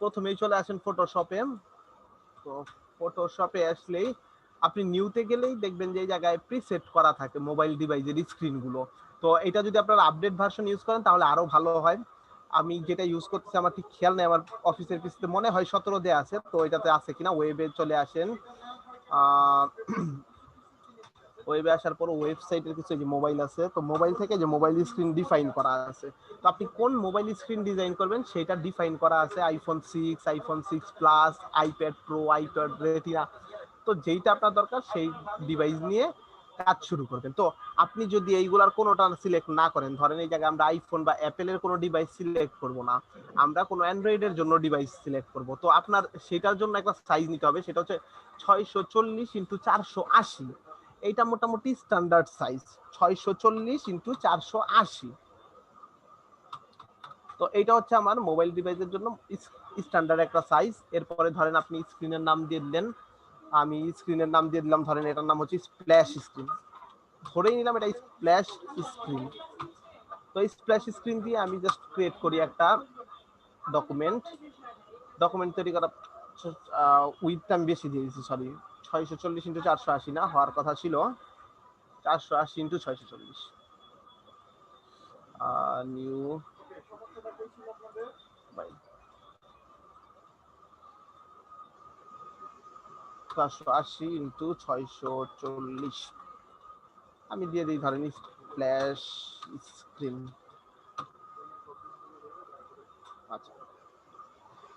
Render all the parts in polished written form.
প্রথমেই চলে আসেন ফটোশপে। তো ফটোশপে আসলেই আপনি নিউতে গেলেই দেখবেন যে এই জায়গায় প্রিসেট করা থাকে মোবাইল ডিভাইসের স্ক্রিনগুলো। তো এটা যদি আপনারা আপডেট ভার্সন ইউজ করেন তাহলে আরো ভালো হয়। আমি যেটা ইউজ করতেছি আমার ঠিক খেয়াল নেই, আমার অফিসের পিসিতে মনে হয় 17 দেয়া আছে, তো এটাতে আছে কিনা। ওয়েবে চলে আসেন, ওয়েবে আসার পর ওয়েবসাইটের কিছু যে মোবাইল আছে, তো মোবাইল থেকে যে মোবাইল স্ক্রিন ডিফাইন করা আছে, তো আপনি কোন মোবাইল স্ক্রিন ডিজাইন করবেন সেটা ডিফাইন করা আছে। IPhone 6, iPhone 6 plus, iPad pro, iPad retina, তো যেইটা আপনার দরকার সেই ডিভাইস নিয়ে কাজ শুরু করবেন। তো আপনি যদি এইগুলার কোনোটা সিলেক্ট না করেন, ধরেন এই জায়গায় আমরা আইফোন বা অ্যাপেলের কোনো ডিভাইস সিলেক্ট করব না, আমরা কোনো অ্যান্ড্রয়েডের জন্য ডিভাইস সিলেক্ট করব, তো আপনার সেটার জন্য একটা সাইজ নিতে হবে, সেটা হচ্ছে 640x480। এইটা মোটামুটি স্ট্যান্ডার্ড সাইজ, 640x480। তো এইটা হচ্ছে আমার মোবাইল ডিভাইসের জন্য স্ট্যান্ডার্ড একটা সাইজ। এরপরে ধরেন আপনি স্ক্রিনের নাম দিয়ে দিলেন, আমি স্ক্রিনের নাম দিয়ে দিলাম, ধরেন এটার নাম হচ্ছে স্প্ল্যাশ স্ক্রিন, ধরেই নিলাম এটা স্প্ল্যাশ স্ক্রিন। তো স্প্ল্যাশ স্ক্রিন দিয়ে আমি জাস্ট ক্রিয়েট করি একটা ডকুমেন্ট তৈরি করা। উইথটা আমি বেশি দিয়ে দিচ্ছি, সরি, 640x480 না, হওয়ার কথা ছিল 480x640। নিউ 480x640 আমি দিয়ে দিই, ধরেন স্প্ল্যাশ স্ক্রিন। আচ্ছা,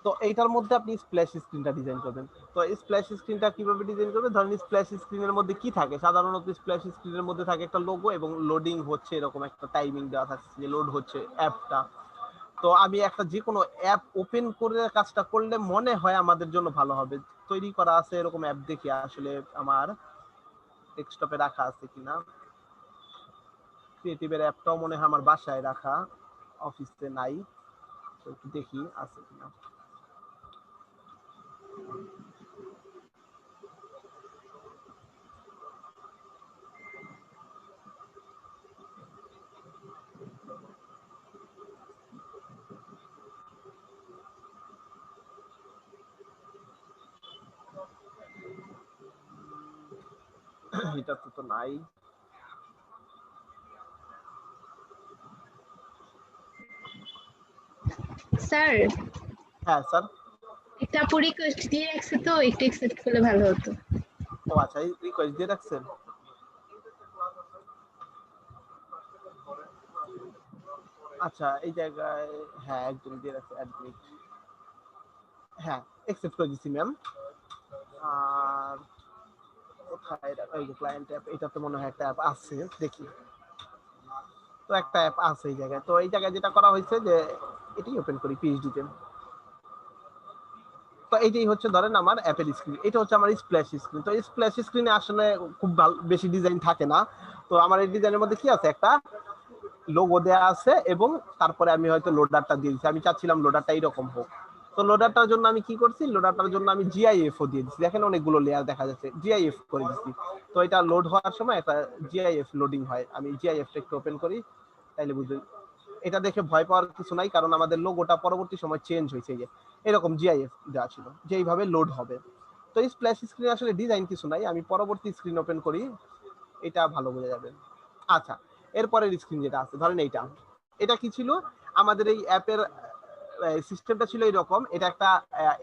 তো এইটার মধ্যে আপনি স্প্ল্যাশ স্ক্রিনটা ডিজাইন করবেন। তো স্প্ল্যাশ স্ক্রিনটা কিভাবে ডিজাইন করবেন, ধরেন স্প্ল্যাশ স্ক্রিনের মধ্যে কি থাকে, সাধারণত স্প্ল্যাশ স্ক্রিনের মধ্যে থাকে একটা লোগো এবং লোডিং হচ্ছে, এরকম একটা টাইমিং দেওয়া থাকছে যে লোড হচ্ছে অ্যাপটা। তো আমি একটা যে কোনো অ্যাপ ওপেন করে কাজটা করলে মনে হয় আমাদের জন্য ভালো হবে। তৈরি করা আছে এরকম অ্যাপ, দেখি আসলে আমার ডেস্কটপে রাখা আছে কিনা। ক্রিয়েটিভের অ্যাপটাও মনে হয় আমার বাসায় রাখা, অফিসে নাই, তো একটু দেখি আছে কিনা। এটা তো নাই। স্যার, হ্যাঁ স্যার। একটা আপু রিকোয়েস্ট দিয়ে রাখছে, তো একটু অ্যাকসেপ্ট করলে ভালো হতো। ও আচ্ছা, রিকোয়েস্ট দিয়ে রাখছেন। আচ্ছা, এই জায়গায় হ্যাঁ একজন দিয়ে রাখছে, অ্যাডমিট। হ্যাঁ, অ্যাকসেপ্ট করে দিছি ম্যাম। আর কোথায় এই যে ক্লায়েন্ট অ্যাপ, এটা তো মনে হয় একটা অ্যাপ আছে, দেখি। তো একটা অ্যাপ আছে এই জায়গায়। তো এই জায়গায় যেটা করা হয়েছে যে এটাই ওপেন করি পিএইচডি তে। তো এইটাই হচ্ছে ধরেন আমার অ্যাপের স্ক্রিন, এটা হচ্ছে আমার স্প্ল্যাশ স্ক্রিন। তো স্প্ল্যাশ স্ক্রিনে আসলে খুব বেশি ডিজাইন থাকে না। তো আমার এই ডিজাইনের মধ্যে কি আছে, একটা লোগো দেয়া আছে এবং তারপরে আমি হয়তো লোডারটা দিয়ে দিচ্ছি, আমি চাচ্ছিলাম লোডারটা এইরকম হোক। তো লোডারটার জন্য আমি কি করছি, লোডারটার জন্য আমি জিআইএফ ও দিয়ে দিচ্ছি, দেখেন অনেকগুলো লেয়ার দেখা যাচ্ছে, জিআইএফ করে দিচ্ছি। তো এটা লোড হওয়ার সময় একটা জিআইএফ লোডিং হয়। আমি জিআইএফটা একটু ওপেন করি, তাইলে বুঝবেন। এটা দেখে ভয় পাওয়ার কিছু নাই, কারণ আমাদের লোগোটা পরবর্তী সময় চেঞ্জ হয়েছে, যে এরকম জিআইএফ দেওয়া ছিল যে এইভাবে লোড হবে। তো এই স্প্ল্যাশ স্ক্রিন আসলে ডিজাইন কিছু নাই, আমি পরবর্তী স্ক্রিন ওপেন করি, এটা ভালো বোঝা যাবে। আচ্ছা, এরপরের স্ক্রিন যেটা আছে, ধরেন এইটা, এটা কি ছিল, আমাদের এই অ্যাপের সিস্টেমটা ছিল এরকম। এটা একটা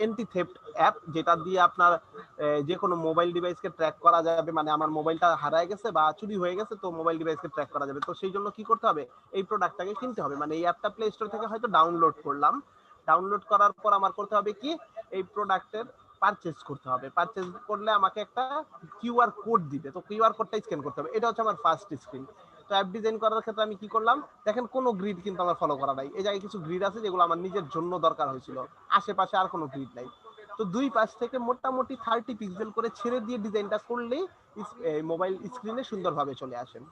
এন্টি থেফট অ্যাপ, যেটা দিয়ে আপনার যে কোনো মোবাইল ডিভাইসকে ট্র্যাক করা যাবে, মানে আমার মোবাইলটা হারায় গেছে বা চুরি হয়ে গেছে, তো মোবাইল ডিভাইসকে ট্র্যাক করা যাবে। তো সেই জন্য কি করতে হবে, এই প্রোডাক্টটাকে কিনতে হবে, মানে এই অ্যাপটা প্লে স্টোর থেকে হয়তো ডাউনলোড করলাম, ডাউনলোড করার পর আমার করতে হবে কি, এই প্রোডাক্টের পারচেজ করতে হবে। পারচেজ করলে আমাকে একটা কিউআর কোড দিবে, তো কিউআর কোডটা স্ক্যান করতে হবে। এটা হচ্ছে আমার ফার্স্ট স্ক্রিন। তো অ্যাপ ডিজাইন করার ক্ষেত্রে আমি কি করলাম, দেখেন কোনো গ্রিড কিন্তু আমার ফলো করা নাই, এই জায়গায় কিছু গ্রিড আছে যেগুলো আমার নিজের জন্য দরকার হয়েছিল, আশেপাশে আর কোনো গ্রিড নাই। তো দুই পাশ থেকে মোটামুটি 30 পিক্সেল করে ছেড়ে দিয়ে ডিজাইনটা করলেই মোবাইল স্ক্রিনে সুন্দরভাবে চলে আসেন।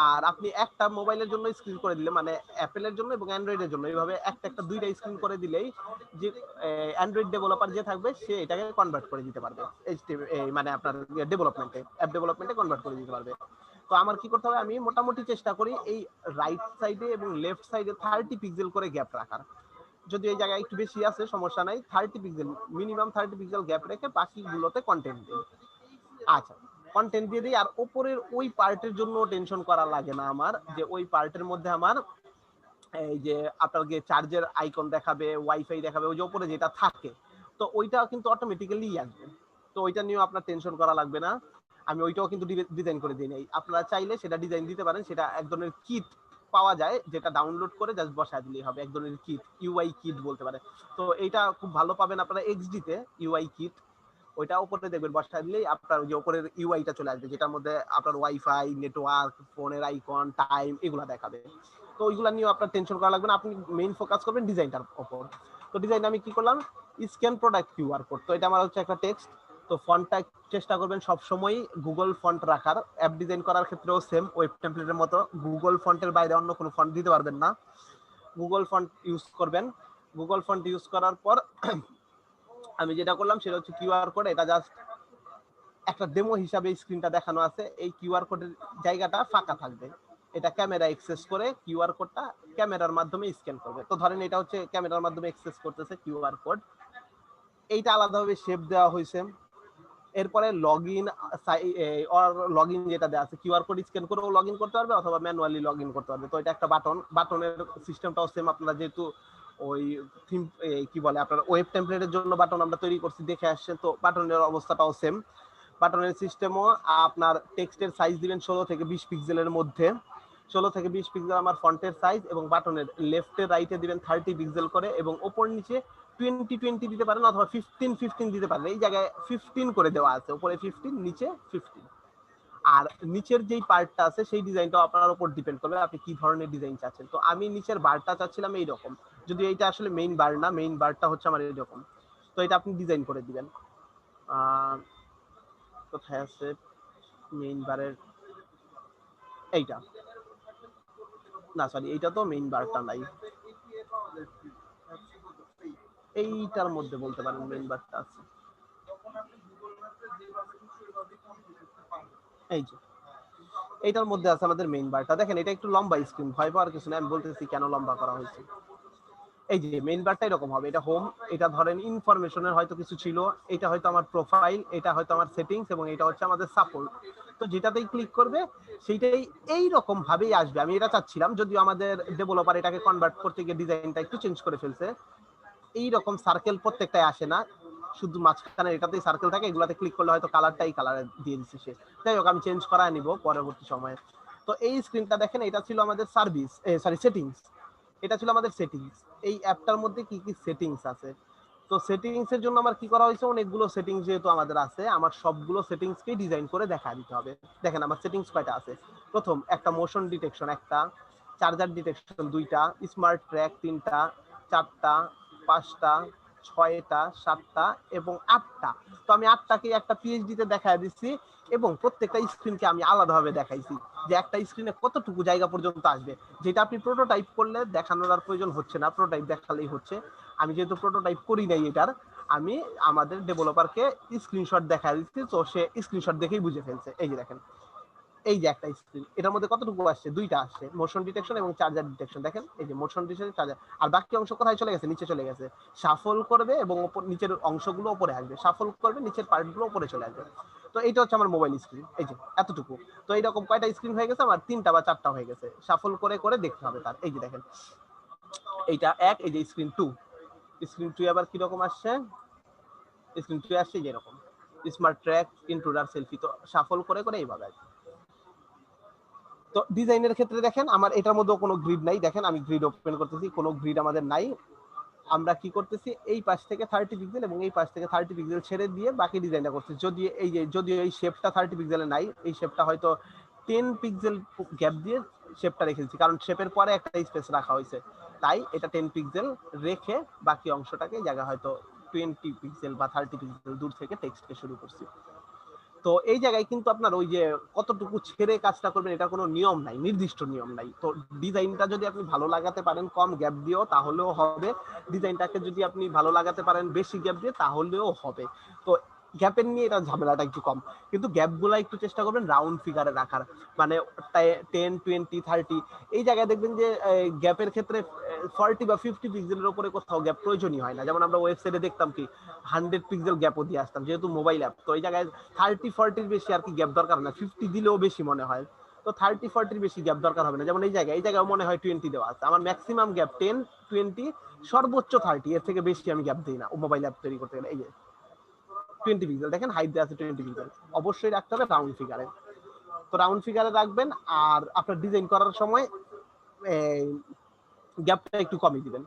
আর আপনি একটা মোবাইলের জন্য স্ক্রিন করে দিলে, মানে অ্যাপেলের জন্য এবং অ্যান্ড্রয়েডের জন্য এইভাবে একটা দুইটা স্ক্রিন করে দিলেই যে অ্যান্ড্রয়েড ডেভেলপার যে থাকবে সে এটাকে কনভার্ট করে দিতে পারবে, মানে আপনার ডেভেলপমেন্টে, অ্যাপ ডেভেলপমেন্টে কনভার্ট করে দিতে পারবে। তো আমার কি করতে হবে, আমি মোটামুটি চেষ্টা করি এই রাইট সাইডে এবং লেফট সাইডে 30 পিক্সেল করে গ্যাপ রাখার, যদি এই জায়গায় একটু বেশি আছে সমস্যা নাই, 30 পিক্সেল মিনিমাম 30 পিক্সেল গ্যাপ রেখে বাকিগুলোতে কন্টেন্ট দিই। আচ্ছা, কন্টেন্ট দিয়ে দিই। আর উপরের ওই পার্টের জন্য টেনশন করা লাগে না আমার, যে ওই পার্টের মধ্যে আমার এই যে আপনাকে চার্জের আইকন দেখাবে, ওয়াইফাই দেখাবে, ওই যে উপরে যেটা থাকে, তো ওইটা কিন্তু অটোমেটিক্যালি আসবে। তো ওইটা নিয়েও আপনার টেনশন করা লাগবে না। আমি ওইটাও কিন্তু ডিজাইন করে দিই নাই। আপনারা চাইলে সেটা ডিজাইন দিতে পারেন, সেটা এক ধরনের কিট পাওয়া যায়, যেটা ডাউনলোড করে জাস্ট বসায় দিলেই হবে, এক ধরনের কিট, ইউআই কিট বলতে পারে। তো এইটা খুব ভালো পাবেন আপনারা এক্সডি তে, ইউআই কিট। ওইটা উপরে দেখবেন বসায় দিলেই আপনার যে উপরের ইউআইটা চলে আসবে, যেটার মধ্যে আপনার ওয়াইফাই, নেটওয়ার্ক, ফোনের আইকন, টাইম এগুলো দেখাবে। তো ওইগুলা নিয়েও আপনার টেনশন করা লাগবে না, আপনি মেইন ফোকাস করবেন ডিজাইনটার উপর। তো ডিজাইন আমি কি করলাম, স্ক্যান প্রোডাক্ট কিউআর কোড। তো এটা আমার হচ্ছে একটা টেক্সট। তো ফন্টটা চেষ্টা করবেন সবসময় গুগল ফন্ট রাখার। অ্যাপ ডিজাইন করার ক্ষেত্রেও সেম, ওয়েব টেমপ্লেটের মতো গুগল ফন্টের বাইরে অন্য কোনো ফন্ট দিতে পারবেন না, গুগল ফন্ট ইউজ করবেন। গুগল ফন্ট ইউজ করার পর আমি যেটা করলাম সেটা হচ্ছে কিউআর কোড। এটা জাস্ট একটা ডেমো হিসাবে স্ক্রিনটা দেখানো আছে, এই কিউআর কোডের জায়গাটা ফাঁকা থাকবে। এটা ক্যামেরা অ্যাক্সেস করে কিউআর কোডটা ক্যামেরার মাধ্যমে স্ক্যান করবে। তো ধরেন এটা হচ্ছে ক্যামেরার মাধ্যমে অ্যাক্সেস করতেছে কিউআর কোড, এইটা আলাদাভাবে শেপ দেওয়া হয়েছে। এরপরে লগইন লগইন যেটা দেওয়া আছে, কিউআর কোড স্ক্যান করেও লগইন করতে পারবে অথবা ম্যানুয়ালি লগইন করতে পারবে। তো এটা একটা বাটনের সিস্টেমটাও সেম। আপনারা যেহেতু ওই থিম কি বলে আপনার ওয়েব টেমপ্লেটের জন্য বাটন আমরা তৈরি করছি দেখে আসছেন, তো বাটনের অবস্থাটাও সেম। বাটনের সিস্টেমও আপনার টেক্সটের সাইজ দিবেন 16 থেকে 20 পিক্সেলের মধ্যে। 16 থেকে 20 পিক্সেল আমার ফন্টের সাইজ, এবং বাটনের লেফটে রাইটে দিবেন 30 পিক্সেল করে, এবং ওপর নিচে 20-20 দিতে পারেন অথবা 15-15 দিতে পারেন। এই জায়গায় 15 করে দেওয়া আছে, উপরে 15 নিচে 15। আর নিচের যেই পার্টটা আছে সেই ডিজাইনটাও আপনার উপর ডিপেন্ড করবে আপনি কি ধরনের ডিজাইন চাচ্ছেন। তো আমি নিচের বারটা চাচ্ছিলাম এইরকম, যদি এইটা আসলে মেইন বার না, মেইন বারটা হচ্ছে আমার এইরকম। তো এটা আপনি ডিজাইন করে দিবেন। কোথায় আছে মেইন বারের, এইটা না সরি, এইটা তো মেইন বারটা নাই, এইটার মধ্যে বলতে পারেন মেইন বারটা আছে। এই যে এইটার মধ্যে আছে আমাদের মেইন বারটা। দেখেন এটা একটু লম্বা স্ক্রিন, ভয় পাওয়ার কিছু না, আমি বলতেছি কেন লম্বা করা হয়েছে। এই যে মেইন বারটা এরকম হবে, এটা হোম, এটা ধরেন ইনফরমেশনের হয়তো কিছু ছিল, এটা হয়তো আমার প্রোফাইল, এটা হয়তো আমার সেটিংস, এবং এটা হচ্ছে আমাদের সাপোর্ট। তো যেটাতেই ক্লিক করবে সেইটাই এই রকম ভাবেই আসবে। আমি এটা চাচ্ছিলাম, যদিও আমাদের ডেভেলপার এটাকে কনভার্ট করতে গিয়ে ডিজাইনটা একটু চেঞ্জ করে ফেলছে। এই রকম সার্কেল প্রত্যেকটাই আসে না, শুধু মাঝখানে এটাতেই সার্কেল থাকে, এগুলাতে ক্লিক করলে হয়তো কালারটাই কালার দিয়ে দিচ্ছে সে। যাই হোক আমি চেঞ্জ করা নিব পরবর্তী সময়ে। তো এই স্ক্রিনটা দেখেন, এটা ছিল আমাদের সার্ভিস, সরি সেটিংস। এটা ছিল আমাদের সেটিংস। এই অ্যাপটার মধ্যে কি কি সেটিংস আছে, তো সেটিংস এর জন্য আমার কি করা হয়েছে, অনেকগুলো সেটিংস যেহেতু আমাদের আছে, আমার সবগুলো সেটিংসকেই ডিজাইন করে দেখা দিতে হবে। দেখেন আমার সেটিংস কয়টা আছে। প্রথম একটা মোশন ডিটেকশন, একটা চার্জার ডিটেকশন, 2টা স্মার্ট ট্র্যাক, 3টা, 4টা, 5টা, 6টা, 7টা এবং 8টা। তো আমি 8টাকে একটা পিএইচডি তে দেখায় দিচ্ছি, এবং প্রত্যেকটা স্ক্রিনকে আমি আলাদাভাবে দেখাইছি যে একটা স্ক্রিনে কতটুকু জায়গা পর্যন্ত আসবে, যেটা আপনি প্রোটোটাইপ করলে দেখানোর আর প্রয়োজন হচ্ছে না, প্রোটোটাইপ দেখালেই হচ্ছে। আমি যেহেতু প্রোটোটাইপ করি নাই এটার, আমি আমাদের ডেভেলপারকে স্ক্রিনশট দেখা দিচ্ছি, তো সে স্ক্রিনশট দেখেই বুঝে ফেলছে। এই যে দেখেন, এই যে একটা স্ক্রিন, এটার মধ্যে কতটুকু আসছে, 2টা আসছে, মোশন ডিটেকশন এবং চার্জার ডিটেকশন। দেখেন এই যে মোশন ডিটেকশন, চার্জার, আর বাকি অংশ কোথায় চলে গেছে, নিচে চলে গেছে। শাফল করবে এবং নিচের অংশগুলো উপরে আসবে, শাফল করবে নিচের পার্টগুলো উপরে চলে আসবে। তো এইটা হচ্ছে আমার মোবাইল স্ক্রিন, এই যে এতটুকু। তো এইরকম কয়টা স্ক্রিন হয়ে গেছে আমার, 3টা বা 4টা হয়ে গেছে। শাফল করে করে দেখতে হবে তার। এই যে দেখেন এইটা এক, এই যে স্ক্রিন 2, স্ক্রিন 2 আবার কিরকম আসছে, স্ক্রিন 2 আসছে যেরকম স্মার্ট ট্র্যাক, ইন্ট্রুডার, সেলফি। তো শাফল করে করে এইভাবে আসবে। তো ডিজাইনের ক্ষেত্রে দেখেন আমার এটার মধ্যে কোনো গ্রিড নাই। দেখেন আমি গ্রিড ওপেন করতেছি, কোনো গ্রিড আমাদের নাই। আমরা কি করতেছি, এই পাশ থেকে 30 পিক্সেল এবং এই পাশ থেকে 30 পিক্সেল ছেড়ে দিয়ে বাকি ডিজাইনটা করতেছি। যদি এই যে যদিও এই শেপটা 30 পিক্সেলে নাই, এই শেপটা হয়তো 10 পিক্সেল গ্যাপ দিয়ে শেপটা রেখেছি, কারণ শেপের পরে একটা স্পেস রাখা হয়েছে, তাই এটা 10 পিক্সেল রেখে বাকি অংশটাকে জায়গা হয়তো 20 পিক্সেল বা 30 পিক্সেল দূর থেকে টেক্সটকে শুরু করছি। তো এই জায়গায় কিন্তু আপনার ওই যে কতটুকু ছেড়ে কাজটা করবেন এটা কোনো নিয়ম নাই, নির্দিষ্ট নিয়ম নাই। তো ডিজাইনটা যদি আপনি ভালো লাগাতে পারেন কম গ্যাপ দিয়েও তাহলেও হবে, ডিজাইনটাকে যদি আপনি ভালো লাগাতে পারেন বেশি গ্যাপ দিয়ে তাহলেও হবে। তো গ্যাপের নিয়ে এটা ঝামেলাটা একটু কম, কিন্তু গ্যাপগুলো একটু চেষ্টা করবেন রাউন্ড ফিগারে রাখার, মানে 10, 20, 30 এই জায়গায় দেখবেন যে গ্যাপের ক্ষেত্রে 40 বা 50 পিক্সেলের উপরে কোথাও গ্যাপ প্রয়োজনই হয় না। যেমন আমরা ওয়েবসাইটে দেখতাম কি 100 পিক্সেল গ্যাপও দিয়ে আসতাম, যেহেতু মোবাইল অ্যাপ তো এই জায়গায় 30-40 বেশি আর কি গ্যাপ দরকার হয় না, 50 দিলেও বেশি মনে হয়। তো 30-40 বেশি গ্যাপ দরকার হবে না। যেমন এই জায়গায় মনে হয় 20 দেওয়া আছে, আমার ম্যাক্সিমাম গ্যাপ 10, 20, সর্বোচ্চ 30, এর থেকে বেশি আমি গ্যাপ দিই না মোবাইল অ্যাপ তৈরি করতে গেলে। এই যে 20 পিক্সেল দেখেন, হাইট দেওয়া আছে 20 পিক্সেল, অবশ্যই রাখতে হবে রাউন্ড ফিগারে। তো রাউন্ড ফিগারে রাখবেন, আর আপনার ডিজাইন করার সময় গ্যাপটা একটু কমিয়ে দিবেন।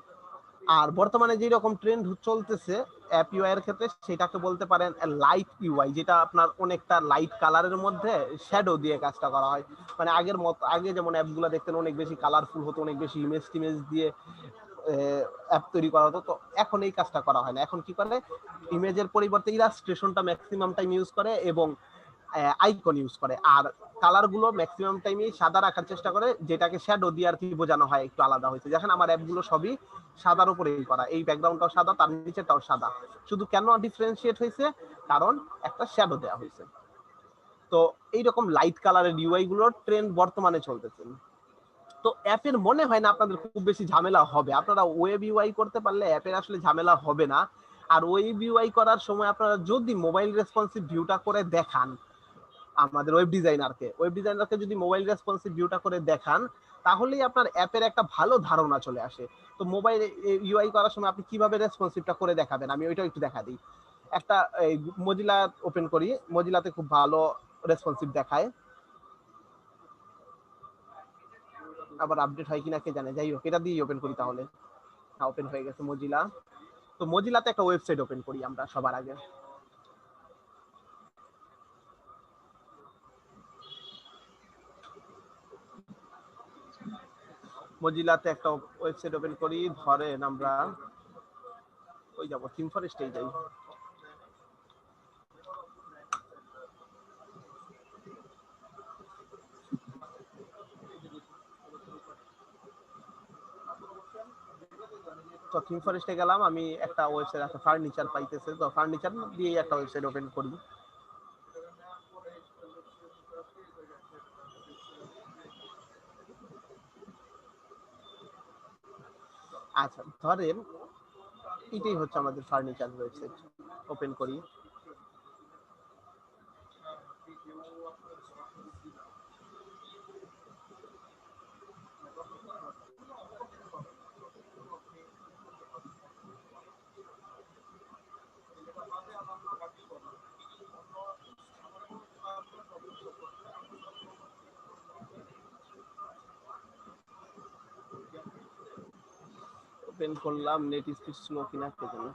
আর বর্তমানে যে রকম ট্রেন্ড চলতেছে অ্যাপ ইউআই এর ক্ষেত্রে, সেটাকে বলতে পারেন লাইট ইউআই, যেটা আপনার অনেকটা লাইট কালারের মধ্যে শ্যাডো দিয়ে কাজটা করা হয়। মানে আগের মত, আগে যেমন অ্যাপগুলো দেখতেন অনেক বেশি কালারফুল হতো, অনেক বেশি ইমেজ টিমেজ দিয়ে অ্যাপ তৈরি করা হতো, তো এখন এই কাজটা করা হয় না। এখন কি করে, ইমেজের পরিবর্তে ইলাস্ট্রেশনটা ম্যাক্সিমাম টাইম ইউজ করে এবং আইকন ইউজ করে, আর কালার গুলো ম্যাক্সিমাম টাইমে সাদা রাখার চেষ্টা করে, যেটাকে শ্যাডো দিয়ে আর কি বোঝানো হয় একটু আলাদা হয়েছে। দেখেন আমার অ্যাপগুলো সবই সাদার উপরেই করা, এই ব্যাকগ্রাউন্ডটাও সাদা, তার নিচেটাও সাদা। শুধু কেন ডিফারেন্সিয়েট হয়েছে, কারণ একটা শ্যাডো দেওয়া হয়েছে। তো এইরকম লাইট কালারের ইউআই গুলোর ট্রেন্ড বর্তমানে চলতেছে। তো অ্যাপের মনে হয় না আপনাদের খুব বেশি ঝামেলা হবে, আপনারা ওয়েব ইউআই করতে পারলে অ্যাপের আসলে ঝামেলা হবে না। আর ওয়েব ইউআই করার সময় আপনারা যদি মোবাইল রেসপন্সিভ ভিউটা করে দেখান, আমাদের ওয়েব ডিজাইনারকে যদি মোবাইল রেসপন্সিভ ভিউটা করে দেখান, তাহলেই আপনার অ্যাপের একটা ভালো ধারণা চলে আসে। তো মোবাইল ইউআই করার সময় আপনি কিভাবে রেসপন্সিভটা করে দেখাবেন, আমি ওইটাও একটু দেখা দিই। একটা মজিলা ওপেন করি, মজিলাতে খুব ভালো রেসপন্সিভ দেখায়, আবার আপডেট হয় কিনা কে জানে, যাই হোক এটা দিয়ে ওপেন করি তাহলে। হ্যাঁ, ওপেন হয়ে গেছে মজিলা। তো মজিলাতে একটা ওয়েবসাইট ওপেন করি আমরা সবার আগে। মজিলাতে একটা ওয়েবসাইট ওপেন করি, ধরেন আমরা ওই যাবো থিম ফরেস্টেই যাই। তো থিম ফরেস্টে গেলাম, আমি একটা ওয়েবসাইট আছে ফার্নিচার পাইতেছে, তো ফার্নিচার দিয়ে একটা ওয়েবসাইট ওপেন করি। আচ্ছা ধরেন এটাই হচ্ছে আমাদের ফার্নিচার ওয়েবসাইট, ওপেন করি। ওপেন করলাম, নেট স্পিড স্লো কিনা কে জানে।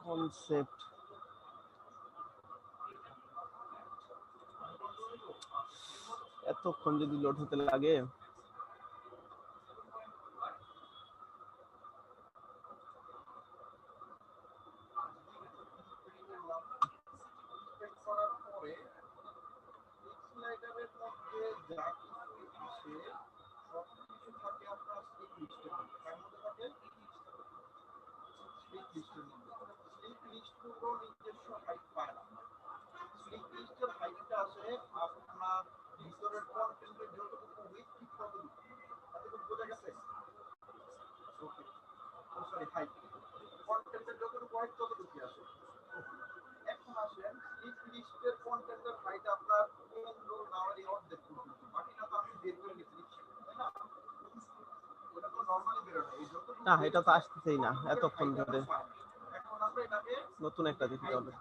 কনসেপ্ট এতক্ষণ যদি লোড হতে লাগে। না এটা তো আসতেছেই না এতক্ষণ ধরে, নতুন একটা দিতে হবে।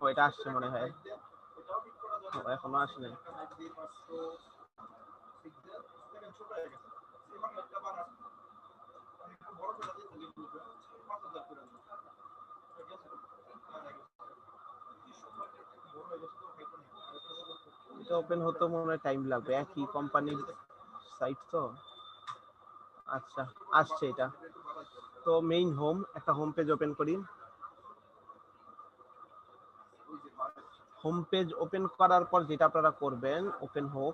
ও এটা আসছে মনে হয়, এখনো আসে নাই। এটা ওপেন হতে মনে হয় টাইম লাগবে, একই কোম্পানির সাইট তো। আচ্ছা, আসছে এটা। তো মেইন হোম, একটা হোম পেজ ওপেন করি। হোম পেজ ওপেন করার পর যেটা আপনারা করবেন, ওপেন হোক,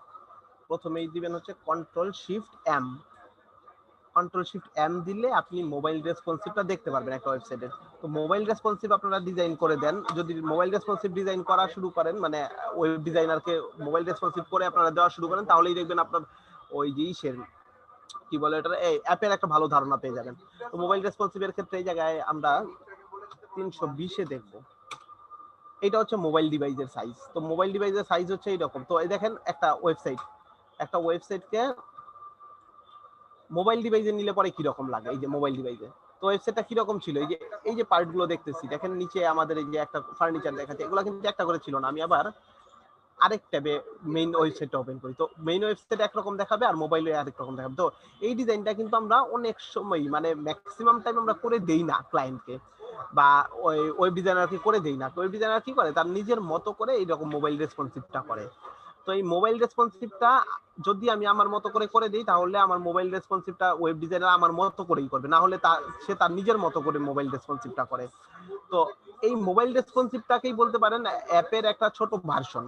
প্রথমেই দিবেন হচ্ছে control shift M. Control shift M দিলে আপনি মোবাইল রেসপন্সিভটা দেখতে পারবেন একটা ওয়েবসাইটে। তো মোবাইল রেসপন্সিভ আপনারা ডিজাইন করে দেন। যদি মোবাইল রেসপন্সিভ ডিজাইন করা শুরু করেন, মানে ওয়েব ডিজাইনারকে মোবাইল রেসপন্সিভ করে আপনারা দেওয়া শুরু করেন, তাহলেই দেখবেন আপনার ওই যে ইসের কি বলে এটা, এই অ্যাপের একটা ভালো ধারণা পেয়ে যাবেন। তো মোবাইল রেসপন্সিভের ক্ষেত্রে এই জায়গায় আমরা 320-এ দেখবো। এটা হচ্ছে মোবাইল ডিভাইসের সাইজ। তো মোবাইল ডিভাইসের সাইজ হচ্ছে এইরকম। তো এই দেখেন একটা ওয়েবসাইটকে মোবাইল ডিভাইসে নিলে পরে কিরকম লাগে, এই যে মোবাইল ডিভাইসে। তো ওয়েবসাইটটা কিরকম ছিল, এই যে পার্ট গুলো দেখতেছি, দেখেন নিচে আমাদের এই যে একটা ফার্নিচার দেখাচ্ছে, এগুলো কিন্তু একটা করে ছিল না। আমি আবার আরেক ট্যাবে মেইন ওয়েবসাইটটা ওপেন করি, তো মেইন ওয়েবসাইট একরকম দেখাবে আর মোবাইলে আরেক রকম দেখাবে। তো এই ডিজাইনটা কিন্তু আমরা অনেক সময়, মানে ম্যাক্সিমাম টাইম আমরা করে দেই না ক্লায়েন্টকে, বা ওই ওয়েব ডিজাইনারকে করে দেই না। ওয়েব ডিজাইনার কি করে, তার নিজের মতো করে এইরকম মোবাইল রেসপন্সিভটা করে। তো এই মোবাইল রেসপন্সিভটা যদি আমি আমার মতো করে করে দিই, তাহলে আমার মোবাইল রেসপন্সিভটা ওয়েব ডিজাইনার আমার মতো করেই করবে, না হলে সে তার নিজের মতো করে মোবাইল রেসপন্সিভটা করে। তো এই মোবাইল রেসপন্সিভটাকেই বলতে পারেন অ্যাপের একটা ছোট ভার্সন।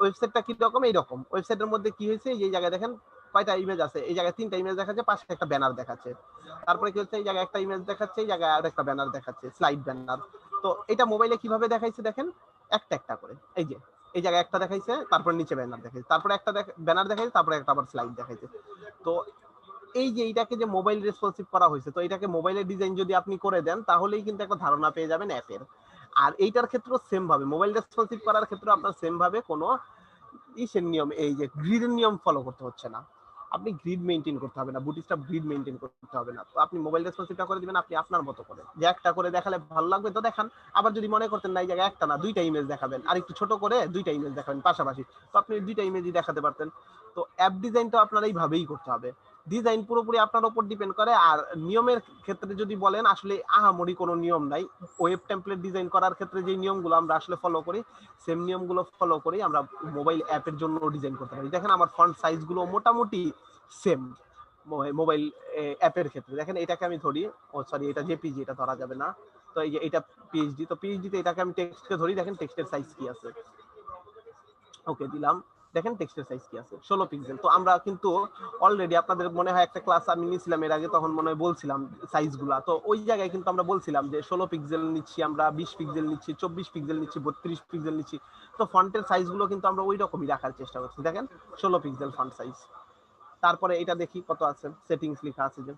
ওয়েবসাইটটা কি রকম, এইরকম ওয়েবসাইটের মধ্যে কি হয়েছে, এই জায়গায় দেখেন কয়টা ইমেজ আছে, এই জায়গায় 3টা ইমেজ দেখাচ্ছে, পাশে একটা ব্যানার দেখাচ্ছে। তারপরে কি হচ্ছে, এই জায়গায় একটা ইমেজ দেখাচ্ছে, এই জায়গায় আর একটা ব্যানার দেখাচ্ছে, স্লাইড ব্যানার। তো এটা মোবাইলে কিভাবে দেখাইছে দেখেন, একটা একটা করে, এই যে এই জায়গায় একটা দেখাইছে, তারপর নিচে ব্যানার দেখাইছে, তারপরে একটা ব্যানার দেখাইছে, তারপরে একটা আবার স্লাইড দেখাইছে। তো এই যে এইটাকে যে মোবাইল রেসপন্সিভ করা হয়েছে, তো এটাকে মোবাইলের ডিজাইন যদি আপনি করে দেন, তাহলেই কিন্তু একটা ধারণা পেয়ে যাবেন অ্যাপের। আর এইটার ক্ষেত্রেও সেম ভাবে, মোবাইল রেসপন্সিভ করার ক্ষেত্রে আপনার সেম ভাবে কোনো ইসের নিয়ম, এই যে গ্রিডের নিয়ম ফলো করতে হচ্ছে না। আপনি গ্রিড মেইনটেইন করতে হবে না, বুটস্ট্র্যাপ গ্রিড মেইনটেইন করতে হবে না। তো আপনি মোবাইল রেসপন্সিভটা করে দিবেন আপনি আপনার মতো করে, যে একটা করে দেখালে ভালো লাগবে তো দেখান। আবার যদি মনে করতেন না এই জায়গায় একটা না 2টা ইমেজ দেখাবেন, আর একটু ছোট করে 2টা ইমেজ দেখাবেন পাশাপাশি, তো আপনি 2টা ইমেজই দেখাতে পারতেন। তো অ্যাপ ডিজাইনটা আপনার এইভাবেই করতে হবে। ডিজাইন পুরোপুরি আপনার উপর ডিপেন্ড করে। আর নিয়মের ক্ষেত্রে যদি বলেন, আসলে আহামরি কোনো নিয়ম নাই। ওয়েব টেমপ্লেট ডিজাইন করার ক্ষেত্রে যে নিয়মগুলো আমরা আসলে ফলো করি, সেম নিয়মগুলো ফলো করি আমরা মোবাইল অ্যাপের জন্য ডিজাইন করতে পারি। দেখেন আমার ফন্ট সাইজগুলো মোটামুটি সেম মোবাইল অ্যাপের ক্ষেত্রে। দেখেন এটাকে আমি ধরি, ও সরি এটা জেপিজি, এটা ধরা যাবে না। তো এই যে এটা পিএইচডি, তো পিএইচডিতে এটাকে আমি টেক্সটকে ধরি, দেখেন টেক্সটের সাইজ কি আছে, ওকে দিলাম। দেখেন টেক্সটের সাইজ কি আছে, 16 পিক্সেল। তো আমরা কিন্তু অলরেডি, আপনাদের মনে হয় একটা ক্লাস আমি নিয়েছিলাম এর আগে, তখন মনে হয় বলছিলাম সাইজগুলা, তো ওই জায়গায় কিন্তু আমরা বলছিলাম যে 16 পিক্সেল নিচ্ছি আমরা, 20 পিক্সেল নিচ্ছি, 24 পিক্সেল নিচ্ছি, 32 পিক্সেল নিচ্ছি। তো ফন্টের সাইজগুলো কিন্তু আমরা ওই রকমই রাখার চেষ্টা করছি। দেখেন 16 পিক্সেল ফন্ট সাইজ। তারপরে এটা দেখি কত আছে, সেটিংস লেখা আছে যে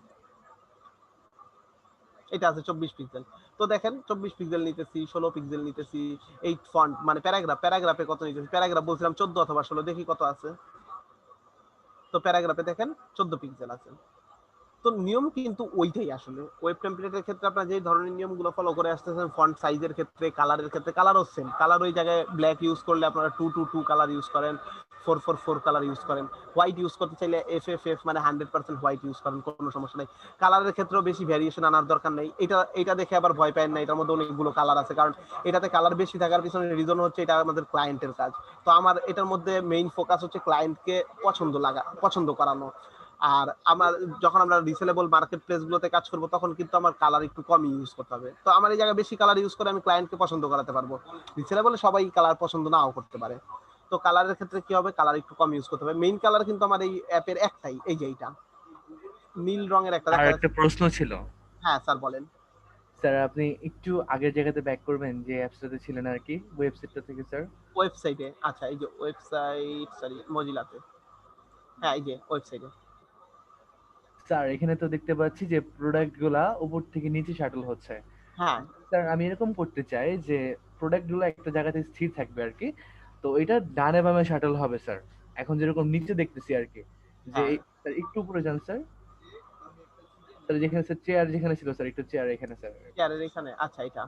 এটা আছে 24 পিক্সেল। তো দেখেন 24 পিক্সেল নিতেছি, 16 পিক্সেল নিতেছি। এই ফন্ট মানে প্যারাগ্রাফে কত নিতেছি, প্যারাগ্রাফ বলছিলাম 14 অথবা 16, দেখি কত আছে। তো প্যারাগ্রাফে দেখেন 14 পিক্সেল আছে। তো নিয়ম কিন্তু ওইটাই আসলে ওয়েব টেমপ্লেটের ক্ষেত্রে আপনারা যে ধরনের নিয়মগুলো ফলো করে আসতেছেন, ফন্ট সাইজের ক্ষেত্রে, কালারের ক্ষেত্রে, কালারও সেম। কালার ওই জায়গায় ব্ল্যাক ইউজ করলে আপনারা 222 কালার ইউজ করেন, 444 কালার ইউজ করেন। হোয়াইট ইউজ করতে চাইলে এফএফএফ মানে 100% হোয়াইট ইউজ করেন, কোনো সমস্যা নেই। কালারের ক্ষেত্রেও বেশি ভ্যারিয়েশন আনার দরকার নেই। এটা দেখে আবার ভয় পায় না, এটার মধ্যে অনেকগুলো কালার আছে, কারণ এটাতে কালার বেশি থাকার পিছনে রিজন হচ্ছে এটা আমাদের ক্লায়েন্টের কাজ। তো আমার এটার মধ্যে মেইন ফোকাস হচ্ছে ক্লায়েন্টকে পছন্দ করানো। আর আমার যখন আমরা রিসেলেবল মার্কেট প্লেস গুলোতে কাজ করবো, তখন কিন্তু আমার কালার একটু কম ইউজ করতে হবে। তো আমার এই জায়গায় বেশি কালার ইউজ করে আমি ক্লায়েন্টকে পছন্দ করাতে পারবো। রিসেলেবলে সবাই কালার পছন্দ নাও করতে পারে। তো কালারের ক্ষেত্রে কি হবে, কালার একটু কম ইউজ করতে হবে। মেইন কালার কিন্তু আমার এই অ্যাপের একটাই, এই যে এইটা নীল রঙের একটা আর দেখা একটা যাচ্ছে। প্রশ্ন ছিল হ্যাঁ স্যার বলেন। স্যার, আপনি একটু আগের জায়গাতে ব্যাক করবেন যে অ্যাপসটাতে ছিলেন আর কি, ওয়েবসাইটটা থেকে স্যার। ওয়েবসাইটে, আচ্ছা এই যে ওয়েবসাইট, সরি মজিলাতে, হ্যাঁ এই যে ওয়েবসাইটে। স্যার এখানে তো দেখতে পাচ্ছি যে প্রোডাক্ট গুলা উপর থেকে নিচে শাটল হচ্ছে। হ্যাঁ স্যার আমি এরকম করতে চাই যে প্রোডাক্ট গুলো একটা জায়গাতে স্থির থাকবে আর কি, তো এটা ডানে বামে শাটল হবে স্যার। এখন যেরকম নিচে দেখতেছি আর কি, যে হ্যাঁ স্যার একটু উপরে যান স্যার। স্যার যেখানে স্যার চেয়ার যেখানে ছিল স্যার, একটু চেয়ার এখানে স্যার। চেয়ারের এখানে, আচ্ছা এটা।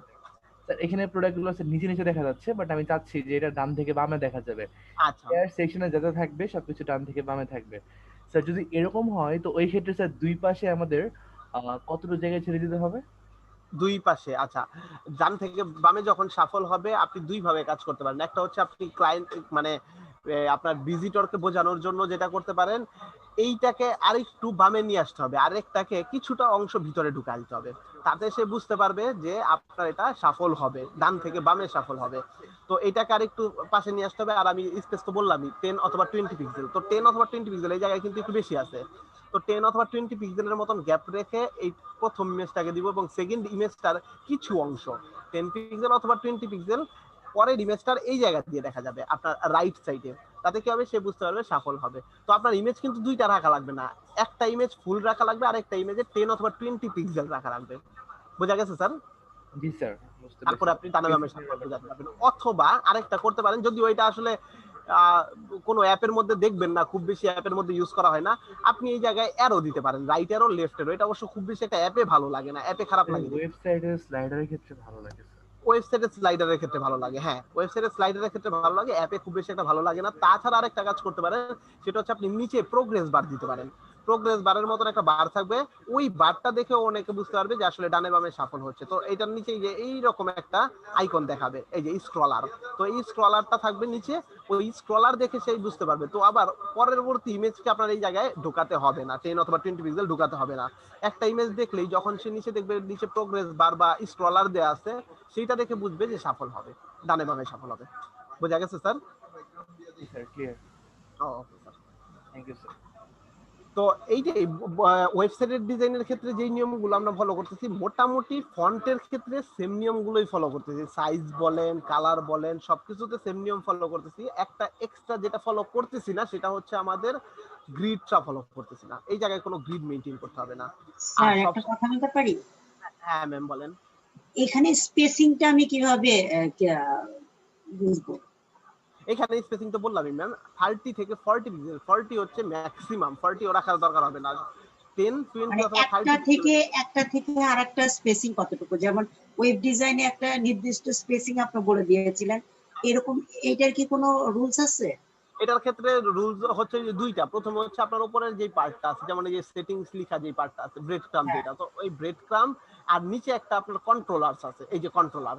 স্যার এখানে প্রোডাক্ট গুলো স্যার নিচে নিচে দেখা যাচ্ছে, বাট আমি চাচ্ছি যে এটা ডান থেকে বামে দেখা যাবে। আচ্ছা চেয়ার সেকশনে যেটা থাকবে সবকিছু ডান থেকে বামে থাকবে। স্যার যদি এরকম হয় তো ওই ক্ষেত্রে স্যার দুই পাশে আমাদের কতটুকু জায়গায় ছেড়ে দিতে হবে? দুই পাশে, আচ্ছা ডান থেকে বামে যখন সাফল হবে, আপনি দুই ভাবে কাজ করতে পারেন। একটা হচ্ছে আপনি ক্লায়েন্ট মানে আপনার ভিজিটরকে বোঝানোর জন্য যেটা করতে পারেন, এইটাকে আরেকটু বামে নিয়ে আসতে হবে, আরেকটাকে কিছুটা অংশ ভিতরে ঢুকাই দিতে হবে, তাতে সে বুঝতে পারবে যে আপনার এটা সাফল হবে, ডান থেকে বামে সাফল হবে। তো এটাকে আরেকটু পাশে নিয়ে আসতে হবে। আর আমি স্পেস তো বললামই 10 অথবা 20 পিক্সেল, তো 10 অথবা 20 পিক্সেল এই জায়গায় কিন্তু একটু বেশি আছে। তো 10 অথবা 20 পিক্সেলের মতন গ্যাপ রেখে এই প্রথম ইমেজটাকে দিব এবং সেকেন্ড ইমেজটার কিছু অংশ 10 পিক্সেল অথবা 20 পিক্সেল পরের ইমেজটার এই জায়গা দিয়ে দেখা যাবে আপনার রাইট সাইডে। তাতে কি হবে, সে বুঝতে পারবে সাফল হবে। তো আপনার ইমেজ কিন্তু দুইটা রাখা লাগবে না, একটা ইমেজ ফুল রাখা লাগবে আর একটা ইমেজে 10 অথবা 20 পিক্সেল রাখা লাগবে। বোঝা গেছে স্যার? জি স্যার, বুঝতে তারপরে পেরেছি আপনি ডানে বামে স্পেসিফিকের সাফল ব্যাপারটা। বোঝাতে পারবেন। অথবা আরেকটা করতে পারেন, যদি ওইটা আসলে কোনো অ্যাপের মধ্যে দেখবেন না, খুব বেশি অ্যাপের মধ্যে ইউজ করা হয় না, আপনি এই জায়গায় অ্যারো দিতে পারেন, রাইট অ্যারো লেফট অ্যারো। এটা অবশ্য খুব বেশি একটা অ্যাপে ভালো লাগে না, অ্যাপে খারাপ লাগে দেখতে। ওয়েবসাইটের স্লাইডারের ক্ষেত্রে ভালো লাগে স্যার। ওয়েবসাইটের স্লাইডারের ক্ষেত্রে ভালো লাগে, হ্যাঁ ওয়েবসাইটের স্লাইডারের ক্ষেত্রে ভালো লাগে, অ্যাপে খুব বেশি একটা ভালো লাগে না। তাছাড়া আরেকটা কাজ করতে পারেন, সেটা হচ্ছে আপনি নিচে প্রোগ্রেস বার দিতে পারেন। প্রোগ্রেস বারের মতন একটা বার থাকবে, ওই বারটা দেখে অনেকে বুঝতে পারবে যে আসলে ডানে বামে সাফল হচ্ছে। তো এটার নিচে যে এইরকম একটা আইকন দেখাবে, এই যে স্ক্রলার, তো এই স্ক্রলারটা থাকবে নিচে, ওই স্ক্রলার দেখে সেই বুঝতে পারবে। তো আবার পরবর্তী ইমেজকে আপনার এই জায়গায় ঢোকাতে হবে না, 10 অথবা 20 পিক্সেল ঢোকাতে হবে না। একটা ইমেজ দেখলেই যখন সে নিচে দেখবে নিচে প্রোগ্রেস বার বা স্ক্রলার দেওয়া আছে, সেইটা দেখে বুঝবে যে সফল হবে, ডানে বামে সফল হবে। বোঝা গেছে স্যার? জি sir, clear. Okay sir. Thank you sir. তো এই যে ওয়েবসাইটের ডিজাইনের ক্ষেত্রে যে নিয়মগুলো আমরা ফলো করতেছি, মোটামুটি ফন্টের ক্ষেত্রে সেম নিয়মগুলোই ফলো করতেছি, সাইজ বলেন কালার বলেন সবকিছুতে সেম নিয়ম ফলো করতেছি। একটা এক্সট্রা যেটা ফলো করতেছি না সেটা হচ্ছে আমাদের গ্রিডটা ফলো করতেছি না, এই জায়গায় কোনো গ্রিড মেইনটেইন করতে হবে না। আর স্যার সব, একটা কথা বলতে পারি? হ্যাঁ ম্যাম বলেন। এখানে স্পেসিংটা আমি কিভাবে বুঝবো? এখানে স্পেসিং তো বললামই ম্যাম, 30 থেকে 40 পিক্সেল, 40 হচ্ছে ম্যাক্সিমাম, 40 ও রাখার দরকার হবে না। 10 মানে 20 অথবা 30 একটা থেকে আরেকটা স্পেসিং কতটুকু? যেমন ওয়েব ডিজাইনে একটা নির্দিষ্ট স্পেসিং আপনি বলে দিয়েছিলেন, এরকম এইটার কি কোনো রুলস আছে? এটার ক্ষেত্রে রুলস হচ্ছে যে দুইটা। প্রথম হচ্ছে আপনার উপরের যে পার্টটা আছে, যেমন এই যে সেটিংস লেখা যে পার্টটা আছে, ব্রেড ক্রাম হ্যাঁ, যেটা, তো ওই ব্রেড ক্রাম আর নিচে একটা আপনার কন্ট্রোলারস আছে, এই যে কন্ট্রোলার,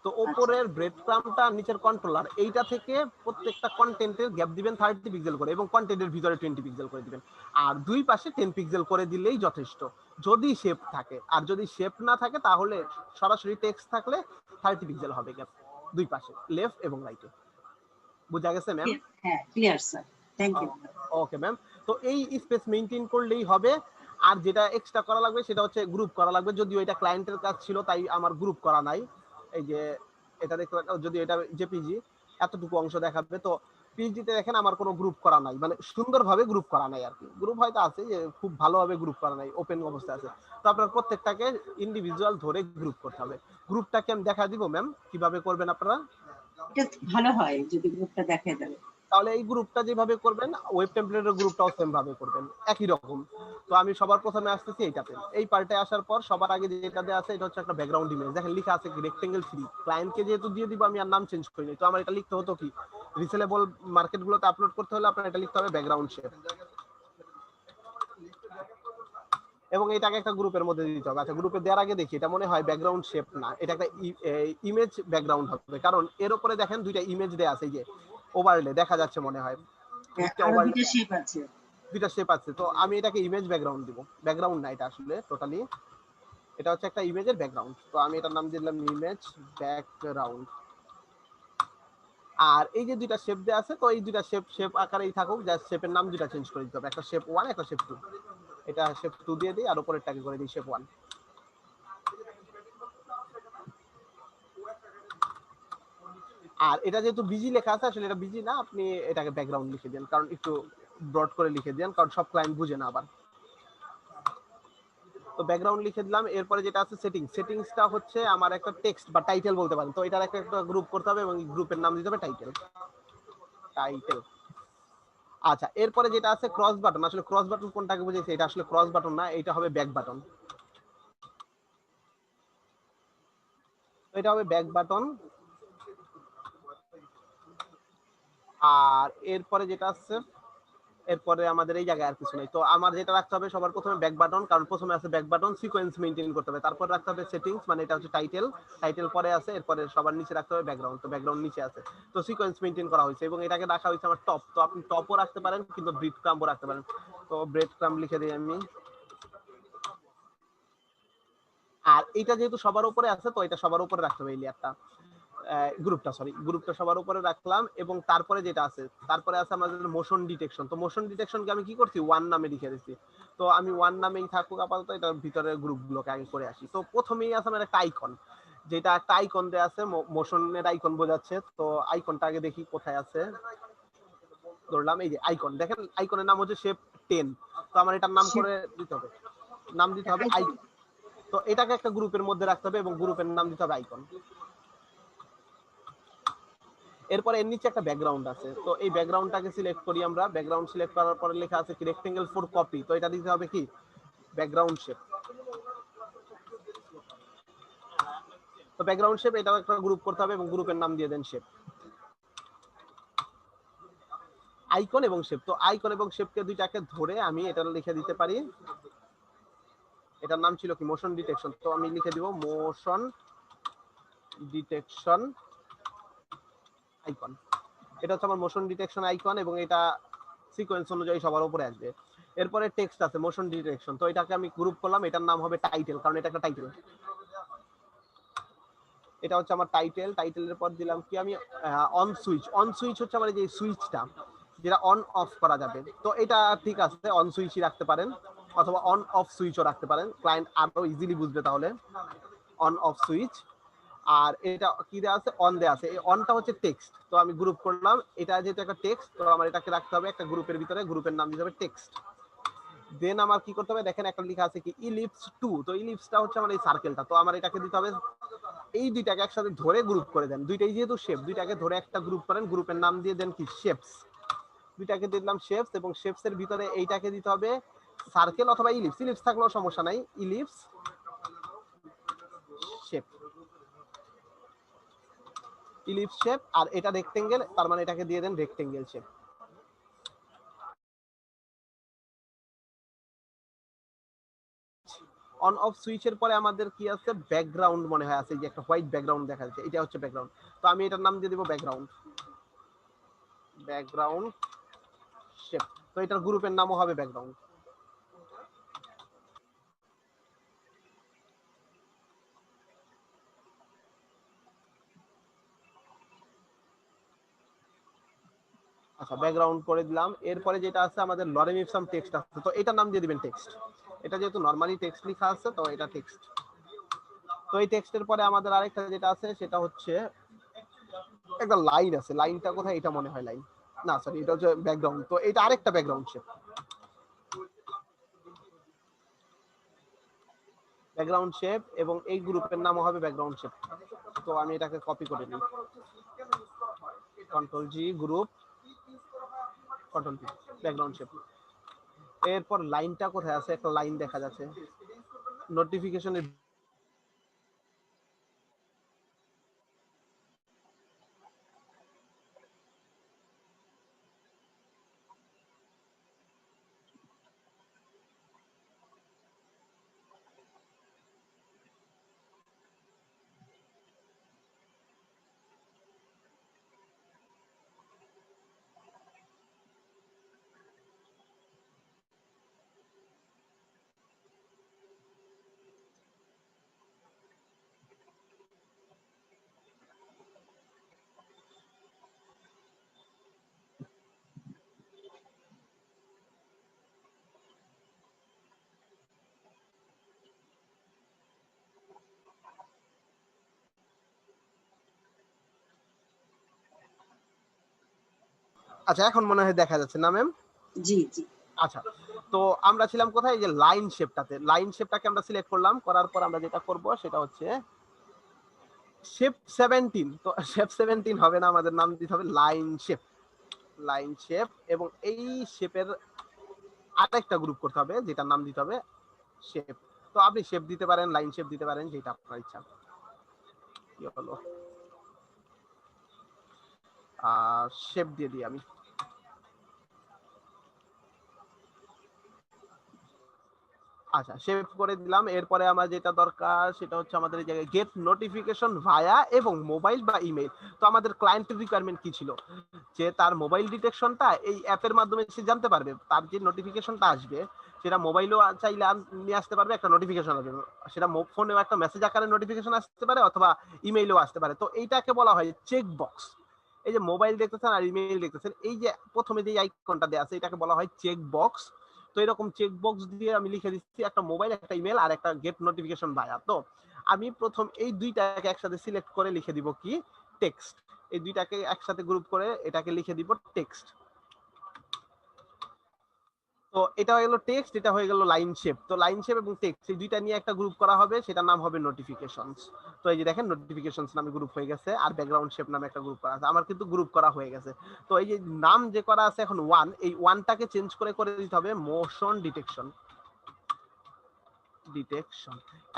তো আচ্ছা। উপরের ব্রেড ক্রামটা নিচের কন্ট্রোলার, এইটা থেকে প্রত্যেকটা কন্টেন্টের গ্যাপ দিবেন 30 পিক্সেল করে এবং কন্টেন্টের ভিতরে 20 পিক্সেল করে দিবেন। আর দুই পাশে 10 পিক্সেল করে দিলেই যথেষ্ট, যদি শেপ থাকে। আর যদি শেপ না থাকে তাহলে সরাসরি টেক্সট থাকলে 30 পিক্সেল হবে গ্যাপ দুই পাশে, লেফট এবং রাইটে। বুঝা গেছে ম্যাম? হ্যাঁ, clear sir, thank you. Okay ma'am. তো এই স্পেস মেইনটেইন করলেই হবে। আর যেটা এক্সট্রা করা লাগবে সেটা হচ্ছে গ্রুপ করা লাগবে, যদিও এটা ক্লায়েন্টের কাজ ছিল তাই আমার গ্রুপ করা নাই। এই যে এটা দেখতে পাচ্ছেন, যদি এটা জেপিজি এতটুকু অংশ দেখাবে, তো পিএইচডিতে দেখেন আমার কোনো গ্রুপ করা নাই, মানে সুন্দরভাবে গ্রুপ করা নাই আর কি। গ্রুপ হয়তো আছে, যে খুব ভালোভাবে গ্রুপ করা নাই, ওপেন অবস্থায় আছে। তো আপনার প্রত্যেকটাকে ইন্ডিভিজুয়াল ধরে গ্রুপ করতে হবে। গ্রুপটাকে আমি দেখা দিব ম্যাম, কিভাবে করবেন আপনারা। এটা ভালো হয় যদি গ্রুপটা দেখায় দেবে। তাহলে এই গ্রুপটা যেভাবে করবেন, ওয়েব টেমপ্লেটের গ্রুপটাও সেম ভাবে করবেন, একই রকম। তো আমি সবার প্রথমে আসতেছি এইটাতে। এই পার্টে আসার পর সবার আগে যেটা দেওয়া আছে এটা হচ্ছে একটা ব্যাকগ্রাউন্ড ইমেজ। দেখেন লেখা আছে রেক্টেঙ্গেল 3, ক্লায়েন্টকে যেহেতু দিয়ে দিব আমি আর নাম চেঞ্জ করিনি, তো আমার এটা লিখতে হতো কি, রিসেলেবল মার্কেটগুলোতে আপলোড করতে হলে আপনার এটা লিখতে হবে ব্যাকগ্রাউন্ড শেপ, এবং এটাকে একটা গ্রুপের মধ্যে দিতে হবে। আচ্ছা, গ্রুপে দেওয়ার আগে দেখি, এটা মনে হয় ব্যাকগ্রাউন্ড শেপ না, এটা একটা ইমেজ ব্যাকগ্রাউন্ড হবে, কারণ এর উপরে দেখেন দুইটা ইমেজ দেয়া আছে, এই যে ওভারলে দেখা যাচ্ছে মনে হয়, একটা আরো ওভারলে দুটো শেপ আছে। দুইটা শেপ আছে। তো আমি এটাকে ইমেজ ব্যাকগ্রাউন্ড দিব, ব্যাকগ্রাউন্ড না এটা আসলে টোটালি, এটা হচ্ছে একটা ইমেজের ব্যাকগ্রাউন্ড। তো আমি এটার নাম দিলাম ইমেজ ব্যাকগ্রাউন্ড। আর এই যে দুইটা শেপ দেওয়া আছে, তো এই দুইটা শেপ শেপ আকারেই থাকুক, জাস্ট শেপের নাম দুইটা চেঞ্জ করে দিতে হবে, একটা শেপ 1 একটা শেপ 2। এটা শেপ 2 দিয়ে দিই আর উপরেরটাকে করে দিই শেপ 1। আর এটা যেহেতু বিজি লেখা আছে, আসলে এটা বিজি না, আপনি এটাকে ব্যাকগ্রাউন্ড লিখে দেন, কারণ একটু ব্রড করে লিখে দেন, কারণ সব ক্লায়েন্ট বুঝে না আবার। তো ব্যাকগ্রাউন্ড লিখে দিলাম। এরপরে যেটা আছে সেটিংস, সেটিংসটা হচ্ছে আমার একটা টেক্সট বা টাইটেল বলতে পারেন, তো এটার একটা গ্রুপ করতে হবে এবং গ্রুপের নাম দিতে হবে টাইটেল। টাইটেল। আচ্ছা, এরপরে যেটা আছে ক্রস বাটন, আসলে ক্রস বাটন কোনটাকে বুঝাইছে, এটা আসলে ক্রস বাটন না, এটা হবে ব্যাক বাটন। এটা হবে ব্যাক বাটন। আর এরপরে যেটা আছে এরপরে আমাদের এই জায়গায় আর কিছু নেই। তো আমার যেটা রাখতে হবে সবার প্রথমে ব্যাক বাটন, কারণ প্রথমে আছে ব্যাক বাটন, সিকোয়েন্স মেইনটেইন করতে হবে। তারপর রাখতে হবে সেটিংস, মানে এটা হচ্ছে টাইটেল, টাইটেল পরে আছে, এরপরে সবার নিচে রাখতে হবে ব্যাকগ্রাউন্ড, তো ব্যাকগ্রাউন্ড নিচে আছে। তো সিকোয়েন্স মেইনটেইন করা হয়েছে এবং এটাকে রাখা হয়েছে আমার টপ। তো আপনি টপও রাখতে পারেন কিন্তু ব্রেড ক্রাম্বও রাখতে পারেন। তো ব্রেড ক্রাম্ব লিখে দিই আমি। আর এটা যেহেতু সবার উপরে আছে, তো এটা সবার উপরে রাখতে হবে এই লেয়ারটা, গ্রুপটা সবার উপরে রাখলাম। এবং তারপরে যেটা আছে, তারপরে আছে আমাদের মোশন ডিটেকশন। তো মোশন ডিটেকশনকে আমি কি করছি, ওয়ান নামে লিখে দিচ্ছি। তো আমি ওয়ান নামেই থাকুক আপাতত, এটার ভিতরে গ্রুপগুলোকে আগে করে আসি। তো প্রথমেই আছে আমার একটা আইকন, যেটা একটা আইকন দেয়া আছে, মোশনের আইকন বোঝাচ্ছে। তো আইকনটা আগে দেখি কোথায় আছে, ধরলাম এই যে আইকন, দেখেন আইকনের নাম হচ্ছে শেপ 10। তো আমার এটার নাম করে দিতে হবে, নাম দিতে হবে আইকন। তো এটাকে একটা গ্রুপের মধ্যে রাখতে হবে এবং গ্রুপের নাম দিতে হবে আইকন। এরপরে এর নিচে একটা ব্যাকগ্রাউন্ড আছে, তো এই ব্যাকগ্রাউন্ডটাকে সিলেক্ট করি আমরা। ব্যাকগ্রাউন্ড সিলেক্ট করার পরে লেখা আছে কি রেক্টেঙ্গেল ফর কপি, তো এটা দিতে হবে কি ব্যাকগ্রাউন্ড শেপ। তো ব্যাকগ্রাউন্ড শেপ এটাও একটা গ্রুপ করতে হবে এবং গ্রুপের নাম দিয়ে দেন শেপ। আইকন এবং শেপ, তো আইকন এবং শেপকে দুইটাকে ধরে আমি এটা লিখে দিতে পারি, এটার নাম ছিল কি মোশন ডিটেকশন। তো আমি লিখে দিব মোশন ডিটেকশন আইকন। এটা হচ্ছে আমার মোশন ডিটেকশন আইকন এবং এটা সিকোয়েন্স অনুযায়ী সবার উপরে আসবে। এরপরে টেক্সট আছে মোশন ডিটেকশন, তো এটাকে আমি গ্রুপ করলাম, এটার নাম হবে টাইটেল, কারণ এটা একটা টাইটেল। এটা হচ্ছে আমার টাইটেল। টাইটেলের পর দিলাম কি আমি অন সুইচ। অন সুইচ হচ্ছে আমার এই যে সুইচটা যেটা অন অফ করা যাবে, তো এটা ঠিক আছে, অন সুইচই রাখতে পারেন অথবা অন অফ সুইচও রাখতে পারেন, ক্লায়েন্ট আরো ইজিলি বুঝবে তাহলে। On off switch. আর এটা কি দেওয়া আছে, অন দেওয়া আছে। এই অনটা হচ্ছে টেক্সট, তো আমি গ্রুপ করলাম, এটা যেহেতু একটা টেক্সট, তো আমার এটাকে রাখতে হবে একটা গ্রুপের ভিতরে, গ্রুপের নাম দিতে হবে টেক্সট। দেন আমার কি করতে হবে, দেখেন একটা লেখা আছে কি ইলিপস 2, তো ইলিপসটা হচ্ছে আমার এই সার্কেলটা, তো আমার এটাকে দিতে হবে, এই দুইটাকে একসাথে ধরে গ্রুপ করে দেন। দুইটাই যেহেতু শেপ, দুইটাকে ধরে একটা গ্রুপ করেন, গ্রুপের নাম দিয়ে দেন কি শেপস। দুইটাকে দিলাম শেপস এবং শেপস এর ভিতরে এইটাকে দিতে হবে সার্কেল অথবা ইলিপস, ইলিপস থাকলেও সমস্যা নাই, ইলিপস শেপ, ইলিপস শেপ। আর এটা রেক্টেঙ্গেল, তার মানে এটাকে দিয়ে দেন রেক্টেঙ্গেল শেপ। অন অফ সুইচের পরে আমাদের কি আছে, ব্যাকগ্রাউন্ড মনে হয় আছে, যে একটা হোয়াইট ব্যাকগ্রাউন্ড দেখা যাচ্ছে, এটা হচ্ছে ব্যাকগ্রাউন্ড। তো আমি এটার নাম দিয়ে দিব ব্যাকগ্রাউন্ড, ব্যাকগ্রাউন্ড শেপ। তো এটার গ্রুপের নামও হবে ব্যাকগ্রাউন্ড। আচ্ছা, ব্যাকগ্রাউন্ড করে দিলাম। এরপরে যেটা আছে আমাদের লরেম ইপসাম টেক্সট আছে, তো এটার নাম দিয়ে দিবেন টেক্সট। এটা যেহেতু নরমালি টেক্সট লেখা আছে, তো এটা টেক্সট। তো এই টেক্সটের পরে আমাদের আরেকটা যেটা আছে সেটা হচ্ছে একটা লাইন আছে, লাইনটা কোথায়, এটা মনে হয় লাইন না, সরি এটা হচ্ছে ব্যাকগ্রাউন্ড। তো এটা আরেকটা ব্যাকগ্রাউন্ড শেপ, ব্যাকগ্রাউন্ড শেপ এবং এই গ্রুপের নামও হবে ব্যাকগ্রাউন্ড শেপ। তো আমি এটাকে কপি করে নিই, কন্ট্রোল জি, গ্রুপ, কন্ট্রোল জি, ব্যাকগ্রাউন্ড শেপ। এরপর লাইনটা কোথায় আছে, একটা লাইন দেখা যাচ্ছে নোটিফিকেশনের। আচ্ছা, এখন মনে হয় দেখা যাচ্ছে না ম্যাম? জি জি। আচ্ছা, তো আমরা ছিলাম কোথায়, যে লাইন শেপটাতে। লাইন শেপটাকে আমরা সিলেক্ট করলাম, করার পর আমরা যেটা করব সেটা হচ্ছে শেপ 17। তো শেপ 17 হবে না, আমাদের নাম দিতে হবে লাইন শেপ, লাইন শেপ। এবং এই শেপের আরেকটা গ্রুপ করতে হবে, যেটার নাম দিতে হবে শেপ। তো আপনি শেপ দিতে পারেন, লাইন শেপ দিতে পারেন, যেটা আপনার ইচ্ছা। কি হলো, শেপ দিয়ে দিই আমি। আচ্ছা, সেভ করে দিলাম। এরপরে আমার যেটা দরকার সেটা হচ্ছে আমাদের এই জায়গায় গেট নোটিফিকেশন ভায়া এবং মোবাইল বা ইমেল। তো আমাদের ক্লায়েন্টের রিকোয়ারমেন্ট কি ছিল, যে তার মোবাইল ডিটেকশনটা এই অ্যাপের মাধ্যমে সে জানতে পারবে, তার যে নোটিফিকেশনটা আসবে সেটা মোবাইলেও চাইলে নিয়ে আসতে পারবে, একটা নোটিফিকেশন আসবে, সেটা ফোনেও একটা মেসেজ আকারে নোটিফিকেশন আসতে পারে অথবা ইমেইলেও আসতে পারে। তো এইটাকে বলা হয় চেক বক্স। এই যে মোবাইল দেখতেছেন আর ইমেইল দেখতেছেন, এই যে প্রথমে যে আইকনটা দেওয়া আছে এটাকে বলা হয় চেক বক্স। তো এরকম চেক বক্স দিয়ে আমি লিখে দিচ্ছি একটা মোবাইল, একটা ইমেল আর একটা গেট নোটিফিকেশন ভায়া। তো আমি প্রথম এই দুইটাকে একসাথে সিলেক্ট করে লিখে দিব কি টেক্সট। এই দুইটাকে একসাথে গ্রুপ করে এটাকে লিখে দিব টেক্সট। তো এটা হয়ে গেল টেক্সট, এটা হয়ে গেল লাইন শেপ। তো লাইন শেপ এবং টেক্সট এই দুইটা নিয়ে একটা গ্রুপ করা হবে, সেটার নাম হবে নোটিফিকেশনস। তো এই যে দেখেন নোটিফিকেশনস নামে গ্রুপ হয়ে গেছে, আর ব্যাকগ্রাউন্ড শেপ নামে একটা গ্রুপ করা আছে। আমার কিন্তু গ্রুপ করা হয়ে গেছে। তো এই যে নাম যে করা আছে এখন ওয়ান, এই ওয়ানটাকে চেঞ্জ করে করে দিতে হবে মোশন ডিটেকশন।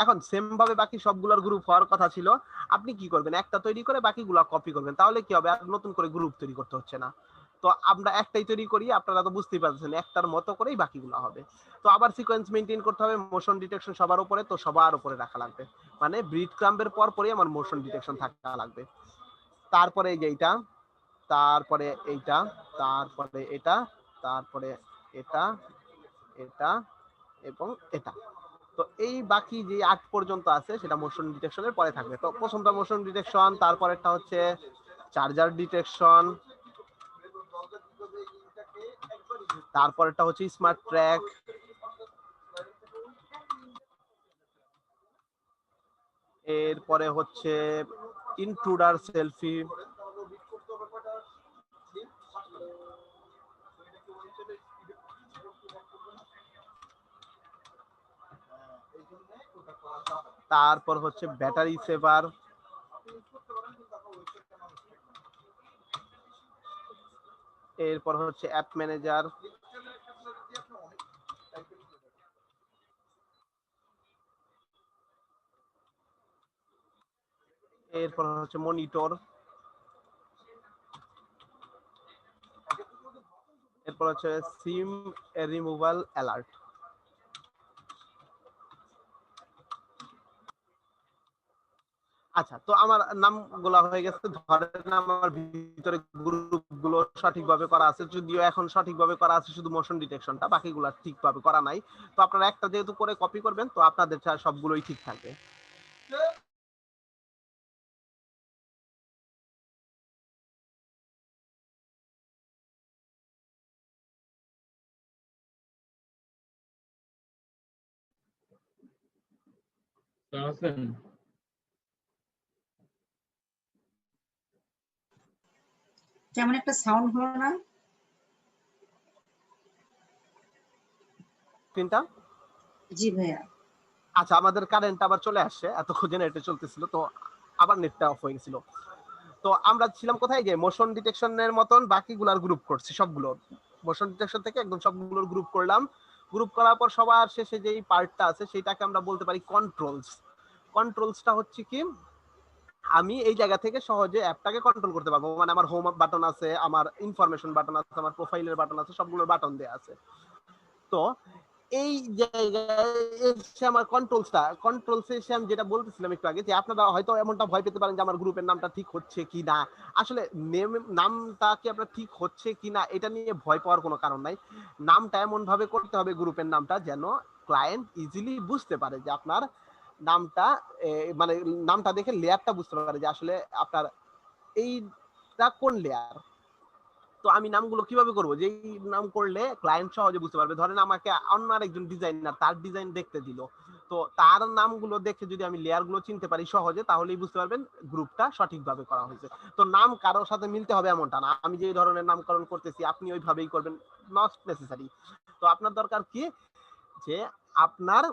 এখন সেম ভাবে বাকি সবগুলোর গ্রুপ হওয়ার কথা ছিল। আপনি কি করবেন, একটা তৈরি করে বাকিগুলো কপি করবেন, তাহলে কি হবে, আর নতুন করে গ্রুপ তৈরি করতে হচ্ছে না। তো আমরা একটাই তৈরি করি, আপনারা তো বুঝতেই পারছেন একটার মতো করেই বাকিগুলো হবে। তো আবার সিকোয়েন্স মেইনটেইন করতে হবে, মোশন ডিটেকশন সবার উপরে, তো সবার উপরে রাখা লাগবে, মানে ব্রিড ক্রাম্বের পর পরই আমার মোশন ডিটেকশন থাকা লাগবে। তারপরে এই যে এইটা, তারপরে এইটা, তারপরে এটা, তারপরে এটা, এটা এবং এটা। তো এই বাকি যে 8 পর্যন্ত আছে সেটা মোশন ডিটেকশনের পরে থাকবে। তো প্রথমটা মোশন ডিটেকশন, তারপরেরটা হচ্ছে চার্জার ডিটেকশন, তারপরেরটা হচ্ছে স্মার্ট ট্র্যাক, এরপরে হচ্ছে ইন্ট্রুডার সেলফি, তারপর হচ্ছে ব্যাটারি সেভার, এরপর হচ্ছে অ্যাপ ম্যানেজার, এরপর হচ্ছে মনিটর, এরপর হচ্ছে সিম রিমুভাল অ্যালার্ট। আচ্ছা, তো আমার নামগুলো হয়ে গেছে। ধরেন আমার ভিতরে গ্রুপগুলো সঠিকভাবে করা আছে, যদিও এখন সঠিকভাবে করা আছে শুধু মোশন ডিটেকশনটা, বাকিগুলো ঠিকভাবে করা নাই। তো আপনারা একটা যেহেতু করে কপি করবেন, তো আপনাদের সবগুলোই ঠিক থাকবে। কেমন একটা সাউন্ড হলো না? তিনটা। জি ভাইয়া। আচ্ছা, আমাদের কারেন্ট আবার চলে আসছে, এতক্ষণ জেনারেটর চলতেছিল, তো আবার নেটটা অফ হয়ে গেছিল। তো আমরা ছিলাম কোথায়, যে মোশন ডিটেকশনের মতন বাকিগুলার গ্রুপ করছি, সবগুলো মোশন ডিটেকশন থেকে একদম সবগুলোর গ্রুপ করলাম। গ্রুপ করার পর সবার শেষে যেই পার্টটা আছে সেটাকে আমরা বলতে পারি কন্ট্রোলস। কন্ট্রোলসটা হচ্ছে কি, আমি এই জায়গা থেকে সহজে অ্যাপটাকে কন্ট্রোল করতে পারবো, মানে আমার হোম বাটন আছে, আমার ইনফরমেশন বাটন আছে, আমার প্রোফাইলের বাটন আছে, সবগুলোর বাটন দেয়া আছে। তো এই জায়গায় এসে আমার কন্ট্রোলসে এসে আমি যেটা বলতেছিলাম একটু আগে, যে আপনারা হয়তো এমনটা ভয় পেতে পারেন যে আমার গ্রুপের নামটা ঠিক হচ্ছে কি না। আসলে নামটা কি আপনার ঠিক হচ্ছে কি না এটা নিয়ে ভয় পাওয়ার কোনো কারণ নাই। নামটা এমন ভাবে করতে হবে, গ্রুপের নামটা যেন ক্লায়েন্ট ইজিলি বুঝতে পারে যে আপনার নামটা, মানে নামটা দেখে লেয়ারটা বুঝতে পারে যে আসলে আপনার এইটা কোন লেয়ার। তো আমি নামগুলো কিভাবে করবো, যে নাম করলে ক্লায়েন্ট সহজে বুঝতে পারবে। ধরেন আমাকে অন্য আরেকজন ডিজাইনার তার ডিজাইন দেখতে দিল, তো তার নামগুলো দেখে যদি আমি লেয়ার গুলো চিনতে পারি সহজে, তাহলেই বুঝতে পারবেন গ্রুপটা সঠিকভাবে করা হয়েছে। তো নাম কারোর সাথে মিলতে হবে এমনটা না, আমি যে ধরনের নামকরণ করতেছি আপনি ওইভাবেই করবেন, নট নেসেসারি। তো আপনার দরকার কি, যে আপনার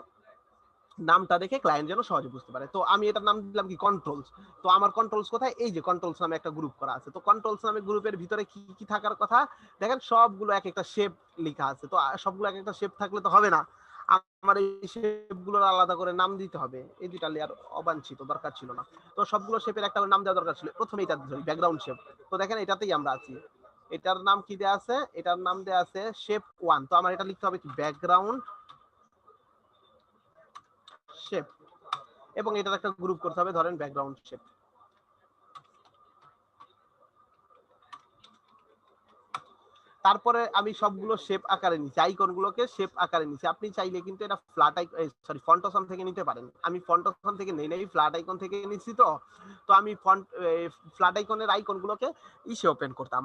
নামটা দেখে ক্লায়েন্ট যেন সহজে বুঝতে পারে। তো আমি এটার নাম দিলাম কি কন্ট্রোলস। তো আমার কন্ট্রোলস কোথায়, এই যে কন্ট্রোলস নামে একটা গ্রুপ করা আছে। তো কন্ট্রোলস নামে গ্রুপের ভিতরে কি কি থাকার কথা দেখেন, সবগুলো এক একটা শেপ লেখা আছে। তো সবগুলো এক একটা শেপ থাকলে তো হবে না, আমার এই শেপগুলোর আলাদা করে নাম দিতে হবে। এই দুইটা লেয়ার অবাঞ্ছিত, দরকার ছিল না। তো সবগুলো শেপের একটা নাম দেওয়া দরকার ছিল। প্রথমে এটা ধরি ব্যাকগ্রাউন্ড শেপ। তো দেখেন এটাতেই আমরা আছি। এটার নাম কি দেয়া আছে, এটার নাম দেয়া আছে শেপ 1। তো আমার এটা লিখতে হবে কি ব্যাকগ্রাউন্ড শেপ, এবং এটার একটা গ্রুপ করতে হবে, ধরেন ব্যাকগ্রাউন্ড শেপ। তারপরে আমি সবগুলো শেপ আকারে নিচ্ছি, আইকনগুলোকে শেপ আকারে নিচ্ছি। আপনি চাইলে কিন্তু এটা ফ্ল্যাট সরি ফন্ট অপশন থেকে নিতে পারেন। আমি ফন্ট অপশন থেকে নেই নাই, ফ্ল্যাট আইকন থেকে নিচ্ছি। তো আমি ফ্ল্যাট আইকনের আইকনগুলোকে ইসে ওপেন করতাম,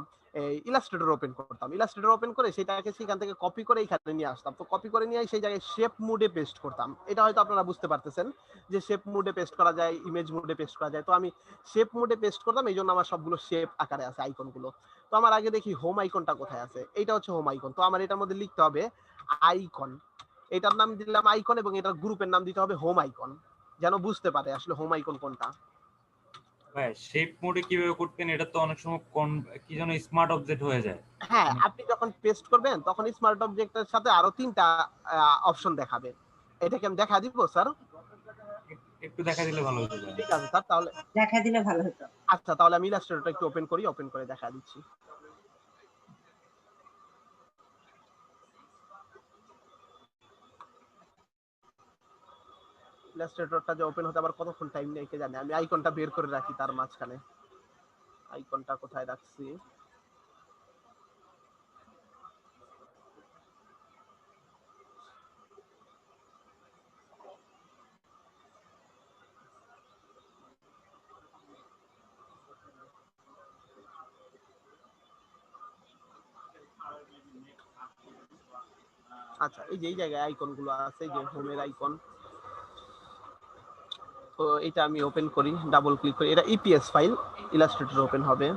ইলাস্ট্রেটর ওপেন করতাম। ইলাস্ট্রেটর ওপেন করে সেটাকে সেখান থেকে কপি করে এখানে নিয়ে আসতাম। তো কপি করে নিয়ে সেই জায়গায় শেপ মুডে পেস্ট করতাম। এটা হয়তো আপনারা বুঝতে পারতেছেন যে শেপ মুডে পেস্ট করা যায়, ইমেজ মুডে পেস্ট করা যায়। তো আমি শেপ মুডে পেস্ট করতাম, এই জন্য আমার সবগুলো শেপ আকারে আছে আইকনগুলো। তো আমার আগে দেখি হোম আইকনটা কোথায় আছে। এইটা হচ্ছে হোম আইকন। তো আমার এটার মধ্যে লিখতে হবে আইকন, এটার নাম দিলাম আইকন, এবং এটার গ্রুপের নাম দিতে হবে হোম আইকন, যেন বুঝতে পারে আসলে হোম আইকন কোনটা। ভাই শেপ মোডে কিভাবে করতেন? এটা তো অনেক সময় কি যেন স্মার্ট অবজেক্ট হয়ে যায়। হ্যাঁ, আপনি যখন পেস্ট করবেন তখন স্মার্ট অবজেক্টের সাথে আরো 3টা অপশন দেখাবে। এটাকে আমি দেখা দিব স্যার? একটু দেখা দিলে ভালো হতো। ঠিক আছে স্যার, তাহলে দেখা দিলে ভালো হতো। আচ্ছা, তাহলে আমি ইলাস্ট্রেটরটা একটু ওপেন করি, ওপেন করে দেখা দিচ্ছি। ইলাস্ট্রেটরটা যে ওপেন হতে আবার কতক্ষণ টাইম নেয় কে জানে। আমি আইকনটা বের করে রাখি তার মাঝখানে। আইকনটা কোথায় রাখছি? আচ্ছা, এই যে এই জায়গায় আইকন গুলো আছে, যে হোমের আইকন। তো এটা আমি ওপেন করি, ডাবল ক্লিক করি। এটা ইপিএস ফাইল, ইলাস্ট্রেটর ওপেন হবে।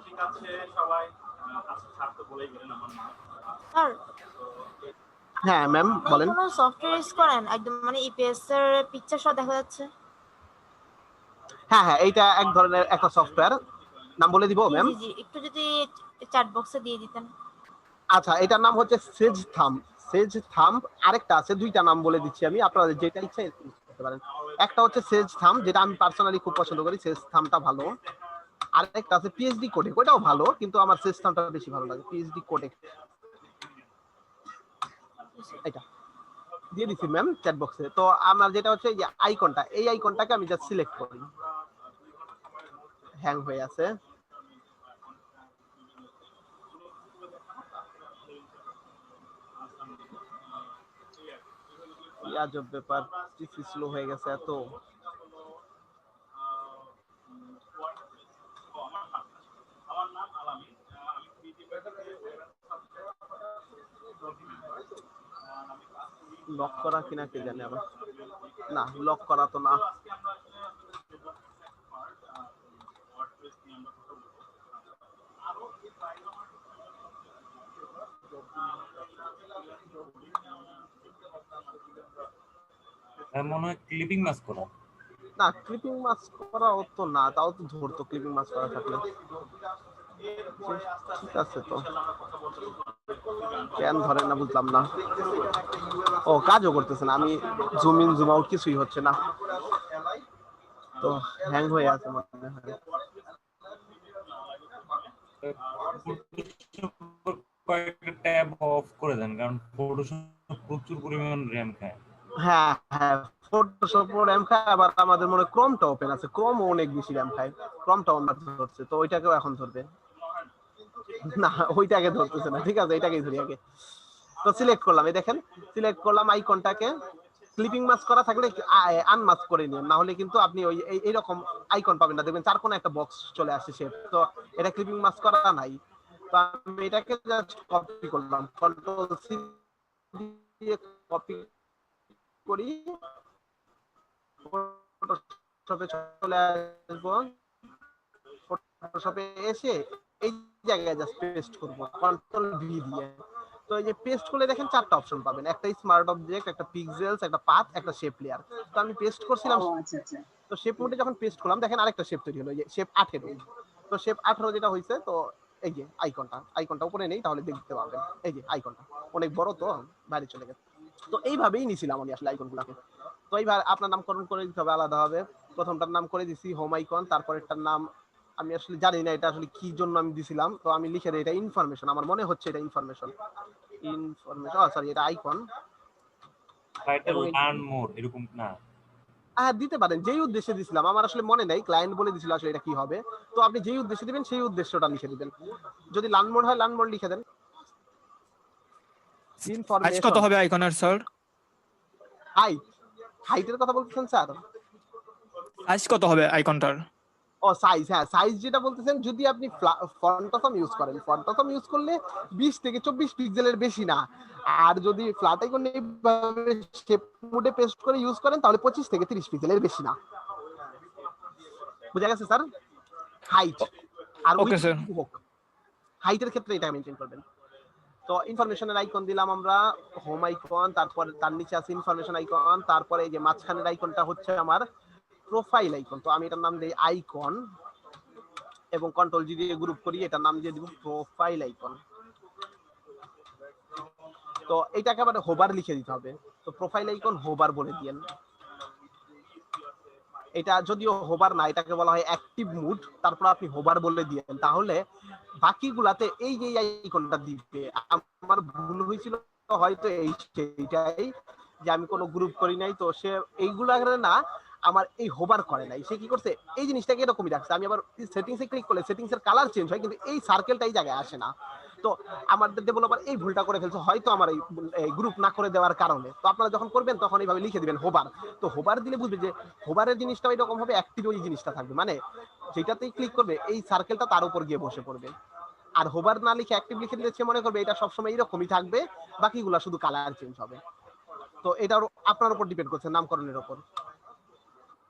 ঠিক আছে সবাই, আচ্ছা স্যার তো বলেই গেলেন আমার নাম। স্যার, হ্যাঁ ম্যাম বলেন। কোনো সফটওয়্যার ইউজ করেন একদম মানে ইপিএস এর পিকচার সহ দেখা যাচ্ছে? হ্যাঁ হ্যাঁ, এইটা এক ধরনের একটা সফটওয়্যার। নাম বলে দিব ম্যাম? জি জি, একটু যদি চ্যাট বক্সে দিয়ে দিতেন। আচ্ছা, এটার নাম হচ্ছে সেজ থাম্ব। সেজ থাম্ব আরেকটা আছে, 2টা নাম বলে দিচ্ছি আমি, আপনাদের যেটা ইচ্ছা ইউজ করতে পারেন। একটা হচ্ছে সেজ থাম্ব, যেটা আমি পার্সোনালি খুব পছন্দ করি, সেজ থাম্বটা ভালো। আরেকটা আছে পিএইচডি কোডেক, ওটাও ভালো, কিন্তু আমার সেজ থাম্বটা বেশি ভালো লাগে, পিএইচডি কোডেক। এটা দিয়ে দিচ্ছি ম্যাম চ্যাট বক্সে। তো আমার যেটা হচ্ছে এই যে আইকনটা, এই আইকনটাকে আমি জাস্ট সিলেক্ট করি। হ্যাং হয়ে আছে। আজব ব্যাপার, জিপি স্লো হয়ে গেছে এত। আমার নাম আলামিন, আমি লক করা কিনা কে জানে আবার। না, লক করা তো না। মনে হয় ক্লিপিং মাস্ক করা। না, ক্লিপিং মাস্ক করা হতো না, তাও তো ধরতো ক্লিপিং মাস্ক করা থাকলে। ঠিক আছে, তো কেন ধরে না বুঝলাম না। ও, কাজও করতেছে না, আমি জুম ইন জুম আউট কিছুই হচ্ছে না, তো হ্যাং হয়ে আছে মনে হয়। কয়েকটা ট্যাব অফ করে দেন, কারণ ফটোশপ প্রচুর পরিমাণ র‍্যাম খায়। হ্যাঁ হ্যাঁ, ফটোশপ র‍্যাম খায়, আবার আমাদের মনে ক্রোমটা ওপেন আছে, ক্রোম অনেক বেশি র‍্যাম খায়। ক্রোমটা অনেক ধরছে, তো ওইটাকেও এখন ধরবে না, ওইটাকে ধরতেছে না। ঠিক আছে, এটাকেই ধরি আগে। তো সিলেক্ট করলাম, এই দেখেন সিলেক্ট করলাম আইকনটাকে। ক্লিপিং মাস্ক করা থাকলে আনমাস্ক করে নিন, না হলে কিন্তু আপনি ওই এইরকম আইকন পাবেন না, দেখবেন চার কোণে একটা বক্স চলে আসছে শেপ। তো এটা ক্লিপিং মাস্ক করা নাই, তো আমি এটাকে জাস্ট কপি করলাম, কন্ট্রোল সি দিয়ে কপি করি, ফটোশপে চলে আসবো। ফটোশপে এসে এই জায়গায় জাস্ট পেস্ট করব, কন্ট্রোল ভি দিয়ে। তো এই যে পেস্ট করলে দেখেন 4টা অপশন পাবেন, একটা স্মার্ট অবজেক্ট, একটা পিক্সেলস, একটা পাথ, একটা শেপ লেয়ার। তো আমি পেস্ট করছিলাম, আচ্ছা আচ্ছা। তো শেপ মোডে যখন পেস্ট করলাম দেখেন আরেকটা শেপ তৈরি হলো, এই যে শেপ 18। তো শেপ 18 যেটা হইছে, তো এই যে আইকনটা উপরে নেই তাহলে দেখতে পাবেন, এই যে আইকনটা অনেক বড় তো বাইরে চলে গেছে। তো এইভাবেই নিছিলাম আমি আসলে আইকনগুলোকে। তো এইবার আপনার নামকরণ করে দিতে হবে আলাদা হবে। প্রথমটার নাম করে দিছি হোম আইকন, তারপরেরটার নাম আমি আসলে জানি না এটা আসলে কি জন্য আমি দিছিলাম, তো আমি লিখে দিই এটা ইনফরমেশন, আমার মনে হচ্ছে এটা ইনফরমেশন, সরি এটা আইকন। টাইটেল লার্ন মোর এরকম না? হ্যাঁ দিতে পারেন, যেই উদ্দেশ্যে দিছিলাম আমার আসলে মনে নাই, ক্লায়েন্ট বলে দিছিল আসলে এটা কি হবে, তো আপনি যেই উদ্দেশ্যে দিবেন সেই উদ্দেশ্যটা লিখে দিবেন। যদি লার্ন মোড হয় লার্ন মোড লিখে দেন। সাইজ কত হবে আইকনের স্যার? হাইটের কথা বলতেছেন স্যার? সাইজ কত হবে আইকনটার? ও সাইজ, হ্যাঁ সাইজ যেটা বলতেছেন, যদি আপনি ফন্টসম ইউজ করেন, ফন্টসম ইউজ করলে 20 থেকে 24 পিক্সেলের বেশি না, আর যদি ফ্ল্যাট আইকন এইভাবে শেপ মোডে পেস্ট করে ইউজ করেন তাহলে 25 থেকে 30 পিক্সেলের বেশি না। বুঝা গেছে স্যার? হাইট আর ওকে স্যার, হাইটের ক্ষেত্রে এটা মেনটেন করবেন। তো ইনফরমেশনের আইকন দিলাম আমরা হোম আইকন, তারপর তার নিচে আছে ইনফরমেশন আইকন, তারপরে এই যে মাঝখানের আইকনটা হচ্ছে আমার প্রোফাইল আইকন, তো আমি এটার নাম দেই আইকন এবং কন্ট্রোল জি দিয়ে গ্রুপ করি, এটার নাম দিয়ে দিব প্রোফাইল আইকন। তো এটাকে আবার হোভার লিখে দিতে হবে, তো প্রোফাইল আইকন হোভার বলে দিয়েন। এটা যদিও হোভার না, এটাকে বলা হয় অ্যাক্টিভ মুড, তারপর আপনি হোভার বলে দিয়েন, তাহলে বাকিগুলাতে এই যে আইকনটা দিবে। আমার ভুল হয়েছিল হয়তো এইটাই যে আমি কোনো গ্রুপ করি নাই, তো সে এইগুলা না আমার এই হোভার করে নাই, সে কি করছে এই জিনিসটাকে এরকমই রাখছে। আমি আবার সেটিংসে ক্লিক করলে সেটিংসের কালার চেঞ্জ হয়, কিন্তু এই সার্কেলটা এই জায়গায় আসে না। তো আমাদের ডেভেলপার এই ভুলটা করে ফেলছে হয়তো আমার এই গ্রুপ না করে দেওয়ার কারণে। তো আপনারা যখন করবেন তখন এইভাবে লিখে দিবেন হোভার। তো হোভার দিলে বুঝবে যে হোভারের জিনিসটা এরকম হবে, অ্যাক্টিভ ওই জিনিসটা থাকবে, মানে যেটাতেই ক্লিক করবে এই সার্কেলটা তার উপর গিয়ে বসে পড়বে। আর হোভার না লিখে অ্যাক্টিভ লিখে দিলে সে মনে করবে এটা সবসময় এরকমই থাকবে, বাকিগুলা শুধু কালার চেঞ্জ হবে। তো এটার আপনার উপর ডিপেন্ড করছে নামকরণের উপর।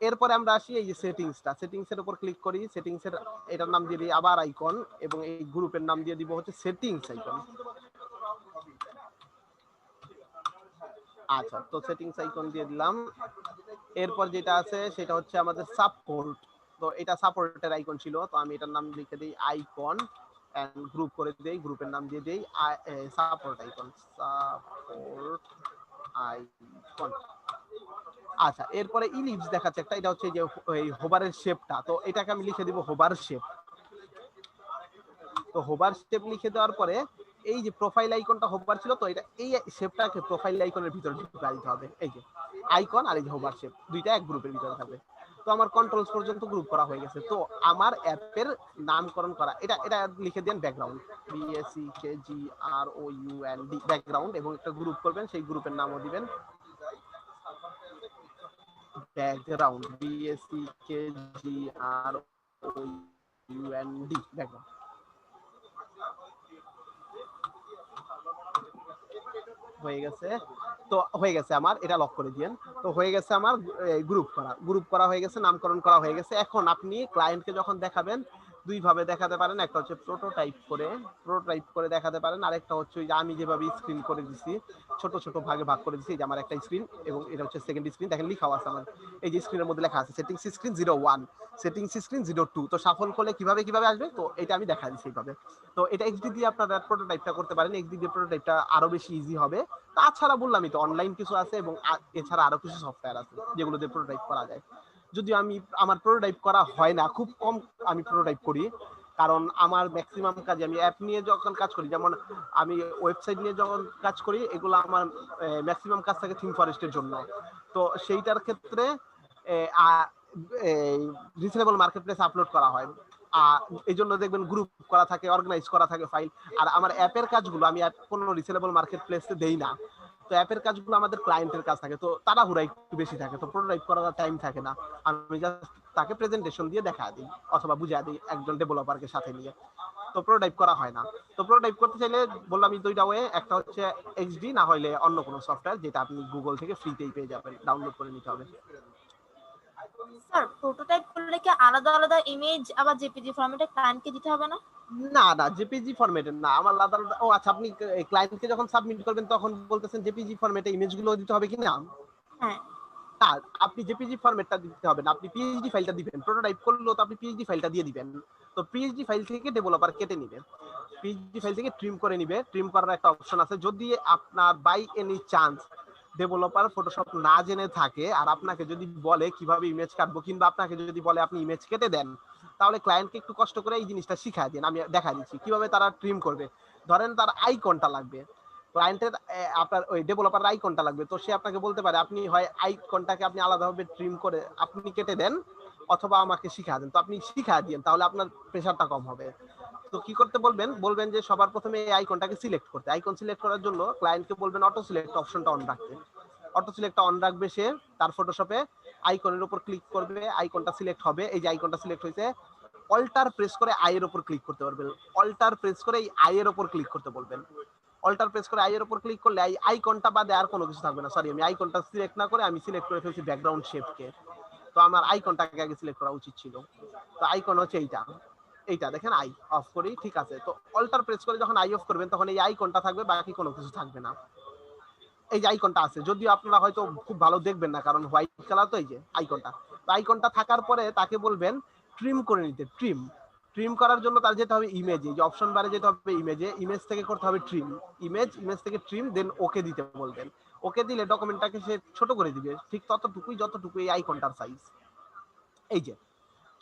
এরপরে আমরা আসি এই যে সেটিংসের উপর ক্লিক করি, সেটিংসের এটার নাম দিয়ে দিই আবার আইকন, এবং এই গ্রুপের নাম দিয়ে দিব হচ্ছে সেটিংস আইকন। আচ্ছা, তো সেটিংস আইকন দিয়ে দিলাম। এরপর যেটা আছে সেটা হচ্ছে আমাদের সাপোর্ট, তো এটা সাপোর্টের আইকন ছিল, তো আমি এটার নাম লিখে দিই আইকন এন্ড গ্রুপ করে দেই, গ্রুপের নাম দিয়ে দেই সাপোর্ট আইকন। আচ্ছা, এরপরে ইলিপস দেখাচ্ছে একটা, এটা হচ্ছে যে এই হোভারের শেপটা, তো এটাকে আমি লিখে দিব হোভার শেপ। তো হোভার শেপ লিখে দেওয়ার পরে এই যে প্রোফাইল আইকনটা হোভার ছিল, তো এটা এই শেপটাকে প্রোফাইল আইকনের ভিতরে ঢুকিয়ে দিতে হবে। এই যে আইকন আর এই যে হোভার শেপ দুইটা এক গ্রুপের ভিতরে থাকবে। তো আমার কন্ট্রোলস পর্যন্ত গ্রুপ করা হয়ে গেছে। তো আমার অ্যাপের নামকরণ করা, এটা লিখে দেন ব্যাকগ্রাউন্ড, BACKGROUND ব্যাকগ্রাউন্ড, এবং একটা গ্রুপ করবেন, সেই গ্রুপের নামও দিবেন ব্যাকগ্রাউন্ড, BACKGROUND ব্যাকগ্রাউন্ড। হয়ে গেছে, তো হয়ে গেছে আমার, এটা লক করে দিয়েন। তো হয়ে গেছে আমার গ্রুপ করা হয়ে গেছে, নামকরণ করা হয়ে গেছে। এখন আপনি ক্লায়েন্টকে যখন দেখাবেন দুই ভাবে দেখাতে পারেন, একটা হচ্ছে প্রোটোটাইপ করে দেখাতে পারেন, আরেকটা হচ্ছে ওই যে আমি যেভাবে স্ক্রিন করে দিছি, ছোট ছোট ভাগে ভাগ করে দিছি, যে আমার একটা স্ক্রিন এবং এটা হচ্ছে সেকেন্ড স্ক্রিন, দেখেন লেখাও আছে আমার, এই যে স্ক্রিনের মধ্যে লেখা আছে সেটিংস স্ক্রিন 01, সেটিংস স্ক্রিন 02। তো সাফল করলে কিভাবে আসবে, তো এটা আমি দেখা দিচ্ছি এইভাবে। তো এটা এক্সডি দিয়ে আপনারা প্রোটোটাইপটা করতে পারেন, এক্সডি দিয়ে প্রোটোটাইপটা আরো বেশি ইজি হবে। তাছাড়া বললামই তো অনলাইন কিছু আছে, এবং এছাড়া আরো কিছু সফটওয়্যার আছে যেগুলো দিয়ে প্রোটোটাইপ করা যায়। যদিও আমার প্রোটোটাইপ করা হয় না, খুব কম আমি প্রোটোটাইপ করি, কারণ আমার ম্যাক্সিমাম কাজ আমি অ্যাপ নিয়ে যখন কাজ করি, যেমন আমি ওয়েবসাইট নিয়ে যখন কাজ করি, এগুলো আমার ম্যাক্সিমাম কাজ থাকে থিম ফরেস্টের জন্য। তো সেইটার ক্ষেত্রে রিজনেবল মার্কেট প্লেস আপলোড করা হয়, এই জন্য দেখবেন গ্রুপ করা থাকে, অর্গানাইজ করা থাকে ফাইল। আর আমার অ্যাপের কাজগুলো আমি কোনো রিজনেবল মার্কেট প্লেসে দেই না, তো অ্যাপের কাজগুলো আমাদের ক্লায়েন্টের কাজ থাকে, তো তাড়াহুড়া একটু বেশি থাকে, তো প্রোটোটাইপ করার টাইম থাকে না। আমি জাস্ট তাকে প্রেজেন্টেশন দিয়ে দেখা দিই অথবা বুঝিয়ে দিই একজন ডেভেলপারকে সাথে নিয়ে, তো প্রোটোটাইপ করা হয় না। তো প্রোটোটাইপ করতে চাইলে বললাম আমি দুইটা ওয়ে, একটা হচ্ছে এক্সডি, না হলে অন্য কোনো সফটওয়্যার যেটা আপনি গুগল থেকে ফ্রিতেই পেয়ে যাবেন, ডাউনলোড করে নিতে হবে। স্যার প্রোটোটাইপ করলে কি আলাদা আলাদা ইমেজ আবার জেপিজি ফরম্যাটে ক্লায়েন্টকে দিতে হবে না? না জেপিজি ফরম্যাটের না, আমার আলাদা আলাদা। ও আচ্ছা, আপনি ক্লায়েন্টকে যখন সাবমিট করবেন তখন বলতেছেন জেপিজি ফরম্যাটে ইমেজগুলো দিতে হবে কি না? হ্যাঁ। না, আপনি জেপিজি ফরম্যাটটা দিতে হবে না, আপনি পিএইচডি ফাইলটা দিবেন। প্রোটোটাইপ করলেও তো আপনি পিএইচডি ফাইলটা দিয়ে দিবেন। তো পিএইচডি ফাইল থেকে ডেভেলপার কেটে নিবে, পিএইচডি ফাইল থেকে ট্রিম করে নিবে। ট্রিম করার একটা অপশন আছে। যদি আপনার by any chance developer Photoshop না জেনে থাকে আর আপনাকে যদি বলে কিভাবে ইমেজ কাটবো, কিংবা আপনাকে যদি বলে আপনি ইমেজ কেটে দেন, তাহলে ক্লায়েন্টকে একটু কষ্ট করে এই জিনিসটা শিখায় দিন। আমি দেখা দিচ্ছি কিভাবে তারা ট্রিম করবে। ধরেন তার আইকনটা লাগবে, ক্লায়েন্টের আপনার ওই ডেভেলপারের আইকনটা লাগবে, তো সে আপনাকে বলতে পারে আপনি হয় আইকনটাকে আপনি আলাদাভাবে ট্রিম করে আপনি কেটে দেন, অথবা আমাকে শিখা দেন। তো আপনি শিখা দিন, তাহলে আপনার প্রেশারটা কম হবে। তো কি করতে বলবেন, বলবেন যে সবার প্রথমে এই আইকনটাকে সিলেক্ট করতে। আইকন সিলেক্ট করার জন্য ক্লায়েন্টকে বলবেন অটো সিলেক্ট অপশনটা অন রাখতে। অটো সিলেক্টটা অন রাখবে সে, তার ফটোশপে আইকনের উপর ক্লিক করবে, আইকনটা সিলেক্ট হবে। এই যে আইকনটা সিলেক্ট হয়েছে, অল্টার প্রেস করে আই এর উপর ক্লিক করতে পারবেন। অল্টার প্রেস করে এই আই এর উপর ক্লিক করতে বলবেন। অল্টার প্রেস করে আই এর উপর ক্লিক করলে এই আইকনটা বাদে আর কোনো কিছু থাকবে না। সরি, আমি আইকনটা সিলেক্ট না করে আমি সিলেক্ট করে ফেলছি ব্যাকগ্রাউন্ড শেপকে। তো আমার আইকনটাকে আগে সিলেক্ট করা উচিত ছিল। তো আইকন হচ্ছে এইটা দেখেন, আই অফ করি, ঠিক আছে। তো অল্টার প্রেস করে যখন আই অফ করবেন তখন এই আইকনটা থাকবে, বাকি কোনো কিছু থাকবে না। এই যে আইকনটা আছে, যদিও আপনারা হয়তো খুব ভালো দেখবেন না কারণ হোয়াইট কালার, তো এই যে আইকনটা। তো আইকনটা থাকার পরে তাকে বলবেন ট্রিম করে নিতে। ট্রিম করার জন্য তার যেতে হবে ইমেজে, যে অপশন বারে যেতে হবে ইমেজে, ইমেজ থেকে করতে হবে ট্রিম, ইমেজ থেকে ট্রিম, দেন ওকে দিতে বলবেন। ওকে দিলে ডকুমেন্টটাকে সে ছোট করে দিবে, ঠিক ততটুকুই যতটুকু এই আইকনটার সাইজ। এই যে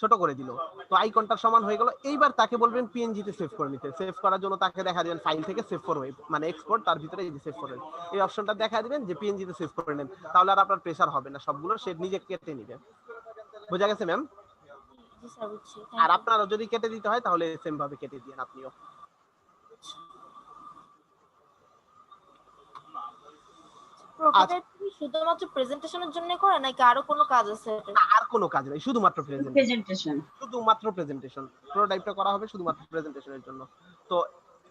ছোট করে দিল, তো আইকনটার সমান হয়ে গেল। এইবার তাকে বলবেন পিএনজি তে সেভ করে নিতে। সেভ করার জন্য তাকে দেখা দিবেন ফাইল থেকে সেভ ফর ওয়েব, মানে এক্সপোর্ট, তার ভিতরে এই যে সেভ ফর ওয়েব এই অপশনটা দেখা দিবেন যে পিএনজি তে সেভ করে নেন। তাহলে আর আপনার প্রেসার হবে না, সবগুলো সে নিজে কেটে নিবে। বোঝা গেছে ম্যাম? জি স্যার, বুঝছি। আর আপনারা যদি কেটে দিতে হয় তাহলে সেম ভাবে কেটে দিন আপনিও। প্রোটোটাইপ কি শুধুমাত্র প্রেজেন্টেশনের জন্য করে নাকি আরো কোনো কাজ আছে এটা? আর কোনো কাজ নাই, শুধুমাত্র প্রেজেন্টেশন। শুধুমাত্র প্রেজেন্টেশন। প্রোটোটাইপটা করা হবে শুধুমাত্র প্রেজেন্টেশনের জন্য। তো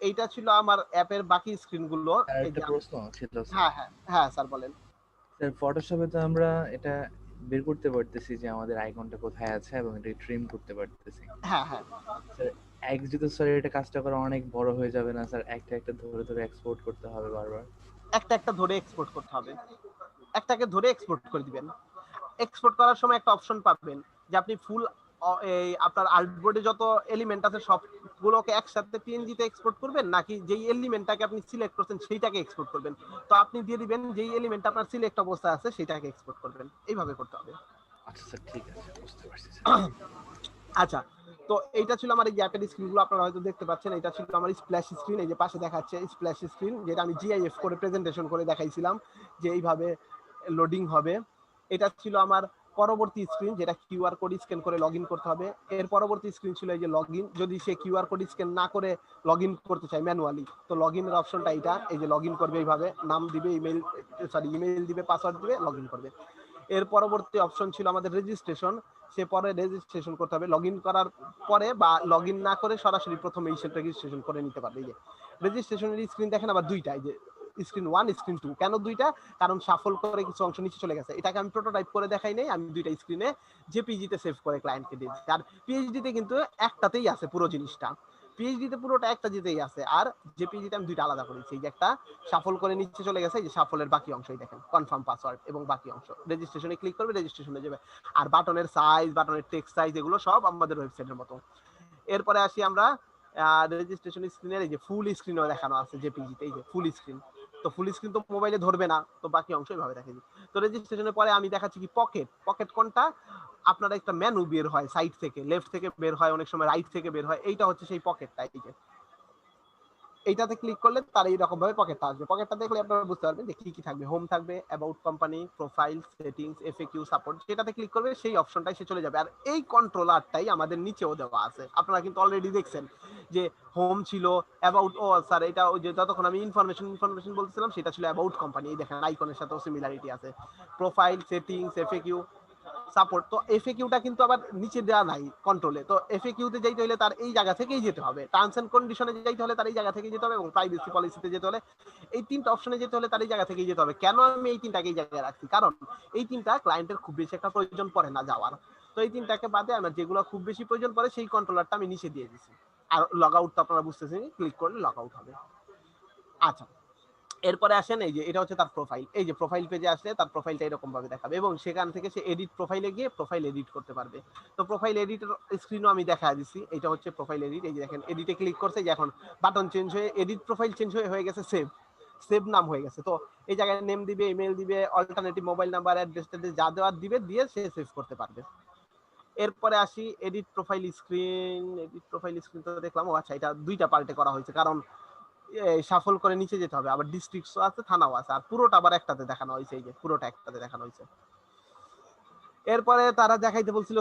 এইটা ছিল আমার অ্যাপের বাকি স্ক্রিনগুলো। আর একটা প্রশ্ন ছিল হ্যাঁ স্যার বলেন। স্যার ফটোশপে তো আমরা এটা বের করতে পারতেছি যে আমাদের আইকনটা কোথায় আছে এবং এটা ট্রিম করতে পারতেছি। হ্যাঁ স্যার একজিতে স্যার এটা কাজটা করা অনেক বড় হয়ে যাবে না স্যার? একটা একটা ধরে ধরে এক্সপোর্ট করতে হবে বারবার। একটা ধরে এক্সপোর্ট করতে হবে, একটাকে ধরে এক্সপোর্ট করে দিবেন। এক্সপোর্ট করার সময় একটা অপশন পাবেন যে আপনি ফুল এই আপনার আর্টবোর্ডে যত এলিমেন্ট আছে সবগুলোকে একসাথে পিএনজি তে এক্সপোর্ট করবেন, নাকি যেই এলিমেন্টটাকে আপনি সিলেক্ট করছেন সেইটাকে এক্সপোর্ট করবেন। তো আপনি দিয়ে দিবেন যেই এলিমেন্ট আপনার সিলেক্ট অবস্থায় আছে সেটাকে এক্সপোর্ট করবেন। এইভাবে করতে হবে। আচ্ছা স্যার, ঠিক আছে, বুঝতে পারছি স্যার। আচ্ছা, তো এইটা ছিল আমার এই অ্যাপের স্ক্রিনগুলো, আপনারা হয়তো দেখতে পাচ্ছেন। এটা ছিল আমার স্প্ল্যাশ স্ক্রিন, এই যে পাশে দেখাচ্ছে স্প্ল্যাশ স্ক্রিন, যেটা আমি জিআইএফ করে প্রেজেন্টেশন করে দেখাইছিলাম যে এইভাবে লোডিং হবে। এটা ছিল আমার পরবর্তী স্ক্রিন, যেটা কিউআর কোড স্ক্যান করে লগইন করতে হবে। এর পরবর্তী স্ক্রিন ছিল এই যে লগইন। যদি সে কিউআর কোড স্ক্যান না করে লগইন করতে চায় ম্যানুয়ালি, তো লগইনের অপশনটা এইটা, এই যে লগইন করবে এইভাবে, নাম দিবে, ইমেল দিবে, পাসওয়ার্ড দিবে, লগইন করবে। এর পরবর্তী অপশন ছিল আমাদের রেজিস্ট্রেশন। সে পরে রেজিস্ট্রেশন করতে হবে। লগইন করার পরে বা লগইন না করে সরাসরি প্রথমে এই রেজিস্ট্রেশন করে নিতে পারবে। এই যে রেজিস্ট্রেশনের স্ক্রিন দেখেন আবার দুইটা, এই যে স্ক্রিন 1 স্ক্রিন 2। কেন দুইটা? কারণ শাফল করে কিছু অংশ নিচে চলে গেছে। এটাকে আমি প্রোটোটাইপ করে দেখাই নাই, আমি দুইটা স্ক্রিনে জেপিজি তে সেভ করে ক্লায়েন্টকে দিয়েছি। আর পিএইচডি তে কিন্তু একটাতেই আছে পুরো জিনিসটা, পিএইচডি তে পুরোটা একটা জিতেই আছে। আর জেপিজি তে আমি দুইটা আলাদা করেছি। এই যে একটা শাফল করে নিচে চলে গেছে, এই যে শাফলের বাকি অংশই দেখেন, কনফার্ম পাসওয়ার্ড এবং বাকি অংশ। রেজিস্ট্রেশনে ক্লিক করবে, রেজিস্ট্রেশনে যাবে। আর বাটনের সাইজ, বাটনের টেক্সট সাইজ, এগুলো সব আমাদের ওয়েবসাইটের মতো। এরপরে আসি আমরা রেজিস্ট্রেশন স্ক্রিনের এই যে ফুল স্ক্রিনও দেখানো আছে জেপিজি তে, এই যে ফুল স্ক্রিন। তো ফুল স্ক্রিন তো মোবাইলে ধরবে না, তো বাকি অংশ এইভাবে দেখাই দিই। তো রেজিস্ট্রেশনের পরে আমি দেখাচ্ছি কি পকেট কোনটা। আপনার একটা মেনু বের হয় সাইড থেকে, লেফট থেকে বের হয়, অনেক সময় রাইট থেকে বের হয়। এইটা হচ্ছে সেই পকেটটা। এই যে এইটাতে ক্লিক করলে তার এইরকম ভাবে পকেটটা আসবে। পকেটটা দেখলে আপনারা বুঝতে পারবেন যে কি কি থাকবে। হোম থাকবে, about company, profile, settings, FAQ, support. যেটাতে ক্লিক করবে সেই অপশনটাই সে চলে যাবে। আর এই কন্ট্রোলারটাই আমাদের নিচেও দেওয়া আছে। আপনারা কিন্তু অলরেডি দেখছেন যে হোম ছিল, অ্যাবাউট, ও স্যার এটা ওই যে যতক্ষণ আমি ইনফরমেশন বলতেছিলাম সেটা ছিল অ্যাবাউট কোম্পানি। এই দেখেন আইকনের সাথেও সিমিলারিটি আছে। Profile, settings, FAQ, support. তো এফএকিউটা কিন্তু আবার নিচে দেওয়া নাই কন্ট্রোলে। তো এফএকিউতে যাইতে হলে তার এই জায়গা থেকেই যেতে হবে, টার্মস এন্ড কন্ডিশনে যাইতে হলে তার এই জায়গা থেকেই যেতে হবে, এবং প্রাইভেসি পলিসিতে যেতে হলে, এই তিনটা অপশনে যেতে হলে তার এই জায়গা থেকেই যেতে হবে। কেন আমি এই তিনটাকে এই জায়গায় রাখছি? কারণ এই তিনটা ক্লায়েন্টের খুব বেশি একটা প্রয়োজন পড়ে না যাওয়ার। তো এই তিনটাকে বাদে আমার যেগুলো খুব বেশি প্রয়োজন পড়ে সেই কন্ট্রোলারটা আমি নিচে দিয়ে দিছি। আর লগ আউট তো আপনারা বুঝতেছেন, ক্লিক করলে লগ আউট হবে। আচ্ছা, এরপরে আসেন এই যে এটা হচ্ছে তার প্রোফাইল, এই যে প্রোফাইল পেজে আসলে তার প্রোফাইলটা এরকম ভাবে দেখাবে এবং সেখান থেকে সে এডিট প্রোফাইলে গিয়ে প্রোফাইল এডিট করতে পারবে। তো প্রোফাইল এডিটের স্ক্রিনও আমি দেখা দিচ্ছি, এটা হচ্ছে প্রোফাইল এডিট। এই যে দেখেন এডিটে ক্লিক করছে, যে এখন বাটন চেঞ্জ হয়ে এডিট প্রোফাইল চেঞ্জ হয়ে গেছে সেভ, সেভ নাম হয়ে গেছে। তো এই জায়গায় নেম দিবে, ইমেল দিবে, অল্টারনেটিভ মোবাইল নাম্বার, অ্যাড্রেস যা দেওয়ার দিবে দিয়ে সে সেভ করতে পারবে। এরপরে আসি edit profile screen. Edit profile screen তো দেখলাম, ও আচ্ছা এটা দুইটা পার্টে করা হয়েছে, কারণ শাফল করে নিচে যেতে হবে, আবার ডিস্ট্রিক্টও আছে, থানাও আছে, আর পুরোটা আবার একটাতে দেখানো হয়েছে, এই যে পুরোটা একটাতে দেখানো হয়েছে। এরপরে তারা দেখাইতে বলছিল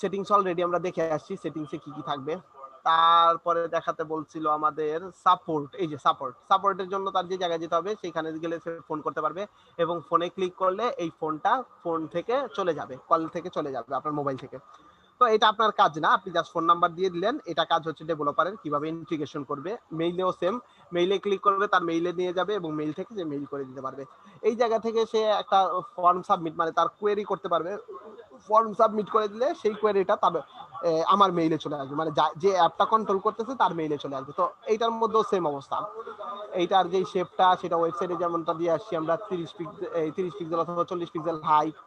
সেটিংস অলরেডি আমরা দেখে আসছি, সেটিংসে কি কি থাকবে। তারপরে দেখাতে বলছিল আমাদের সাপোর্ট, এই যে সাপোর্টের জন্য তার যে জায়গায় যেতে হবে সেখানে গেলে সে ফোন করতে পারবে এবং ফোনে ক্লিক করলে এই ফোনটা ফোন থেকে চলে যাবে, কল থেকে চলে যাবে আপনার মোবাইল থেকে। তো এটা আপনার কাজ না, আপনি জাস্ট ফোন নাম্বার দিয়ে দিলেন, এটা কাজ হচ্ছে ডেভেলপারের, কিভাবে ইন্টিগ্রেশন করবে। মেইলেও সেম, মেইলে ক্লিক করবে, তার মেইলে নিয়ে যাবে এবং মেইল থেকে যে মেইল করে দিতে পারবে। এই জায়গা থেকে সে একটা ফর্ম সাবমিট, মানে তার কোয়েরি করতে পারবে, ফর্ম সাবমিট করে দিলে সেই কোয়েরিটা তার আমার মেইলে চলে আসবে, মানে যে অ্যাপটা কন্ট্রোল করতেছে তার মেইলে চলে আসবে। তো এইটার মধ্যেও সেম অবস্থা, এইটার যে শেপটা সেটা ওয়েবসাইটে যেমনটা দিয়ে আসছি আমরা, 30 পিক্সেল অথবা 40 পিক্সেল হাইট,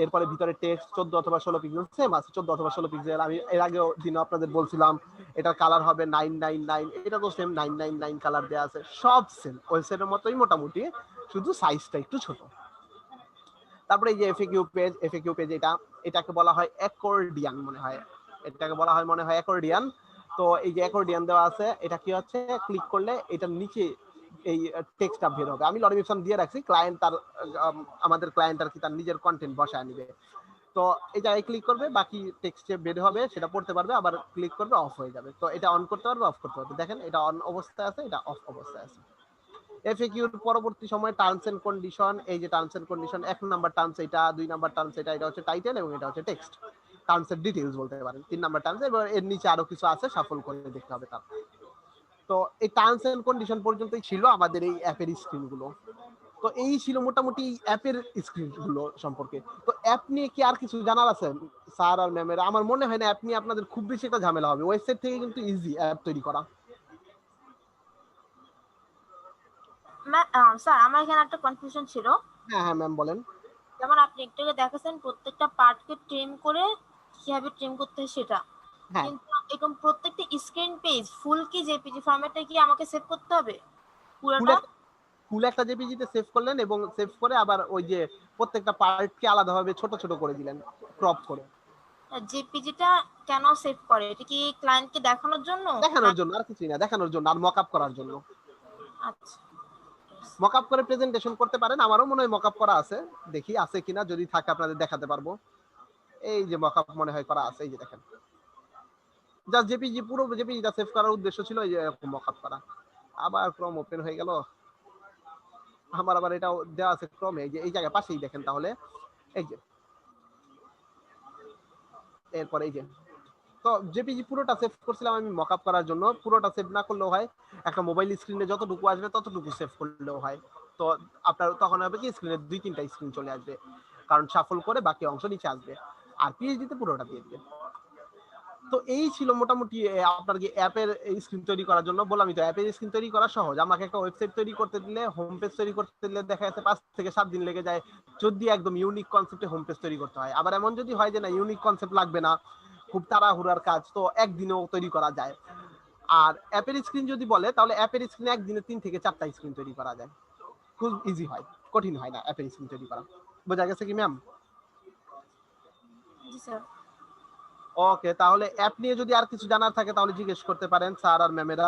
এরপরে ভিতরে টেক্সট 14 অথবা 16 পিক্সেল সেম আছে, 14 অথবা 16 পিক্সেল। আমি এর আগেও দিন আপনাদের বলছিলাম এটার কালার হবে 999, এটা তো সেম 999 কালার দেওয়া আছে, সব সেম ওয়েবসাইটের মতোই মোটামুটি, শুধু সাইজটা একটু ছোট। তারপরে এই যে এফএকিউ পেজ, এটাকে বলা হয় অ্যাকর্ডিয়ান মনে হয়, এটাকে বলা হয় মনে হয় অ্যাকর্ডিয়ান। তো এই যে অ্যাকর্ডিয়ান দেওয়া আছে, এটা কি হচ্ছে, ক্লিক করলে এটার নিচে এই টেক্সটটা বের হবে। আমি লরিমিশন দিয়ে রাখছি, ক্লায়েন্ট তার আমাদের ক্লায়েন্ট আর কি তার নিজের কন্টেন্ট বসায় নিবে। তো এই জায়গায় ক্লিক করবে, বাকি টেক্সটে বের হবে, সেটা পড়তে পারবে, আবার ক্লিক করবে অফ হয়ে যাবে। তো এটা অন করতে পারবে, অফ করতে পারবে। দেখেন এটা অন অবস্থায় আছে, এটা অফ অবস্থায় আছে। এফএকিউর পরবর্তী সময় টার্মস এন্ড কন্ডিশন, এই যে terms and condition, 1 number terms এটা, 2 নাম্বার টার্মস এটা হচ্ছে টাইটেল এবং এটা হচ্ছে টেক্সট, টার্মস এর ডিটেইলস বলতে পারেন। 3 নাম্বার টার্মস, এবং এর নিচে আরো কিছু আছে, শাফল করে দেখতে হবে তার। তো এই টার্মস এন্ড কন্ডিশন পর্যন্তই ছিল আমাদের এই অ্যাপের স্ক্রিনগুলো। তো এই ছিল মোটামুটি অ্যাপের স্ক্রিনগুলো সম্পর্কে। তো অ্যাপ নিয়ে কি আর কিছু জানার আছে স্যার আর ম্যামের? আমার মনে হয় না অ্যাপ নিয়ে আপনাদের খুব বেশি একটা ঝামেলা হবে, ওয়েবসাইট থেকে কিন্তু ইজি অ্যাপ তৈরি করা। স্যার আমার এখানে একটা কনফিউশন ছিল। হ্যাঁ ম্যাম বলেন। যেমন আপনি একটু আগে দেখাচ্ছেন প্রত্যেকটা পার্টকে ট্রিম করে কিভাবে ট্রিম করতে হয় সেটা, কিন্তু এরকম প্রত্যেকটা স্ক্রিন পেজ ফুল কি জেপিজি ফরম্যাটে কি আমাকে সেভ করতে হবে পুরোটা? ফুল একটা জেপিজিতে সেভ করলেন এবং সেভ করে আবার ওই যে প্রত্যেকটা পার্টকে আলাদাভাবে ছোট ছোট করে দিলেন, ক্রপ করে। জেপিজিটা কেন সেভ করে? এটা কি ক্লায়েন্টকে দেখানোর জন্য? দেখানোর জন্য, আর কিছুই না, দেখানোর জন্য আর মকআপ করার জন্য। আচ্ছা, মকআপ করে প্রেজেন্টেশন করতে পারেন, আমারও মনে হয় মকআপ করা আছে, দেখি আছে কিনা, যদি থাকে আপনাদের দেখাতে পারবো। এই যে মকআপ মনে হয় করা আছে, এই যে দেখেন, জাস্ট জেপিজি, পুরো জেপিজিটা সেভ করার উদ্দেশ্য ছিল এই যে এরকম মকআপ করা। আবার ক্রোম ওপেন হয়ে গেল আমার, আবার এটাও দেওয়া আছে ক্রমে, এই যে এই জায়গায় পাশেই দেখেন তাহলে, এই যে এরপর এই যে, তো জেপিজি পুরোটা সেভ করছিলাম আমি মকআপ করার জন্য, পুরোটা সেভ না করলেও হয়, একটা মোবাইল স্ক্রিনে যতটুকু আসবে ততটুকু সেভ করলেও হয়। তো আপনার তখন হবে কি স্ক্রিনে 2-3টা স্ক্রিন চলে আসবে, কারণ শাফল করে বাকি অংশ নিচে আসবে, আর পিএইচডিতে পুরোটা দিয়ে দিবে। তো এই ছিল মোটামুটি আপনার কি অ্যাপের স্ক্রিন তৈরি করার জন্য বললামই তো, অ্যাপের স্ক্রিন তৈরি করা সহজ। আমাকে একটা ওয়েবসাইট তৈরি করতে দিলে, হোম পেজ তৈরি করতে দিলে দেখা যাচ্ছে 5 থেকে 7 দিন লেগে যায়, যদি একদম ইউনিক কনসেপ্টে হোম পেজ তৈরি করতে হয়। আবার এমন যদি হয় যে না ইউনিক কনসেপ্ট লাগবে না, খুব তাড়াহুড়ার কাজ, তো একদিনেও তৈরি করা যায়। আর অ্যাপের স্ক্রিন যদি বলে, তাহলে অ্যাপের স্ক্রিনে একদিনে 3 থেকে 4টা স্ক্রিন তৈরি করা যায়, খুব ইজি হয়, কঠিন হয় না অ্যাপের স্ক্রিন তৈরি করা। বোঝা গেছে কি ম্যাম? জি স্যার। ওকে, তাহলে অ্যাপ নিয়ে যদি আর কিছু জানার থাকে তাহলে জিজ্ঞেস করতে পারেন স্যার আর ম্যামেরা।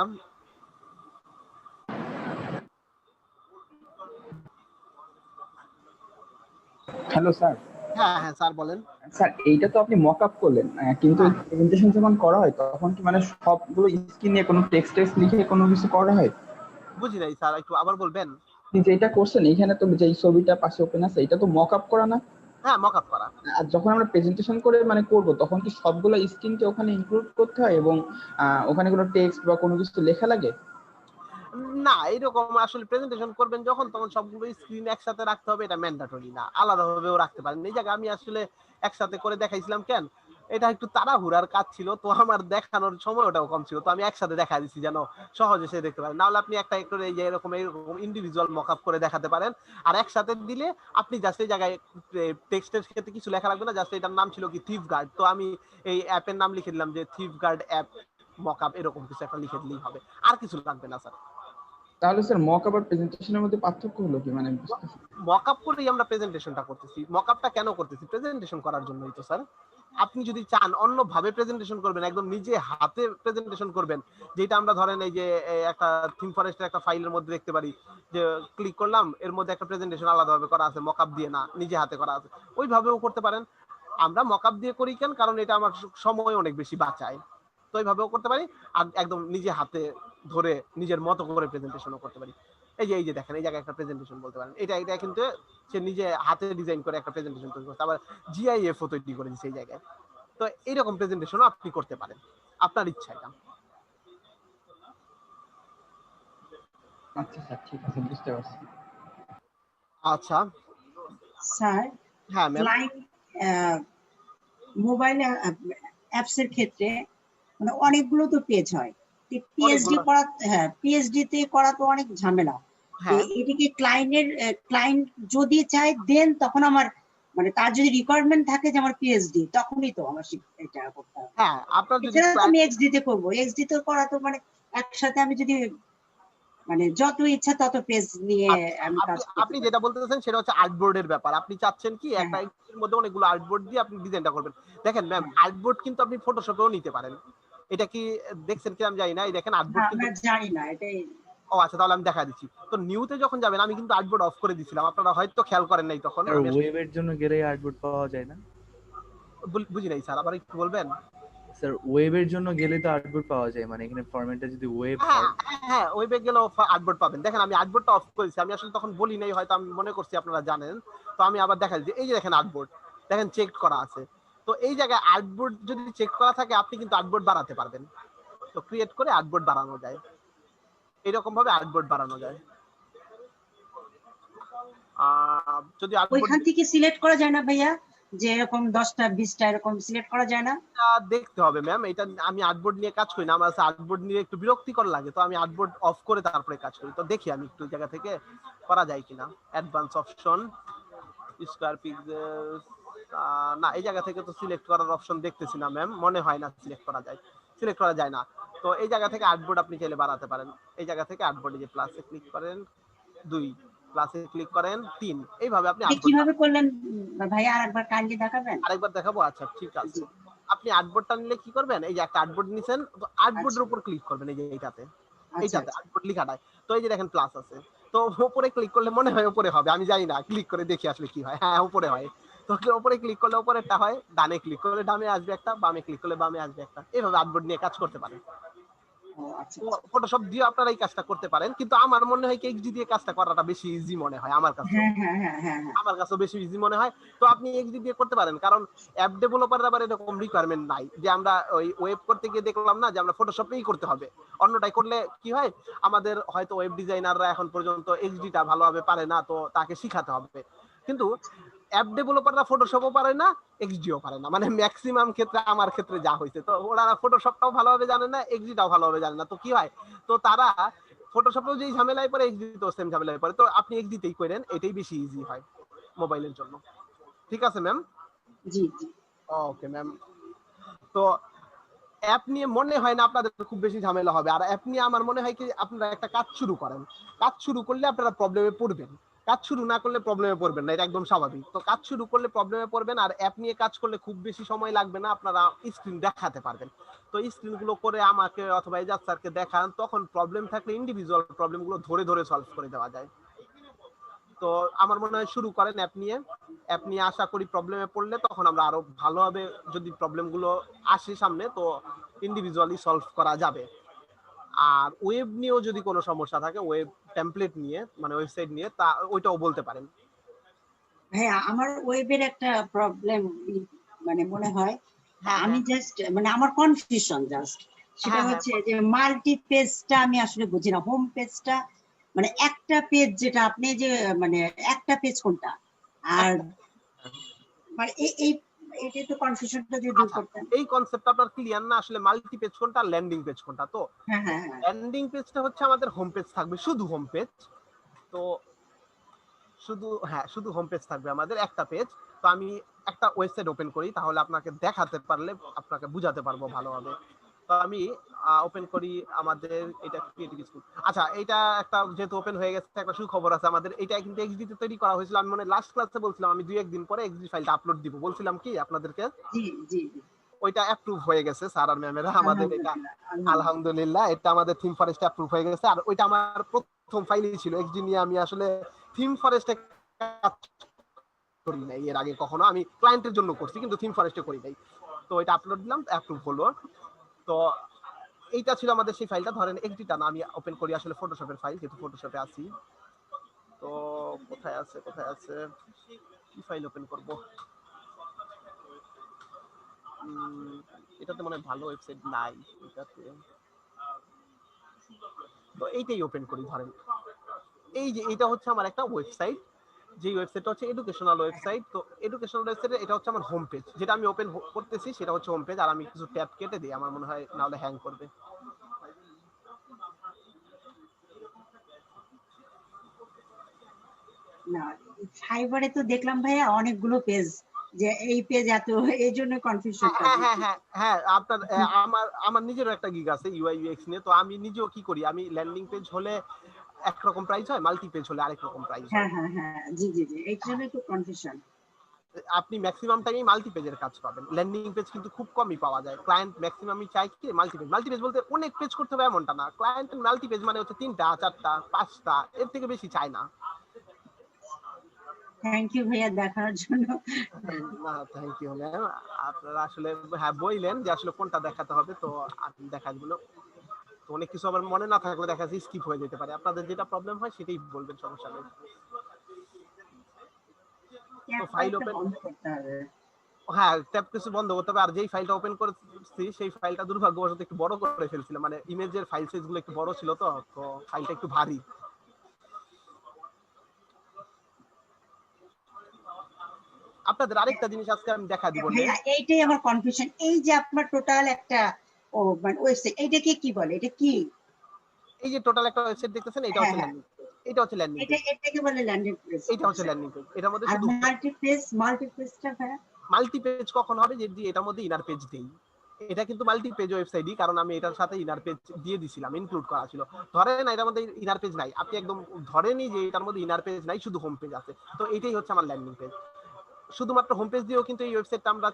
Hello sir. হ্যাঁ স্যার বলেন। স্যার এইটা তো আপনি মকআপ করলেন, কিন্তু প্রেজেন্টেশন যখন করা হয় তখন কি মানে সবগুলো স্ক্রিন নিয়ে কোনো টেক্সট লিখে কোনো কিছু করা হয়? বুঝি নাই স্যার, একটু আবার বলবেন। আপনি যেটা করছেন এখানে তো যে ছবিটা পাশে ওপেন আছে এটা তো মকআপ করা না? হ্যাঁ মকআপ করা। আর যখন আমরা প্রেজেন্টেশন করে মানে করব তখন কি সবগুলো স্ক্রিনকে ওখানে ইনক্লুড করতে হয় এবং ওখানে কোনো টেক্সট বা কোনো কিছু লেখা লাগে? না, এরকম আসলে প্রেজেন্টেশন করবেন যখন, তখন সবগুলো স্ক্রিন একসাথে রাখতে হবে এটা ম্যান্ডেটরি না, আলাদাভাবেও রাখতে পারেন। এই জায়গায় আমি আসলে একসাথে করে দেখাইছিলাম কেন, এটা একটু তাড়াহুড়ার কাজ ছিল, তো আমার দেখানোর সময়টাও কম ছিল, তো আমি একসাথে দেখা দিচ্ছি যেন সহজে সে দেখতে পারে। নাহলে আপনি একটা একটু এই যে এরকম ইন্ডিভিজুয়াল মকআপ করে দেখাতে পারেন, আর একসাথে দিলে আপনি জাস্ট এই জায়গায় টেক্সটের ক্ষেত্রে কিছু লেখা লাগবে না, জাস্ট এটার নাম ছিল কি থিফ গার্ড, তো আমি এই অ্যাপের নাম লিখে দিলাম যে থিফ গার্ড অ্যাপ মকআপ, এরকম কিছু একটা লিখে দিলেই হবে, আর কিছু লাগবে না স্যার। তাহলে স্যার মকআপ আর প্রেজেন্টেশনের মধ্যে পার্থক্য হলো কি, মানে মকআপ করেই আমরা প্রেজেন্টেশনটা করতেছি। মকআপটা কেন করতেছি? প্রেজেন্টেশন করার জন্যই তো স্যার। আপনি যদি চান অন্যভাবে প্রেজেন্টেশন করবেন, একদম নিজে হাতে প্রেজেন্টেশন করবেন, যেটা আমরা ধরেন এই যে একটা থিম ফরেস্টের একটা ফাইলের মধ্যে দেখতে পারি যে ক্লিক করলাম, এর মধ্যে একটা প্রেজেন্টেশন আলাদাভাবে করা আছে, মকআপ দিয়ে না, নিজে হাতে করা আছে, ওইভাবেও করতে পারেন। আমরা মকআপ দিয়ে করি কেন? কারণ এটা আমার সময় অনেক বেশি বাঁচায়, তো এইভাবেও করতে পারি, আর একদম নিজে হাতে ধরে নিজের মতো করে প্রেজেন্টেশনও করতে পারি। এই যে দেখেন, এই জায়গায় একটা প্রেজেন্টেশন বলতে পারেন, এটা কিন্তু সে নিজে হাতে ডিজাইন করে একটা প্রেজেন্টেশন তৈরি করছে, আবার জিআইএফ ও তৈরি করে দিচ্ছে এই জায়গায়। তো এইরকম প্রেজেন্টেশনও আপনি করতে পারেন, আপনার ইচ্ছা এটা। আচ্ছা স্যার, ঠিক আছে, বুঝতে পারছি। আচ্ছা স্যার, হ্যাঁ ম্যাম, ক্লায়েন্ট মোবাইল অ্যাপস এর ক্ষেত্রে মানে অনেকগুলো তো পেজ হয়, পিএইচডি করা, হ্যাঁ পিএইচডি তে করা তো অনেক ঝামেলা। এটিকে ক্লায়েন্ট যদি চায় দেন তখন আমার মানে তার যদি রিকোয়ারমেন্ট থাকে যে আমার পিএইচডি, তখনই তো আমার এটা করতে হবে। হ্যাঁ আপনার যদি আমি এক্সডি তে করব, এক্সডি তে করা তো মানে একসাথে আমি যদি মানে যত ইচ্ছা তত পেজ নিয়ে আমি কাজ করতে আপনি যেটা বলতে চাচ্ছেন সেটা হচ্ছে আর্টবোর্ডের ব্যাপার। আপনি চাচ্ছেন কি একটা এর মধ্যে অনেকগুলো আর্টবোর্ড দিয়ে আপনি ডিজাইনটা করবেন। দেখেন ম্যাম, আর্টবোর্ড কিন্তু আপনি ফটোশপেও নিতে পারেন। এটা কি দেখছেন কি আমি জানি না, এই দেখেন আর্টবোর্ড কিন্তু আমি জানি না এটাই। ও আচ্ছা, তাহলে আমি দেখা দিচ্ছি। তো নিউতে যখন যাবেন আমি কিন্তু আর্টবোর্ড অফ করে দিয়েছিলাম, আপনারা হয়তো খেয়াল করেন নাই তখন। ওয়েবের জন্য গেলে আর্টবোর্ড পাওয়া যায় না? বুঝি নাই স্যার, আবার একটু বলবেন? স্যার ওয়েবের জন্য গেলে তো আর্টবোর্ড পাওয়া যায়, মানে এখানে ফরম্যাটটা যদি ওয়েব হয়। হ্যাঁ ওয়েবে গেলেও আর্টবোর্ড পাবেন। দেখেন আমি আর্টবোর্ডটা অফ করেছি, আমি আসলে তখন বলি নাই, হয়তো আমি মনে করছি আপনারা জানেন, তো আমি আবার দেখা দিচ্ছি। এই যে দেখেন আর্টবোর্ড, দেখেন চেক করা আছে। তো এই জায়গায় আর্টবোর্ড যদি চেক করা থাকে আপনি কিন্তু আর্টবোর্ড বাড়াতে পারবেন। তো ক্রিয়েট করে আর্টবোর্ড বাড়ানো যায়, এরকম ভাবে আর্টবোর্ড বাড়ানো যায়। যদি ওইখান থেকে সিলেক্ট করা যায় না ভাইয়া, যে এরকম 10টা 20টা এরকম সিলেক্ট করা যায় না? দেখতে হবে ম্যাম, এটা আমি আর্টবোর্ড নিয়ে কাজ করি না, আমার আর্টবোর্ড নিয়ে একটু বিরক্তিকর লাগে, তো আমি আর্টবোর্ড অফ করে তারপরে কাজ করি। তো দেখি আমি একটু জায়গা থেকে করা যায় কিনা। অ্যাডভান্স অপশন, স্কয়ার পিক্সেলস, না এই জায়গা থেকে তো সিলেক্ট করার অপশন দেখতেছি না ম্যাম, মনে হয় না সিলেক্ট করা যায় না। তো এই জায়গা থেকে আর্টবোর্ড আপনি চাইলে বাড়াতে পারেন। এই জায়গা থেকে আর্টবোর্ডে যে প্লাসে ক্লিক করেন, 2 প্লাসে ক্লিক করেন, 3, এইভাবে আপনি কিভাবে করলেন ভাই আরেকবার কাইন্ডলি দেখাবেন? আরেকবার দেখাবো, আচ্ছা ঠিক আছে। আপনি আর্টবোর্ডটা নিলে কি করবেন, এই যে একটা আর্টবোর্ড নিছেন, তো আর্টবোর্ডের উপর ক্লিক করবেন, এই যে এইটাতে আর্টবোর্ড লেখাটায়। তো এই যে দেখেন প্লাস আছে, তো উপরে ক্লিক করলে মনে হয় উপরে হবে, আমি জানি না, ক্লিক করে দেখি আসলে কি হয়। হ্যাঁ উপরে হয়, তো উপরে ক্লিক করলে উপরেরটা হয়, ডানে ক্লিক করলে ডানে আসবে একটা, বামে ক্লিক করলে বামে আসবে একটা। এইভাবে আর্টবোর্ড নিয়ে কাজ করতে পারেন। ফটোশপ দিয়ে আপনারা এই কাজটা করতে পারেন, কিন্তু আমার মনে হয় কি এক্সডি দিয়ে কাজটা করাটা বেশি ইজি মনে হয় আমার কাছে। আমার কাছে বেশি ইজি মনে হয়। তো আপনি এক্সডি দিয়ে করতে পারেন, কারণ অ্যাপ ডেভেলপাররা আবার এরকম রিকোয়ারমেন্ট নাই যে আমরা ওই ওয়েব করতে গিয়ে দেখলাম না যে আমরা ফটোশপেই করতে হবে। অন্যটাই করলে কি হয়, আমাদের হয়তো ওয়েব ডিজাইনাররা এখন পর্যন্ত এক্সডিটা ভালোভাবে পারে না, তো তাকে শিখাতে হবে। কিন্তু অ্যাপ ডেভেলপাররা ফটোশপও পারে না, এক্সডিও পারে না, মানে ম্যাক্সিমাম ক্ষেত্রে আমার ক্ষেত্রে যা হয়েছে। তো ওরা ফটোশপটাও ভালোভাবে জানে না, এক্সডিটাও ভালোভাবে জানে না। তো কি হয়, তো তারা ফটোশপেও যেই ঝামেলায় পড়ে, এক্সডিতেও সেম ঝামেলায় পড়ে। তো আপনি এক্সডিতেই করেন, এটাই বেশি ইজি হয় মোবাইলের জন্য। ঠিক আছে ম্যাম? জি জি, ওকে ম্যাম। তো অ্যাপ নিয়ে মনে হয় না আপনাদের খুব বেশি ঝামেলা হবে। আর অ্যাপ নিয়ে আমার মনে হয় কি, আপনারা একটা কাজ শুরু করেন, কাজ শুরু করলে আপনারা প্রবলেমে পড়বেন, কাজ শুরু না করলে প্রবলেমে পড়বেন না, এটা একদম স্বাভাবিক। তো কাজ শুরু করলে প্রবলেমে পড়বেন, আর অ্যাপ নিয়ে কাজ করলে খুব বেশি সময় লাগবে না, আপনারা স্ক্রিন দেখাতে পারবেন। তো স্ক্রিনগুলো করে আমাকে অথবা এজাজ স্যারকে দেখান, তখন প্রবলেম থাকলে ইন্ডিভিজুয়াল প্রবলেমগুলো ধরে ধরে সলভ করে দেওয়া যায়। তো আমার মনে হয় শুরু করেন অ্যাপ নিয়ে, আশা করি প্রবলেমে পড়লে তখন আমরা আরো ভালোভাবে, যদি প্রবলেমগুলো আসে সামনে, তো ইন্ডিভিজুয়ালি সলভ করা যাবে। আর ওয়েব নিয়েও যদি কোনো সমস্যা থাকে, ওয়েব টেমপ্লেট নিয়ে, মানে ওয়েবসাইট নিয়ে, তা ওইটাও বলতে পারেন। হ্যাঁ আমার ওয়েবের একটা প্রবলেম মানে মনে হয়, আমি জাস্ট মানে আমার কনফিউশন জাস্ট সেটা হচ্ছে যে মাল্টি পেজটা আমি আসলে বুঝি না। হোম পেজটা মানে একটা পেজ, যেটা আপনি যে মানে একটা পেজ কোনটা, আর মানে এই এটাই তো কনফিউশনটা যদি দূর করতেন। এই কনসেপ্টটা আপনার ক্লিয়ার না আসলে মাল্টি পেজ কোনটা ল্যান্ডিং পেজ কোনটা? তো হ্যাঁ হ্যাঁ হ্যাঁ ল্যান্ডিং পেজটা হচ্ছে আমাদের হোম পেজ থাকবে, শুধু হোম পেজ। তো শুধু হোম পেজ থাকবে আমাদের একটা পেজ। তো আমি একটা ওয়েবসাইট ওপেন করি, তাহলে আপনাকে দেখাতে পারলে আপনাকে বুঝাতে পারবো ভালোভাবে। তো আমি ওপেন করি আমাদের এটা ক্রিয়েটিভ স্কুল। আচ্ছা, এটা একটা যেহেতু ওপেন হয়ে গেছে, একটা সুখবর আছে আমাদের। এটা কিন্তু এক্সডি তে তৈরি করা হয়েছিল। আমি লাস্ট ক্লাসে বলছিলাম আমি 2-1 দিন পরে এক্সডি ফাইলটা আপলোড দিব, বলছিলাম কি আপনাদেরকে? জি জি জি ওইটা অ্যাপ্রুভ হয়ে গেছে স্যার আর ম্যামেরা আমাদের। এটা আলহামদুলিল্লাহ, এটা আমাদের থিম ফরেস্ট অ্যাপ্রুভ হয়ে গেছে। আর ওইটা আমার প্রথম ফাইলই ছিল এক্সডি নিয়ে। আমি আসলে থিম ফরেস্টে কাজ করি নাই এর আগে কখনো, আমি ক্লায়েন্টের জন্য করছি কিন্তু থিম ফরেস্টে করি নাই। তো এটা আপলোড দিলাম, অ্যাপ্রুভ হলো। তো এইটা ছিল আমাদের সেই ফাইলটা। ধরেন এক্সডিটা না, আমি ওপেন করি আসলে ফটোশপের ফাইল, যেহেতু ফটোশপে আছি। তো কোথায় আছে কি ফাইল ওপেন করব? এটাতে মনে হয় ভালো ওয়েবসাইট নাই এটাতে। তো এইটাই ওপেন করি। ধরেন এই যে এটা হচ্ছে আমার একটা ওয়েবসাইট, যে ওয়েবসাইটটা হচ্ছে এডুকেশনাল ওয়েবসাইট। তো এডুকেশনাল ওয়েবসাইটে এটা হচ্ছে আমার হোম পেজ, যেটা আমি ওপেন করতেছি সেটা হচ্ছে হোম পেজ। আর আমি কিছু ট্যাব কেটে দিই, আমার মনে হয় নাহলে হ্যাং করবে। না, ফাইবারে তো দেখলাম ভাইয়া অনেকগুলো পেজ, যে এই পেজ এত, এই জন্য কনফিউশনটা। হ্যাঁ আপনার আমার নিজেরও একটা গিগ আছে ইউআই ইউএক্স নিয়ে। তো আমি নিজেও কি করি, আমি ল্যান্ডিং পেজ হলে একরকম প্রাইস হয়, মাল্টি পেজ হলে আরেক রকম প্রাইস হয়। হ্যাঁ জি জি জি, এই জন্য একটু কনফিউশন। আপনি ম্যাক্সিমাম টাইমই মাল্টি পেজের কাজ পাবেন, ল্যান্ডিং পেজ কিন্তু খুব কমই পাওয়া যায়। ক্লায়েন্ট ম্যাক্সিমামই চায় কি মাল্টি পেজ বলতে অনেক পেজ করতে হবে এমনটা না। ক্লায়েন্ট মাল্টি পেজ মানে হচ্ছে 3টা 4টা 5টা, এর থেকে বেশি চায় না। থ্যাংক ইউ ভাইয়া দেখার জন্য। না, থ্যাংক ইউ ম্যাম। আপনারা আসলে বললেন যে আসলে কোনটা দেখাতে হবে, তো আমি দেখা দিল। তো অনেক কিছু আমার মনে না থাকলে দেখা যায় স্কিপ হয়ে যেতে পারে। আপনাদের যেটা প্রবলেম হয় সেটাই বলবেন, সমস্যা নেই। তো ফাইল ওপেন, ট্যাব কিছু বন্ধ করতে হবে। আর যেই ফাইলটা ওপেন করেছি সেই ফাইলটা দুর্ভাগ্যবশত একটু বড় করে ফেলছিলাম, মানে ইমেজের ফাইল সাইজ গুলো একটু বড় ছিল। তো ফাইলটা একটু ভারী। আপনাদের আরেকটা জিনিস আজকে আমি দেখা দিব। এইটাই আমার কনফিউশন, এই যে আপনার টোটাল একটা মানে ওয়েবসাইট, এইটাকে কি বলে? এটা কি? এই যে টোটাল একটা ওয়েবসাইট দেখতেছেন, এটা হচ্ছে ল্যান্ডিং পেজ। এটা হচ্ছে ল্যান্ডিং পেজ। এটাকে বলে ল্যান্ডিং পেজ। এটা হচ্ছে ল্যান্ডিং পেজ। এটার মধ্যে শুধু মাল্টি পেজটা ভাই, মাল্টি পেজ কখন হবে যদি এটার মধ্যে ইনার পেজ দেই। এটা কিন্তু মাল্টি পেজ ওয়েবসাইটই, কারণ আমি এটার সাথে ইনার পেজ দিয়ে দিছিলাম, ইনক্লুড করা ছিল। ধরেন এটার মধ্যে ইনার পেজ নাই, আপনি একদম ধরেনই যে এটার মধ্যে ইনার পেজ নাই, শুধু হোম পেজ আছে। তো এটাই হচ্ছে আমার ল্যান্ডিং পেজ। শুধুমাত্র হোম পেজ দিয়েও কিন্তু এই ওয়েবসাইটটা আমরা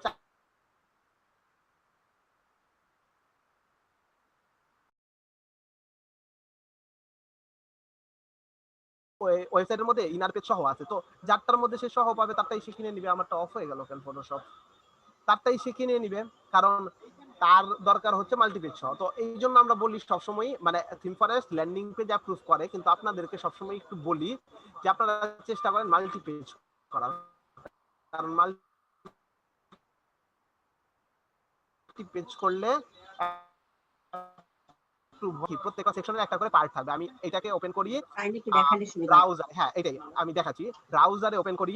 ওয়েবসাইটের মধ্যে ইনার পেজ সহ আছে। তো যারটার মধ্যে সে সহ পাবে তারটাই সে কিনে নিবে। আমারটা অফ হয়ে গেল কেন ফটোশপ? তারটাই সে কিনে নিবে, কারণ তার দরকার হচ্ছে মাল্টি পেজ সহ। তো এই জন্য আমরা বলি সবসময়, মানে theme forest landing page approve করে, কিন্তু আপনাদেরকে সবসময় একটু বলি যে আপনারা চেষ্টা করেন মাল্টি পেজ করার, কারণ মাল্টি পেজ করলে প্রত্যেকটা সেকশনের একটা করে পার্ট থাকবে। আমি এটাকে ওপেন করি ব্রাউজার, এটাই আমি দেখাচ্ছি। ব্রাউজারে ওপেন করি,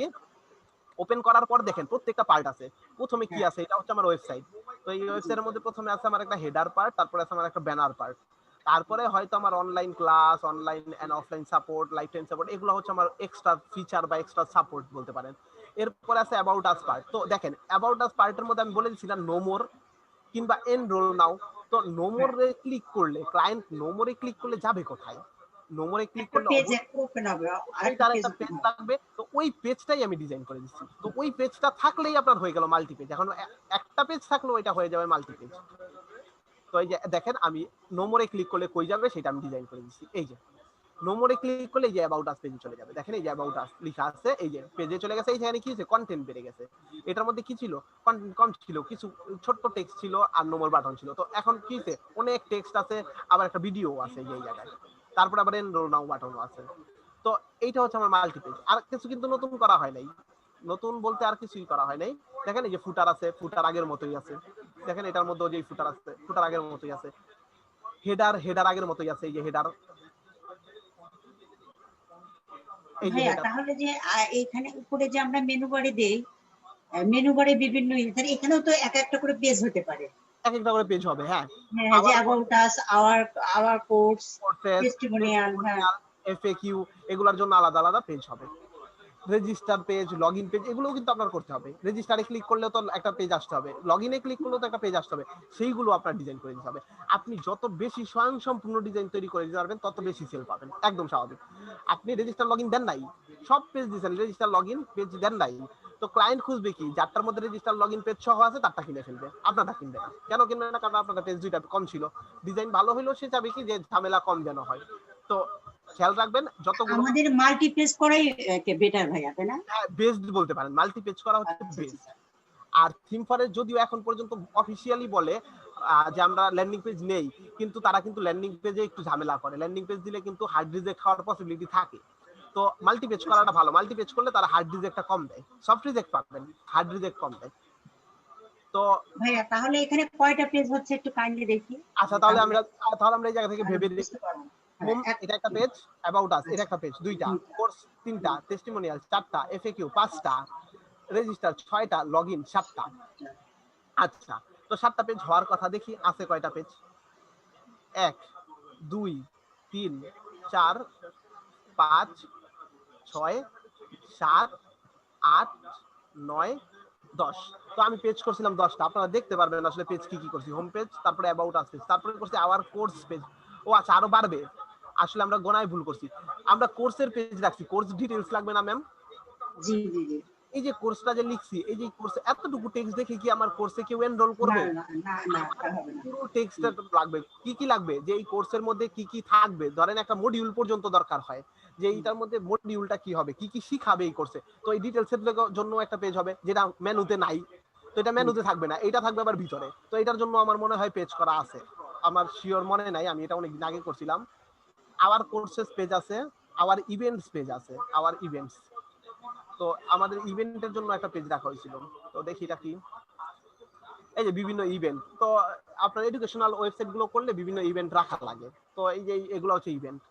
ওপেন করার পর দেখেন প্রত্যেকটা পার্ট আছে। প্রথমে কি আছে, এটা হচ্ছে আমার ওয়েবসাইট। তো এই ওয়েবসাইটের মধ্যে প্রথমে আছে আমার একটা হেডার পার্ট, তারপরে আছে আমার একটা ব্যানার পার্ট, তারপরে হয়তো আমার online class, online and offline support, life time support, এগুলো হচ্ছে আমার এক্সট্রা ফিচার বা এক্সট্রা সাপোর্ট বলতে পারেন। এরপরে আছে অ্যাবাউট আস পার্ট। তো দেখেন অ্যাবাউট আস পার্টের মধ্যে আমি বলে দিছিলাম নো মোর কিংবা এনরোল নাও। তো নো মোরে ক্লিক করলে ক্লায়েন্ট নো মোরে ক্লিক করলে যাবে কোথায়? নো মোরে ক্লিক করলে আরেকটা পেজ লাগবে। তো ওই পেজটাই আমি ডিজাইন করে দিচ্ছি। তো ওই পেজটা থাকলেই আপনার হয়ে গেল মাল্টি পেজ। এখন একটা পেজ থাকলে ওইটা হয়ে যাবে মাল্টি পেজ। তো এই যে দেখেন আমি নো মোরে ক্লিক করলে কই যাবে সেটা আমি ডিজাইন করে দিচ্ছি। এই যে নো মোরে ক্লিক করলে এই যে অ্যাবাউট আস পেজে চলে যাবে। দেখেন এই যে অ্যাবাউট আস লেখা আছে, এই যে পেজে চলে গেছে। এইখানে কি হচ্ছে, কন্টেন্ট বেড়ে গেছে। এটার মধ্যে কি ছিল, কন্টেন্ট কম ছিল, কিছু ছোট্ট টেক্সট ছিল আর নো মোর বাটন ছিল। তো এখন কি হচ্ছে, অনেক টেক্সট আছে, আবার একটা ভিডিও আছে এই জায়গায়, তারপরে আবার এনরোল নাও বাটনও আছে। তো এইটা হচ্ছে আমার মাল্টি পেজ। আর কিছু কিন্তু নতুন করা হয় নাই, নতুন বলতে আর কিছুই করা হয় নাই। দেখেন এই যে ফুটার আছে, ফুটার আগের মতোই আছে। দেখেন এটার মধ্যে যে ফুটার আছে, ফুটার আগের মতোই আছে। হেডার আগের মতোই আছে, এই যে হেডার। ভাইয়া তাহলে যে এইখানে উপরে যে আমরা মেনু বারে দেই, মেনু বারে বিভিন্ন তাহলে এখানেও তো এক একটা করে পেজ হতে পারে, এক একটা করে পেজ হবে। হ্যাঁ, হ্যাঁ, যে about us, hour course, testimonial, হ্যাঁ, এফএকিউ, এগুলোর জন্য আলাদা আলাদা পেজ হবে। রেজিস্টার পেজ, লগইন পেজ, এগুলোও কিন্তু আপনার করতে হবে। রেজিস্টারে ক্লিক করলে তো একটা পেজ আসতে হবে, লগইনে ক্লিক করলেও তো একটা পেজ আসতে হবে, সেইগুলো আপনার ডিজাইন করে দিতে হবে। আপনি যত বেশি স্বয়ংসম্পূর্ণ ডিজাইন তৈরি করে দিতে পারবেন তত বেশি সেল পাবেন, একদম স্বাভাবিক। আপনি রেজিস্টার লগইন দেন নাই, সব পেজ দিয়েছেন, রেজিস্টার লগইন পেজ দেন নাই, তো ক্লায়েন্ট খুঁজবে কি? যারটার মধ্যে রেজিস্টার লগইন পেজ সহ আছে তারটা কিনে ফেলবে, আপনারটা কিনবে না। কেন কিনবে না? কারণ আপনার পেজ দুইটা কম ছিল। ডিজাইন ভালো হইলেও সে চাবে কি যে ঝামেলা কম যেন হয়। তো খেয়াল রাখবেন যতগুলো আমাদের মাল্টি পেজ করাই বেটার ভাইয়া, তাই না? বেস্ট বলতে পারেন, মাল্টি পেজ করা হচ্ছে বেস্ট। আর থিম ফরেস্ট যদিও এখন পর্যন্ত অফিসিয়ালি বলে যে আমরা ল্যান্ডিং পেজ নেই, কিন্তু তারা কিন্তু ল্যান্ডিং পেজে একটু ঝামেলা করে। ল্যান্ডিং পেজ দিলে কিন্তু হার্ড রিজেক্ট হওয়ার পসিবিলিটি থাকে। তো মাল্টি পেজ করাটা ভালো। মাল্টি পেজ করলে তারা হার্ড রিজেক্টটা কম দেয়, সফট রিজেক্ট পাবেন, হার্ড রিজেক্ট কম দেয়। তো ভাইয়া তাহলে এখানে কয়টা পেজ হচ্ছে একটু কাইন্ডলি দেখি। আচ্ছা, তাহলে আমরা এই জায়গা থেকে ভেবে দেখতে পারবো। এটা একটা পেজ, অ্যাবাউট আস এটা একটা পেজ, দুইটা কোর্স, তিনটা টেস্টিমোনিয়াল, চারটা এফএকিউ, পাঁচটা রেজিস্টার, ছয়টা লগইন, সাতটা। আচ্ছা, তো সাতটা পেজ হওয়ার কথা, দেখি আছে কয়টা পেজ। 1 2 3 4 5 6 7 8 9 10। তো আমি পেজ করছিলাম 10টা। আপনারা দেখতে পারবেন আসলে পেজ কি কি করছি। হোম পেজ, তারপরে অ্যাবাউট আস পেজ, তারপরে করছি আওয়ার কোর্স পেজ। ও আচ্ছা, আরো বাড়বে। আসলে আমরা গোনায় ভুল করছি, আমরা কোর্সের পেজ রাখছি। কোর্স ডিটেইলস লাগবে না ম্যাম? জি জি জি। এই যে কোর্সটা যে লিখছি, এই যে কোর্সে এতটুকু টেক্সট দেখে কি আমার কোর্সে কেউ এনরোল করবে? না না না, হবে না। পুরো টেক্সটটা লাগবে। কি কি লাগবে? যে এই কোর্সের মধ্যে কি কি থাকবে, ধরেন একটা মডিউল পর্যন্ত দরকার হয়, যে এইটার মধ্যে মডিউলটা কি হবে, কি কি শিখাবে এই কোর্সে। তো এই ডিটেইলস এর জন্য একটা পেজ হবে, যেটা মেনুতে নাই। তো এটা মেনুতে থাকবে না, এটা থাকবে আবার ভিতরে। তো এটার জন্য আমার মনে হয় পেজ করা আছে, আমার শিওর মনে নাই, আমি এটা অনেকদিন আগে করছিলাম। আওয়ার কোর্সেস পেজ আছে, আওয়ার ইভেন্টস পেজ আছে, আওয়ার ইভেন্টস। তো আমাদের ইভেন্টের জন্য একটা পেজ রাখা হয়েছিল। তো দেখি এটা কি। এই যে বিভিন্ন ইভেন্ট, তো আপনার এডুকেশনাল ওয়েবসাইট গুলো করলে বিভিন্ন ইভেন্ট রাখা লাগে। তো এই যে এগুলো হচ্ছে ইভেন্ট।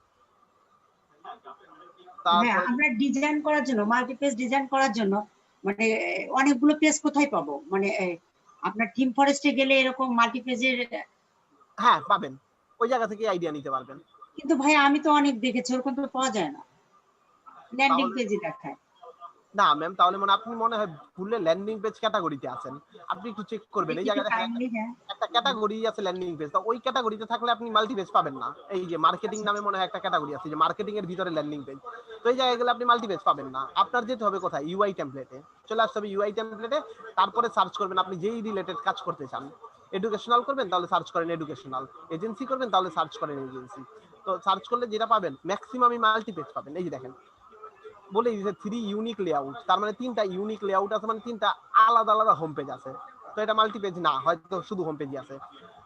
হ্যাঁ, আমরা ডিজাইন করার জন্য, মাল্টি পেজ ডিজাইন করার জন্য মানে অনেকগুলো পেজ কোথায় পাবো? মানে আপনার থিম ফরেস্টে গেলে এরকম মাল্টি পেজের, হ্যাঁ পাবেন, ওই জায়গা থেকে আইডিয়া নিতে পারবেন। কিন্তু ভাই আমি তো অনেক দেখেছি ওরকম তো পাওয়া যায় না, ল্যান্ডিং পেজে দেখায়। না ম্যাম, তাহলে মানে আপনি মনে হয় ভুলে ল্যান্ডিং পেজ ক্যাটাগরিতে আছেন, আপনি একটু চেক করবেন। এই জায়গায় একটা ক্যাটাগরি আছে ল্যান্ডিং পেজ, তো ওই ক্যাটাগরিতে থাকলে আপনি মাল্টি পেজ পাবেন না। এই যে মার্কেটিং নামে মনে হয় একটা ক্যাটাগরি আছে, যে মার্কেটিং এর ভিতরে ল্যান্ডিং পেজ। তো এই জায়গায় গেলে আপনি মাল্টি পেজ পাবেন না। আপনার যেতে হবে কোথায়? ইউআই টেমপ্লেটে চলে আসতে হবে। ইউআই টেমপ্লেটে তারপরে সার্চ করবেন আপনি যেই রিলেটেড কাজ করতে চান। এডুকেশনাল করবেন তাহলে সার্চ করেন এডুকেশনাল, এজেন্সি করবেন তাহলে সার্চ করেন এজেন্সি। তো সার্চ করলে যেটা পাবেন ম্যাক্সিমামই মাল্টি পেজ পাবেন। এই যে দেখেন বলে দিয়েছে 3 ইউনিক লেআউট, তার মানে 3টা ইউনিক লেআউট আছে, মানে 3টা আলাদা আলাদা হোম পেজ আছে। তো এটা মাল্টি পেজ না, হয়তো শুধু হোম পেজই আছে।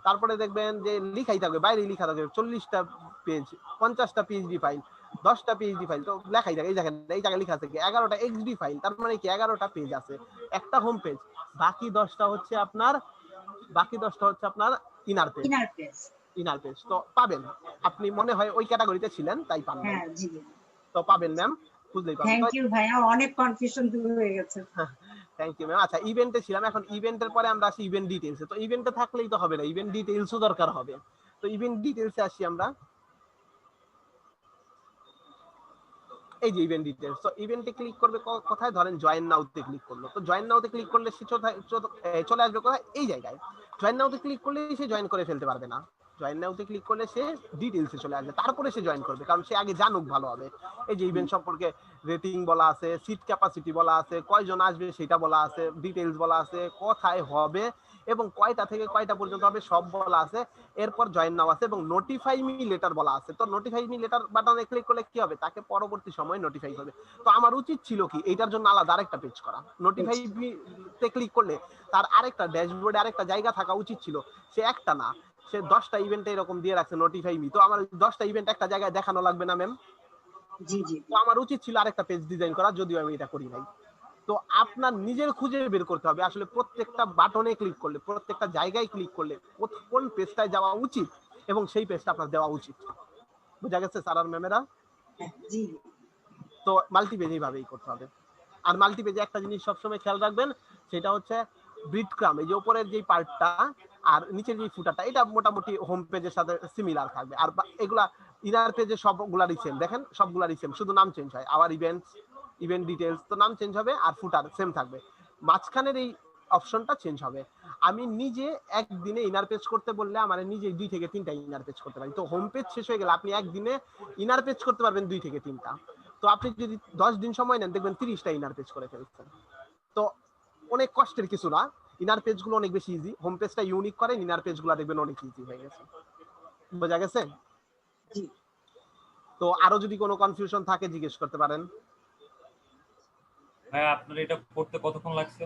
তারপরে দেখবেন যে লিখাই থাকবে, বাইরে লিখা থাকবে 40টা পেজ, 50টা পিএইচডি ফাইল, 10টা পিএইচডি ফাইল, তো লেখাই থাকে। এই দেখেন এই জায়গায় লেখা আছে কি 11টা এক্সডি ফাইল, তার মানে কি 11টা পেজ আছে, একটা হোম পেজ। বাকি 10টা হচ্ছে আপনার ইনার পেজ। ইনার পেজ তো পাবেন। আপনি মনে হয় ওই ক্যাটাগরিতে ছিলেন তাই পাবেন। হ্যাঁ জি। তো পাবেন ম্যাম, বুঝলেই পাবেন। থ্যাংক ইউ ভাইয়া, অনেক কনফিউশন দূর হয়ে গেছে। Thank you ma'am. আচ্ছা, ইভেন্টে ছিলাম, এখন ইভেন্টের পরে আমরা আসি ইভেন্ট ডিটেইলসে। তো ইভেন্টে থাকলেই তো হবে না, ইভেন্ট ডিটেইলসও দরকার হবে। তো ইভেন্ট ডিটেইলসে আসি আমরা। এই যে ইভেন্ট ডিটেইলস, তো ইভেন্টে ক্লিক করবে কোথায়? ধরেন জয়েন নাওতে ক্লিক করলো। তো জয়েন নাওতে ক্লিক করলে সে চলে আসবে কোথায়? এই জায়গায়। জয়েন নাওতে ক্লিক করলে সে জয়েন করে ফেলতে পারবে না। জয়েন নাওতে ক্লিক করলে সে ডিটেইলসে চলে আসবে, তারপরে সে জয়েন করবে, কারণ সে আগে জানুক ভালোভাবে। এই যে ইভেন্ট সম্পর্কে রেটিং বলা আছে, সিট ক্যাপাসিটি বলা আছে, কয়জন আসবে সেটা বলা আছে, ডিটেইলস বলা আছে, কোথায় হবে এবং কয়টা থেকে কয়টা পর্যন্ত হবে সব বলা আছে। এরপর জয়েন নাও আছে এবং নোটিফাই মি লেটার বলা আছে। তো নোটিফাই মি লেটার বাটনে ক্লিক করলে কি হবে? তাকে পরবর্তী সময় নোটিফাই করবে। তো আমার উচিত ছিল কি এইটার জন্য আলাদা আরেকটা পেজ করা। নোটিফাই মি তে ক্লিক করলে তার আরেকটা ড্যাশবোর্ডে আরেকটা জায়গা থাকা উচিত ছিল। সে একটা না, সে 10টা ইভেন্টে এরকম দিয়ে রাখছে নোটিফাই মি। তো আমার 10টা ইভেন্ট একটা জায়গায় দেখানো লাগবে না ম্যাম? জি জি। তো আমার উচিত ছিল আরেকটা পেজ ডিজাইন করা, যদিও আমি এটা করি নাই। তো আপনার নিজের খুঁজে বের করতে হবে আসলে প্রত্যেকটা বাটনে ক্লিক করলে, প্রত্যেকটা জায়গায় ক্লিক করলে কোন পেজটায় যাওয়া উচিত এবং সেই পেজটা আপনার দেওয়া উচিত। বুঝা গেছে স্যার আর ম্যামেরা? জি। তো মাল্টি পেজ এইভাবেই করতে হবে। আর মাল্টি পেজে একটা জিনিস সবসময় খেয়াল রাখবেন, সেটা হচ্ছে ব্রিড ক্রাম, এই যে উপরের যে পার্টটা আর নিচের যে ফুটারটা, এটা মোটামুটি হোম পেজের সাথে সিমিলার থাকবে। আর এগুলা ইনার পেজে সবগুলারই সেম, দেখেন সবগুলারই সেম, শুধু নাম চেঞ্জ হয়। আবার ইভেন্ট ডিটেলস তো নাম চেঞ্জ হবে, আর ফুটার সেম থাকবে, মাঝখানের এই অপশনটা চেঞ্জ হবে। আমি নিজে একদিনে ইনার পেজ করতে বললে আমার নিজে 2 থেকে 3টা ইনার পেজ করতে পারি। তো হোম পেজ শেষ হয়ে গেলে আপনি একদিনে ইনার পেজ করতে পারবেন 2 থেকে 3টা। তো আপনি যদি 10 দিন সময় নেন দেখবেন 30টা ইনার পেজ করে ফেলছেন। তো অনেক কষ্টের কিছু না, ইনার পেজ গুলো অনেক বেশি ইজি। হোম পেজটা ইউনিক করে, ইনার পেজ গুলো দেখবেন অনেক ইজি হয়ে গেছে। বোঝা গেছে? তো আরো যদি কোনো কনফিউশন থাকে জিজ্ঞেস করতে পারেন। ভাই আপনার এটা করতে কতক্ষণ লাগছে?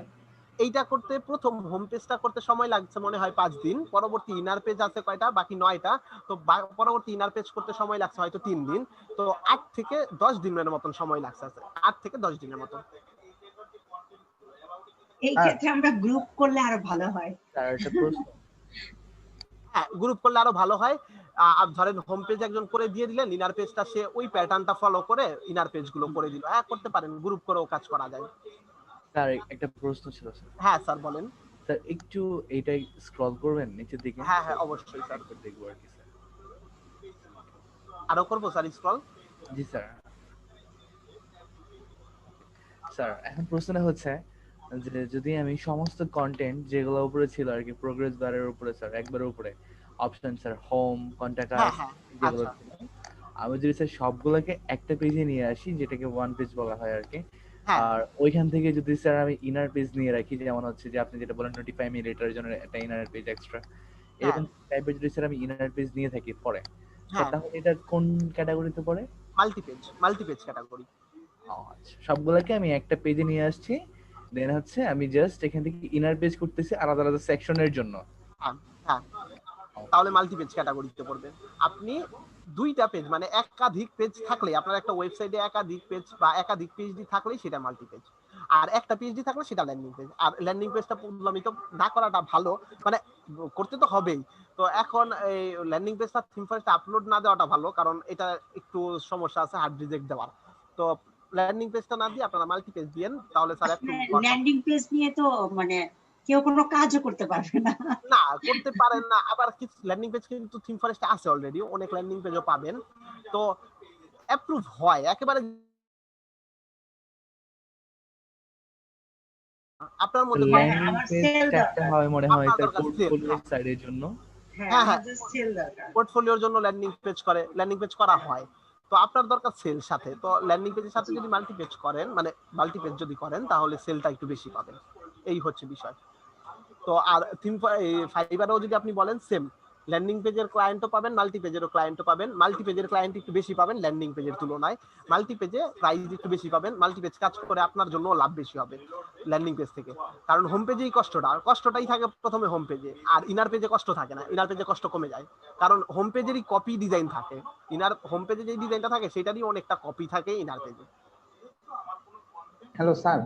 এইটা করতে প্রথম হোম পেজটা করতে সময় লাগছে মনে হয় 5 দিন, পরবর্তী ইনার পেজ আছে কয়টা, বাকি 9টা। তো পরবর্তী ইনার পেজ করতে সময় লাগছে হয়তো 3 দিন। তো 8 থেকে 10 দিনের মতন সময় লাগছে, 8 থেকে 10 দিনের মতন। এই ক্ষেত্রে আমরা গ্রুপ করলে আরো ভালো হয়। স্যার একটা প্রশ্ন, হ্যাঁ গ্রুপ করলে আরো ভালো হয়। ধরেন হোম পেজ একজন করে দিয়ে দিলেন, ইনার পেজটা সে ওই প্যাটার্নটা ফলো করে ইনার পেজ গুলো করে দিল। হ্যাঁ করতে পারেন, গ্রুপ করেও কাজ করা যায়। স্যার একটা প্রশ্ন ছিল স্যার। হ্যাঁ স্যার বলেন। স্যার একটু এইটাই স্ক্রল করবেন নিচের দিকে। হ্যাঁ হ্যাঁ অবশ্যই স্যার, একবার দেখবো আর কি স্যার। আরো করবো স্যার স্ক্রল? জি স্যার। স্যার এখন প্রশ্নটা হচ্ছে যে যদি আমি সমস্ত কন্টেন্ট যেগুলো উপরে ছিল আর কি প্রোগ্রেস বারের উপরে স্যার, একবারের উপরে অপশন স্যার হোম কন্টাক্ট হ্যাঁ আস হ্যাঁ যেগুলো আচ্ছা ছিল, আমি যদি স্যার সবগুলোকে একটা পেজে নিয়ে আসি যেটাকে ওয়ান পেজ বলা হয় আর কি, হ্যাঁ আর ওইখান থেকে যদি স্যার আমি ইনার পেজ নিয়ে রাখি, যেমন হচ্ছে যে আপনি যেটা বলেন নোটিফাই মি লেটারের জন্য একটা ইনার পেজ এক্সট্রা, এরকম টাইপের যদি স্যার আমি ইনার পেজ নিয়ে থাকি পরে, হ্যাঁ তাহলে এটা কোন ক্যাটাগরিতে পড়ে? Multipage category. আচ্ছা, সবগুলোকে আমি একটা পেজে নিয়ে আসছি, দেন হচ্ছে আমি জাস্ট এখান থেকে ইনার পেজ করতেছি আলাদা আলাদা সেকশনের জন্য। হ্যাঁ হ্যাঁ, তাহলে মাল্টিপেজ ক্যাটাগরিতে পড়বে। আপনি 2টা পেজ মানে একাধিক পেজ থাকলে, আপনার একটা ওয়েবসাইটে একাধিক পেজ বা একাধিক পিএইচডি থাকলেই সেটা মাল্টিপেজ, আর একটা পিএইচডি থাকলে সেটা ল্যান্ডিং পেজ। আর ল্যান্ডিং পেজটা প্রবলেমিত না করাটা ভালো, মানে করতে তো হবেই। তো এখন এই ল্যান্ডিং পেজটা থিম ফার্স্ট আপলোড না দেওয়াটা ভালো, কারণ এটা একটু সমস্যা আছে হার্ড রিজেক্ট দেওয়ার। তো ল্যান্ডিং পেজটা না দিয়ে আপনারা মাল্টিপেজ দিয়েন, তাহলে স্যার একটু ল্যান্ডিং পেজ নিয়ে তো মানে কেউ কোনো কাজও করতে পারবে না। না করতে পারেন না। আবার কিছু ল্যান্ডিং পেজ কিন্তু থিম ফরেস্টে আছে অলরেডি, অনেক ল্যান্ডিং পেজও পাবেন। তো অ্যাপ্রুভ হয় একেবারে, আপনার মধ্যে ল্যান্ডিং পেজটা হয় মনে হয় স্যার পোর্টফোলিও সাইডের জন্য। হ্যাঁ হ্যাঁ পোর্টফোলিওর জন্য ল্যান্ডিং পেজ করা হয়। তো আপনার দরকার সেল সাথে, তো ল্যান্ডিং পেজের সাথে যদি মাল্টিপেজ করেন, মানে মাল্টিপেজ যদি করেন তাহলে সেলটা একটু বেশি পাবেন, এই হচ্ছে বিষয়। তো আর থিম ফাইবারেও যদি আপনি বলেন সেম, ল্যান্ডিং পেজের ক্লায়েন্টও পাবেন, মাল্টি পেজেরও ক্লায়েন্টও পাবেন। মাল্টি পেজের ক্লায়েন্ট একটু বেশি পাবেন ল্যান্ডিং পেজের তুলনায়, মাল্টি পেজে প্রাইস একটু বেশি পাবেন। মাল্টি পেজ কাজ করে আপনার জন্য লাভ বেশি হবে ল্যান্ডিং পেজ থেকে, কারণ হোম পেজেই কষ্টটাই থাকে প্রথমে হোম পেজে, আর ইনার পেজে কষ্ট থাকে না, ইনার পেজে কষ্ট কমে যায়, কারণ হোম পেজেরই কপি ডিজাইন থাকে। হোম পেজে যে ডিজাইনটা থাকে সেটারই অনেকটা কপি থাকে ইনার পেজে। Hello sir.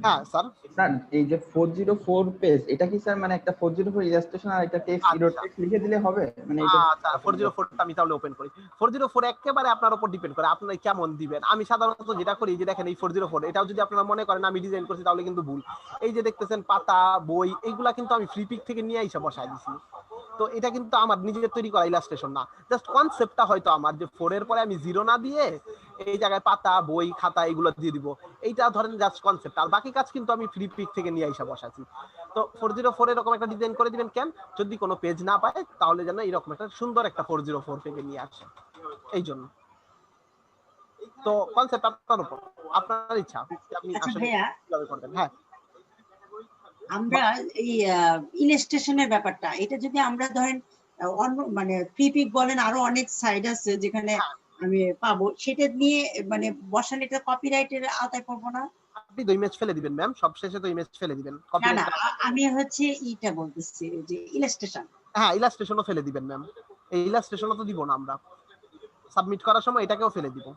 হ্যাঁ স্যার। স্যার এই যে 404 পেজ, এটা কি স্যার মানে একটা 404 ইলাস্ট্রেশন আর একটা টেক্সট টেক্সট লিখে দিলে হবে মানে এটা? আচ্ছা 404টা আমি তাহলে ওপেন করি। 404 একেবারে আপনার উপর ডিপেন্ড করে আপনি কেমন দিবেন। আমি সাধারণত যেটা করি, যে দেখেন এই 404, এটাও যদি আপনারা মনে করেন আমি ডিজাইন করছি তাহলে কিন্তু ভুল। এই যে দেখতেছেন পাতা বই, এইগুলা কিন্তু আমি ফ্রি পিক থেকে নিয়ে এসে বসায় দিছি। তো এটা কিন্তু আমার নিজের তৈরি করা ইলাস্ট্রেশন না, জাস্ট কনসেপ্টটা হয়তো আমার, যে 4 এর পরে আমি 0 না দিয়ে এই জায়গায় পাতা বই খাতা এগুলো দিয়ে দিব, এইটা ধরেন জাস্ট কনসেপ্ট। আর বাকি কাজ কিন্তু আমি ফ্রি পিক থেকে নিয়ে এসে বসাচ্ছি। তো 404 এরকম একটা ডিজাইন করে দিবেন, কেন যদি কোনো পেজ না পায় তাহলে যেন এরকম একটা সুন্দর একটা 404 পেজে নিয়ে আসে, এই জন্য। তো কনসেপ্ট আপনার উপর, আপনার ইচ্ছা আপনি আসলে কিভাবে করবেন। হ্যাঁ আমরা এই ইলাস্ট্রেশনের ব্যাপারটা, এটা যদি আমরা ধরেন অন্য মানে ফ্রি পিক বলেন আরো অনেক সাইট আছে যেখানে আমি পাবো, সেটা নিয়ে মানে বসালে এটা কপিরাইটের আওতায় পড়বো না? আপনি তো ইমেজ ফেলে দিবেন ম্যাম, সব শেষে তো ইমেজ ফেলে দিবেন। না না, আমি হচ্ছে এইটা বলতেছি যে ইলাস্ট্রেশন। হ্যাঁ ইলাস্ট্রেশনও ফেলে দিবেন ম্যাম, এই ইলাস্ট্রেশনও তো দিব না আমরা, সাবমিট করার সময় এটাকেও ফেলে দিব।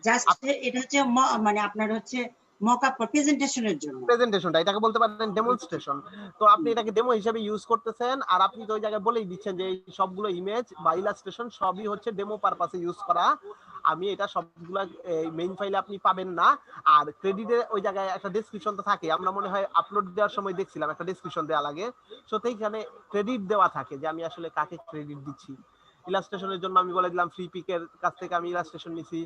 জাস্ট এটা হচ্ছে মানে আপনার হচ্ছে মকআপ প্রেজেন্টেশনের জন্য, প্রেজেন্টেশনটা এটাকে বলতে পারেন ডেমনস্ট্রেশন। তো আপনি এটাকে ডেমো হিসেবে ইউজ করতেছেন, আর আপনি তো ওই জায়গায় বলেই দিচ্ছেন যে এই সবগুলো ইমেজ বা ইলাস্ট্রেশন সবই হচ্ছে ডেমো পারপাসে ইউজ করা। আমি এটা সবগুলা মেইন ফাইলে আপনি পাবেন না। আর ক্রেডিটে ওই জায়গায় একটা ডেসক্রিপশন তো থাকে, আমরা মনে হয় আপলোড দেওয়ার সময় দেখছিলাম একটা ডেসক্রিপশন দেওয়া লাগে। সো সেইখানে ক্রেডিট দেওয়া থাকে যে আমি আসলে কাকে ক্রেডিট দিচ্ছি। ইলাস্ট্রেশনের জন্য আমি বলে দিলাম ফ্রি পিকের কাছ থেকে আমি ইলাস্ট্রেশন নিছি,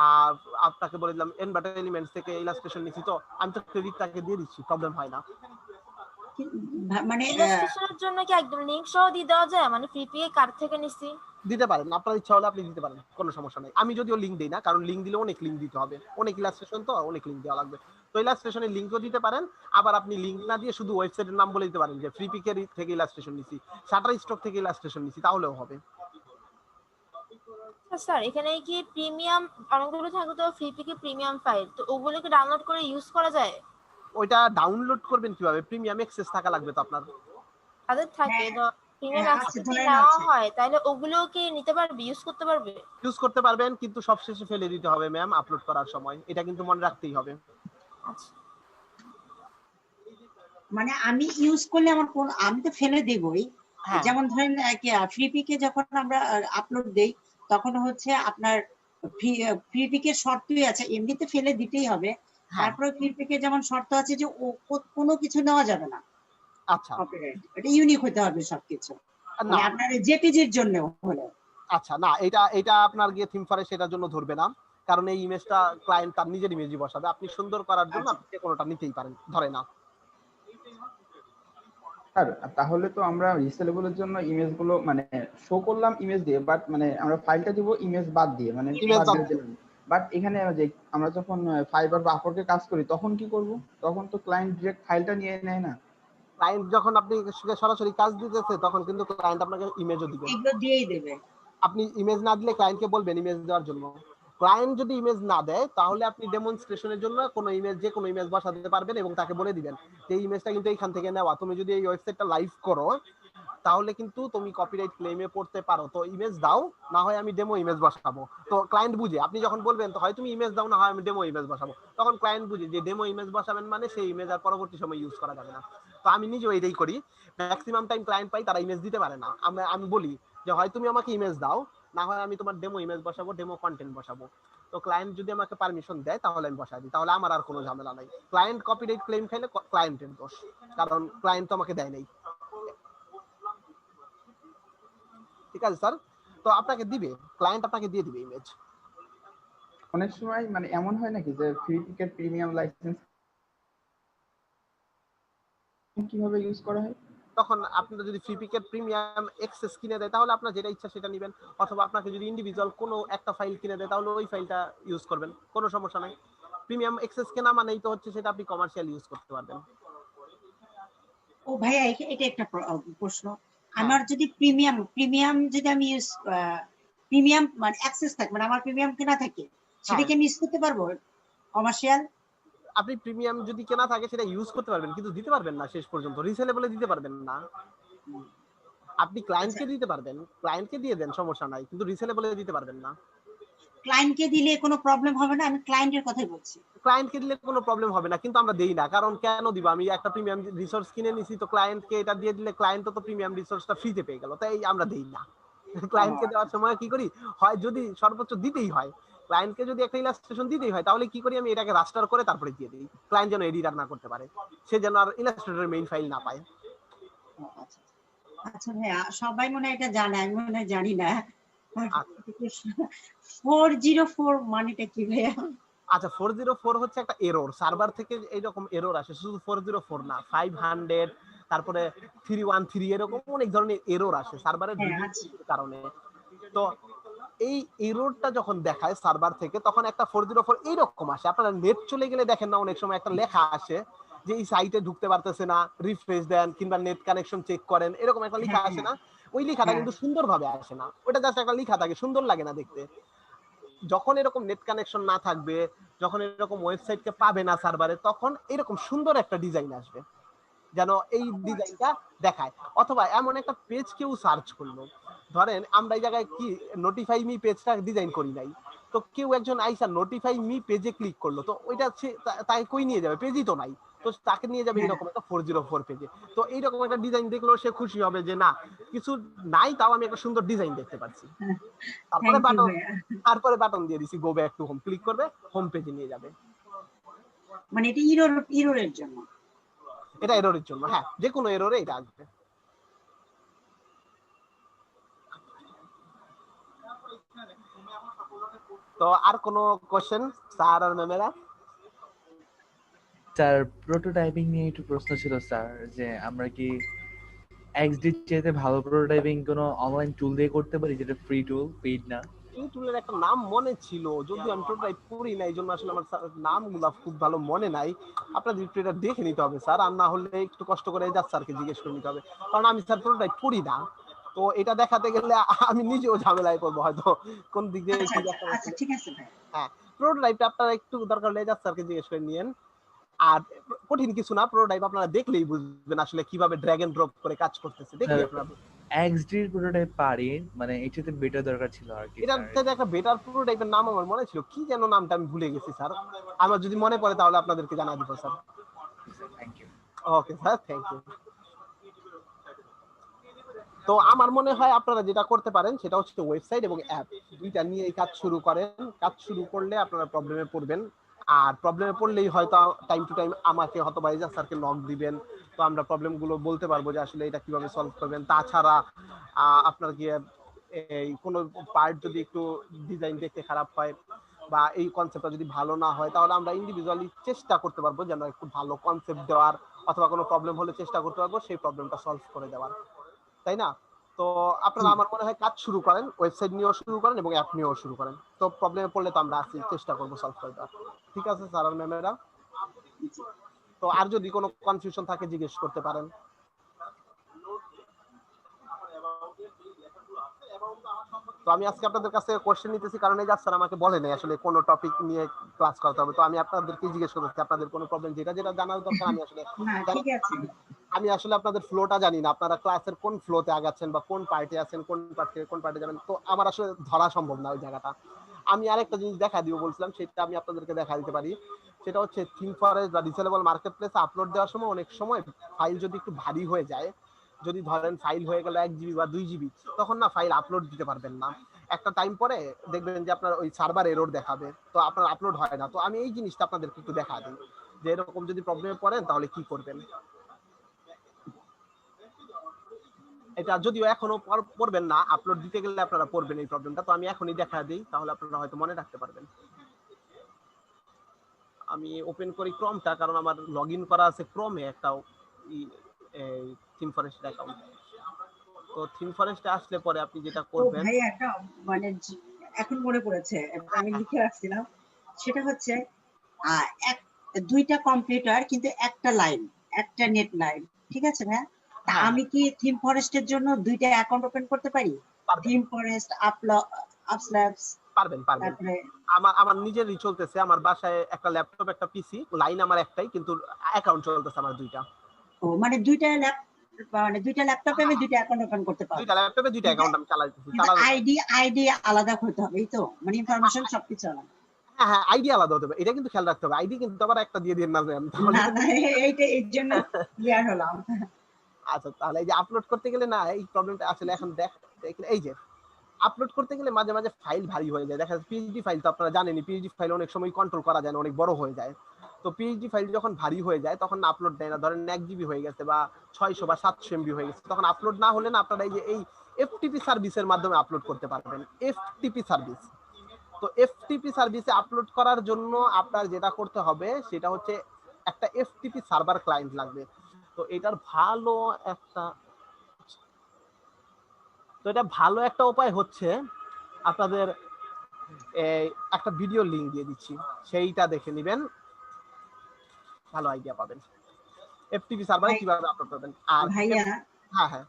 আর আপনাকে বলে দিলাম এনবাটার এলিমেন্টস থেকে ইলাস্ট্রেশন নিছি, তো আমি তো ক্রেডিট তাকে দিয়ে দিচ্ছি, প্রবলেম হয় না। মানে ইলাস্ট্রেশনের জন্য কি একদম লিংক সহ দিয়ে দেওয়া যায়, মানে ফ্রি পে কার থেকে নিছি? দিতে পারেন, আপনার ইচ্ছা হলে আপনি দিতে পারেন, কোনো সমস্যা নাই। আমি যদিও লিংক দিই না, কারণ লিংক দিলে অনেক লিংক দিতে হবে, অনেক ইলাস্ট্রেশন তো অনেক লিংক দেওয়া লাগবে। তো ইলাস্ট্রেশনের লিংকও দিতে পারেন, আবার আপনি লিংক না দিয়ে শুধু ওয়েবসাইটের নাম বলে দিতে পারেন যে ফ্রি পিকের থেকে ইলাস্ট্রেশন নিছি, শাটার স্টক থেকে ইলাস্ট্রেশন নিছি, তাহলেও হবে। স্যার এখানে কি প্রিমিয়াম অনেকগুলো থাকে তো ফ্রি পিকে প্রিমিয়াম ফাইল, তো ওগুলোকে ডাউনলোড করে ইউজ করা যায়? ওইটা ডাউনলোড করবেন কিভাবে? প্রিমিয়াম অ্যাক্সেস থাকা লাগবে তো আপনার। তাদের থাকে প্রিমিয়াম হ্যাঁ, অ্যাক্সেস আছে, যদি ধরেন নেওয়া আছে। হয় তাহলে ওগুলো কি নিতে পারবে, ইউজ করতে পারবে? ইউজ করতে পারবেন, কিন্তু সবশেষে ফেলে দিতে হবে ম্যাম আপলোড করার সময়, এটা কিন্তু মনে রাখতেই হবে। আচ্ছা, মানে আমি ইউজ করলে আমার কোন, আমি তো ফেলে দেবই। হ্যাঁ। যেমন ধরেন ফ্রি পিকে যখন আমরা আপলোড দেই তখন হচ্ছে আপনার ফ্রি পিকের শর্তই আছে, এমনিতে ফেলে দিতেই হবে। তারপরে ফ্রি পিকে যেমন শর্ত আছে যে কোনো কিছু নেওয়া যাবে না, আচ্ছা কপিরাইট, এটা ইউনিক হতে হবে সবকিছু, না মানে আপনার জেপিজির জন্য হলো। আচ্ছা না, এটা আপনার গিয়ে থিম ফরে সেটার জন্য ধরবে না, কারণ এই ইমেজটা ক্লায়েন্ট তার নিজের ইমেজই বসাবে, আপনি সুন্দর করার জন্য আচ্ছা। আপনি যে কোনোটা নিতেই পারেন, ধরে না। স্যার তাহলে তো আমরা রিসেলেবলের জন্য ইমেজ গুলো মানে শো করলাম ইমেজ দিয়ে, বাট মানে আমরা ফাইলটা দিব ইমেজ বাদ দিয়ে, মানে Image বাদ বাদ দিয়ে দিলাম। বাট এখানে যে আমরা যখন ফাইবার বা আপওয়ার্কে কাজ করি তখন কি করব? তখন তো ক্লায়েন্ট ডিরেক্ট ফাইলটা নিয়ে নেয় না। ক্লায়েন্ট যখন আপনি সরাসরি কাজ দিতেছে তখন কিন্তু ক্লায়েন্ট আপনাকে ইমেজও দিবে। এগুলো দিয়েই দেবে। আপনি ইমেজ না দিলে ক্লায়েন্টকে বলবেন ইমেজ দেওয়ার জন্য। ক্লায়েন্ট যদি ইমেজ না দেয় তাহলে আপনি ডেমনস্ট্রেশনের জন্য কোনো ইমেজ, যে কোনো ইমেজ বসাতে পারবেন এবং তাকে বলে দিবেন যে এই ইমেজটা কিন্তু এইখান থেকে নেওয়া, তুমি যদি এই ওয়েবসাইটটা লাইভ করো তাহলে কিন্তু তুমি কপিরাইট ক্লেমে পড়তে পারো, তো ইমেজ দাও, না হয় আমি ডেমো ইমেজ বসাবো। তো ক্লায়েন্ট বুঝে, আপনি যখন বলবেন তো হয় তুমি ইমেজ দাও, না হয় আমি ডেমো ইমেজ বসাবো, তখন ক্লায়েন্ট বুঝে যে ডেমো ইমেজ বসাবেন মানে সেই ইমেজ আর পরবর্তী সময় ইউজ করা যাবে না। তো আমি নিজেও এটাই করি, ম্যাক্সিমাম টাইম ক্লায়েন্ট পাই তারা ইমেজ দিতে পারে না, আমি বলি যে হয় তুমি আমাকে ইমেজ দাও, না হয় আমি তোমার ডেমো ইমেজ বসাবো, ডেমো কন্টেন্ট বসাবো। তো ক্লায়েন্ট যদি আমাকে পারমিশন দেয় তাহলে আমি বসাই দিই, তাহলে আমার আর কোনো ঝামেলা নাই। ক্লায়েন্ট কপিরাইট ক্লেম খাইলে ক্লায়েন্টের দোষ, কারণ ক্লায়েন্ট তো আমাকে দেয় নাই। ঠিক আছে স্যার, তো আপনাকে দিবে, ক্লায়েন্ট আপনাকে দিয়ে দিবে ইমেজ। অনেক সময় মানে এমন হয় নাকি যে ফ্রি টিকেট প্রিমিয়াম লাইসেন্স কিভাবে ইউজ করা হয়? তখন আপনার যদি ফ্রি পিকের প্রিমিয়াম এক্সেস কিনে দেয় তাহলে আপনার যেটা ইচ্ছা সেটা নেবেন, অথবা আপনাকে যদি ইন্ডিভিজুয়াল কোনো একটা ফাইল কিনে দেয় তাহলে ওই ফাইলটা ইউজ করবেন, কোনো সমস্যা নাই। প্রিমিয়াম এক্সেস কেনা মানেই তো হচ্ছে সেটা আপনি কমার্শিয়াল ইউজ করতে পারবেন। ও ভাইয়া, এটা একটা প্রশ্ন। আমার যদি প্রিমিয়াম যদি আমি ইউজ প্রিমিয়াম মানে অ্যাক্সেস থাকে, মানে আমার প্রিমিয়াম কেনা থাকে, সেটা কি আমি ইউজ করতে পারবো কমার্শিয়াল? আপনি প্রিমিয়াম যদি কেনা থাকে সেটা ইউজ করতে পারবেন, কিন্তু দিতে পারবেন না শেষ পর্যন্ত, রিসেলেবলে দিতে পারবেন না। আপনি ক্লায়েন্টকে দিতে পারবেন, ক্লায়েন্টকে দিয়ে দেন সমস্যা নাই, কিন্তু রিসেলেবলে দিতে পারবেন না। ক্লায়েন্টকে দিলে কোনো প্রবলেম হবে না? আমি ক্লায়েন্টের কথাই বলছি। ক্লায়েন্টকে দিলে কোনো প্রবলেম হবে না, কিন্তু আমরা দেই না, কারণ কেন দিব? আমি একটা প্রিমিয়াম রিসোর্স কিনে নিছি, তো ক্লায়েন্টকে এটা দিয়ে দিলে ক্লায়েন্ট তো প্রিমিয়াম রিসোর্সটা ফ্রিতে পেয়ে গেল, তাই আমরা দেই না। ক্লায়েন্টকে দেওয়ার সময় কি করি, হয় যদি সর্বোচ্চ দিতেই হয়, ক্লায়েন্টকে যদি একটা ইলাস্ট্রেশন দিতেই হয় তাহলে কি করি, আমি এটাকে রাস্টার করে তারপরে দিয়ে দিই, ক্লায়েন্ট যেন এডিটর না করতে পারে, সে যেন আর ইলাস্ট্রেটরের মেইন ফাইল না পায়। আচ্ছা ভাইয়া, সবাই মনে হয় এটা জানে, আমি মনে হয় জানি না। 404 মানেটা কি ভাইয়া? আচ্ছা, 404 হচ্ছে একটা এরর, সার্ভার থেকে এইরকম এরর আসে, শুধু 404 না, 500, তারপরে 313, এরকম অনেক ধরনের এরর আসে সার্ভারের বিভিন্ন কারণে। তো এই এররটা যখন দেখায় সার্ভার থেকে তখন একটা 404 এইরকম আসে, আপনারা নেট চলে গেলে দেখেন না অনেক সময় একটা লেখা আসে যে এই সাইটে ঢুকতে পারতেছে না, রিফ্রেশ দেন কিংবা নেট কানেকশন চেক করেন, এরকম একটা লেখা আসে না? ওই লেখাটা কিন্তু সুন্দরভাবে আসে না, ওটা জাস্ট একটা লেখা থাকে, সুন্দর লাগে না দেখতে। যখন এরকম নেট কানেকশন না থাকবে, যখন এরকম ওয়েবসাইটকে পাবে না সার্ভারে, তখন এরকম সুন্দর একটা ডিজাইন আসবে যেন এই ডিজাইনটা দেখায়। অথবা এমন একটা পেজ কেউ সার্চ করলো, ধরেন আমরা এই জায়গায় কি নোটিফাই মি পেজটা ডিজাইন করি নাই, তো কেউ একজন আইসা নোটিফাই মি পেজে ক্লিক করলো, তো ওইটা তাই কই নিয়ে যাবে? পেজই তো নাই, তো তাকে নিয়ে যাবে এরকম একটা 404 পেজে। তো এইরকম একটা ডিজাইন দেখলেও সে খুশি হবে যে না কিছু নাই, তাও আমি একটা সুন্দর ডিজাইন দেখতে পাচ্ছি। তারপরে বাটন দিয়ে দিছি go back to home, click করবে, হোম পেজে নিয়ে যাবে। মানে এটা এররের জন্য, এটা এররের জন্য, হ্যাঁ যে কোনো এররে এটা আসবে। তো আর কোনো কোশ্চেন স্যার আর ম্যামেরা? স্যার প্রোটোটাইপিং নিয়ে একটু প্রশ্ন ছিল স্যার, যে আমরা কি XD চাইতে ভালো প্রোটোটাইপিং কোনো অনলাইন টুল দিয়ে করতে পারি যেটা ফ্রি টুল, পেইড না? এই টুলের একটা নাম মনে ছিল, যদি আমি প্রোটোটাইপ করি না এই জন্য আসলে আমার নামগুলো খুব ভালো মনে নাই। আপনাদের একটু এটা দেখে নিতে হবে স্যার, আর না হলে একটু কষ্ট করে জাস্ট স্যারকে জিজ্ঞেস করে নিতে হবে, কারণ আমি স্যার প্রোটোটাইপ করি না। তো এটা দেখাতে গেলে আমি নিজেও ঝামেলায় পড়বো হয়তো কোন দিক দিয়ে। আচ্ছা ঠিক আছে ভাই। হ্যাঁ প্রোটোটাইপটা আপনারা একটু দরকার হলে জাস্ট স্যারকে জিজ্ঞেস করে নিয়েন। আর কঠিন কিছু না, প্রোটোটাইপ আপনারা দেখলেই বুঝবেন আসলে কিভাবে ড্র্যাগ এন্ড ড্রপ করে কাজ করতেছে, দেখলে আপনারা। XD এর প্রোটোটাইপ পারি, মানে এটাতে বেটার দরকার ছিল আর কি। এটার থেকে একটা বেটার প্রোটোটাইপের নাম আমার মনে ছিল, কি যেন নামটা আমি ভুলে গেছি স্যার, আমার যদি মনে পড়ে তাহলে আপনাদেরকে জানাই দিব sir. Thank you. Okay sir, thank you. তো আমার মনে হয় আপনারা যেটা করতে পারেন সেটা হচ্ছে ওয়েবসাইট এবং অ্যাপ দুইটা নিয়ে এই কাজ শুরু করেন। কাজ শুরু করলে আপনারা প্রবলেমে পড়বেন, আর প্রবলেমে পড়লেই হয়তো টাইম টু টাইম আমাকে হয়তো বাইজা স্যারকে নক দিবেন, তো আমরা প্রবলেমগুলো বলতে পারবো যে আসলে এটা কিভাবে সলভ করবেন। তাছাড়া আপনার কি এই কোনো পার্ট যদি একটু ডিজাইন দেখতে খারাপ হয় বা এই কনসেপ্টটা যদি ভালো না হয়, তাহলে আমরা ইন্ডিভিজুয়ালি চেষ্টা করতে পারবো যেন একটু ভালো কনসেপ্ট দেওয়ার, অথবা কোনো প্রবলেম হলে চেষ্টা করতে পারবো সেই প্রবলেমটা সলভ করে দেওয়ার, তাই না? তো আপনারা আমার মনে হয় কাজ শুরু করেন, ওয়েবসাইট নিয়েও শুরু করেন এবং অ্যাপ নিয়েও শুরু করেন। তো প্রবলেমে পড়লে তো আমরা আছি, চেষ্টা করবো সলভ করে দেওয়ার। ঠিক আছে স্যার আর ম্যামেরা? তো আর যদি কোনো কনফিউশন থাকে জিজ্ঞেস করতে পারেন। তো আমি আজকে আপনাদের কাছে কোশ্চেন নিতেছি কারণ এই স্যার আমাকে বলে নাই আসলে কোন টপিক নিয়ে ক্লাস করতে হবে, তো আমি আপনাদেরকে জিজ্ঞেস করতেছি আপনাদের কোনো প্রবলেম যেটা যেটা জানার দরকার। আমি আসলে আমি আসলে আপনাদের ফ্লোটা জানি না, আপনারা ক্লাসের কোন ফ্লোতে আগাচ্ছেন বা কোন পার্টে আছেন, কোন পার্ট থেকে কোন পার্টে যাবেন, তো আমার আসলে ধরা সম্ভব না ওই জায়গাটা। আমি আরেকটা জিনিস দেখা দিব বলছিলাম, সেটা আমি আপনাদেরকে দেখা দিতে পারি। সেটা হচ্ছে থিম ফরেস্ট বা রিসেলেবল মার্কেট প্লেসে আপলোড দেওয়ার সময় অনেক সময় ফাইল যদি একটু ভারী হয়ে যায়, যদি ধরেন ফাইল হয়ে গেল 1 জিবি বা 2 জিবি, তখন না ফাইল আপলোড দিতে পারবেন না। একটা টাইম পরে দেখবেন যে আপনার ওই সার্ভার এরর দেখাবে, তো আপনার আপলোড হয় না। তো আমি এই জিনিসটা আপনাদেরকে একটু দেখা দিই যে এরকম যদি প্রবলেমে পড়েন তাহলে কি করবেন। এটা যদিও এখনো পড়বেন না, আপলোড দিতে গেলে আপনারা পড়বেন এই প্রবলেমটা, তো আমি এখনই দেখা দিই তাহলে আপনারা হয়তো মনে রাখতে পারবেন। আমি ওপেন করি ক্রমটা, কারণ আমার লগইন করা আছে ক্রমে একটা থিম ফরেস্টের অ্যাকাউন্ট। তো থিম ফরেস্টে আসলে পরে আপনি যেটা করবেন, ভাই একটা মানে এখন মনে পড়েছে, আমি লিখে রাখছিলাম, সেটা হচ্ছে দুইটা কম্পিউটার কিন্তু একটা লাইন, একটা নেট লাইন, ঠিক আছে ভাই? আমি কি থিম ফরেস্টের জন্য দুইটা অ্যাকাউন্ট ওপেন করতে পারি? থিম ফরেস্ট আপস্ল্যাবস পারবেন পারবেন। আমার নিজেরই চলতেছে, আমার বাসায় একটা ল্যাপটপ একটা পিসি, লাইন আমার একটাই কিন্তু অ্যাকাউন্ট চলতেছে আমার দুইটা। ও মানে দুইটা ল্যাপটপে আমি দুইটা অ্যাকাউন্ট ওপেন করতে পারবো? দুইটা ল্যাপটপে দুইটা অ্যাকাউন্ট আমি চালাইতেছি। আইডি আলাদা করতে হবে এই তো, মানে ইনফরমেশন সবকিছু আলাদা? হ্যাঁ হ্যাঁ, আইডি আলাদা হতে হবে, এটা কিন্তু খেয়াল রাখতে হবে। আইডি কিন্তু আবার একটা দিয়ে দিন না এইটা এর জন্য ক্লিয়ার হলাম। আচ্ছা, তাহলে এই যে আপলোড করতে গেলে না এই প্রবলেমটা আসলে এখন এই যে আপলোড করতে গেলে মাঝে মাঝে ফাইল ভারী হয়ে যায়। দেখা যাচ্ছে পিএইচডি ফাইল তো আপনারা জানেনই, পিএইচডি ফাইল অনেক সময় কন্ট্রোল করা যায় না, অনেক বড় হয়ে যায়। তো পিএইচডি ফাইল যখন ভারী হয়ে যায় তখন আপলোড দেয় না। ধরেন 1 জিবি হয়ে গেছে বা 600 বা 700 এমবি হয়ে গেছে, তখন আপলোড না হলে না আপনারা এই যে এই এফটিপি সার্ভিসের মাধ্যমে আপলোড করতে পারবেন। এফটিপি সার্ভিস, তো এফটিপি সার্ভিসে আপলোড করার জন্য আপনার যেটা করতে হবে সেটা হচ্ছে একটা এফটিপি সার্ভার ক্লায়েন্ট লাগবে। তো এটার ভালো একটা উপায় হচ্ছে আপনাদের একটা ভিডিও লিংক দিয়ে দিচ্ছি, সেইটা দেখে নেবেন, ভালো আইডিয়া পাবেন এফটিপি সার্ভারে কিভাবে আপলোড করবেন। আর ভাইয়া হ্যাঁ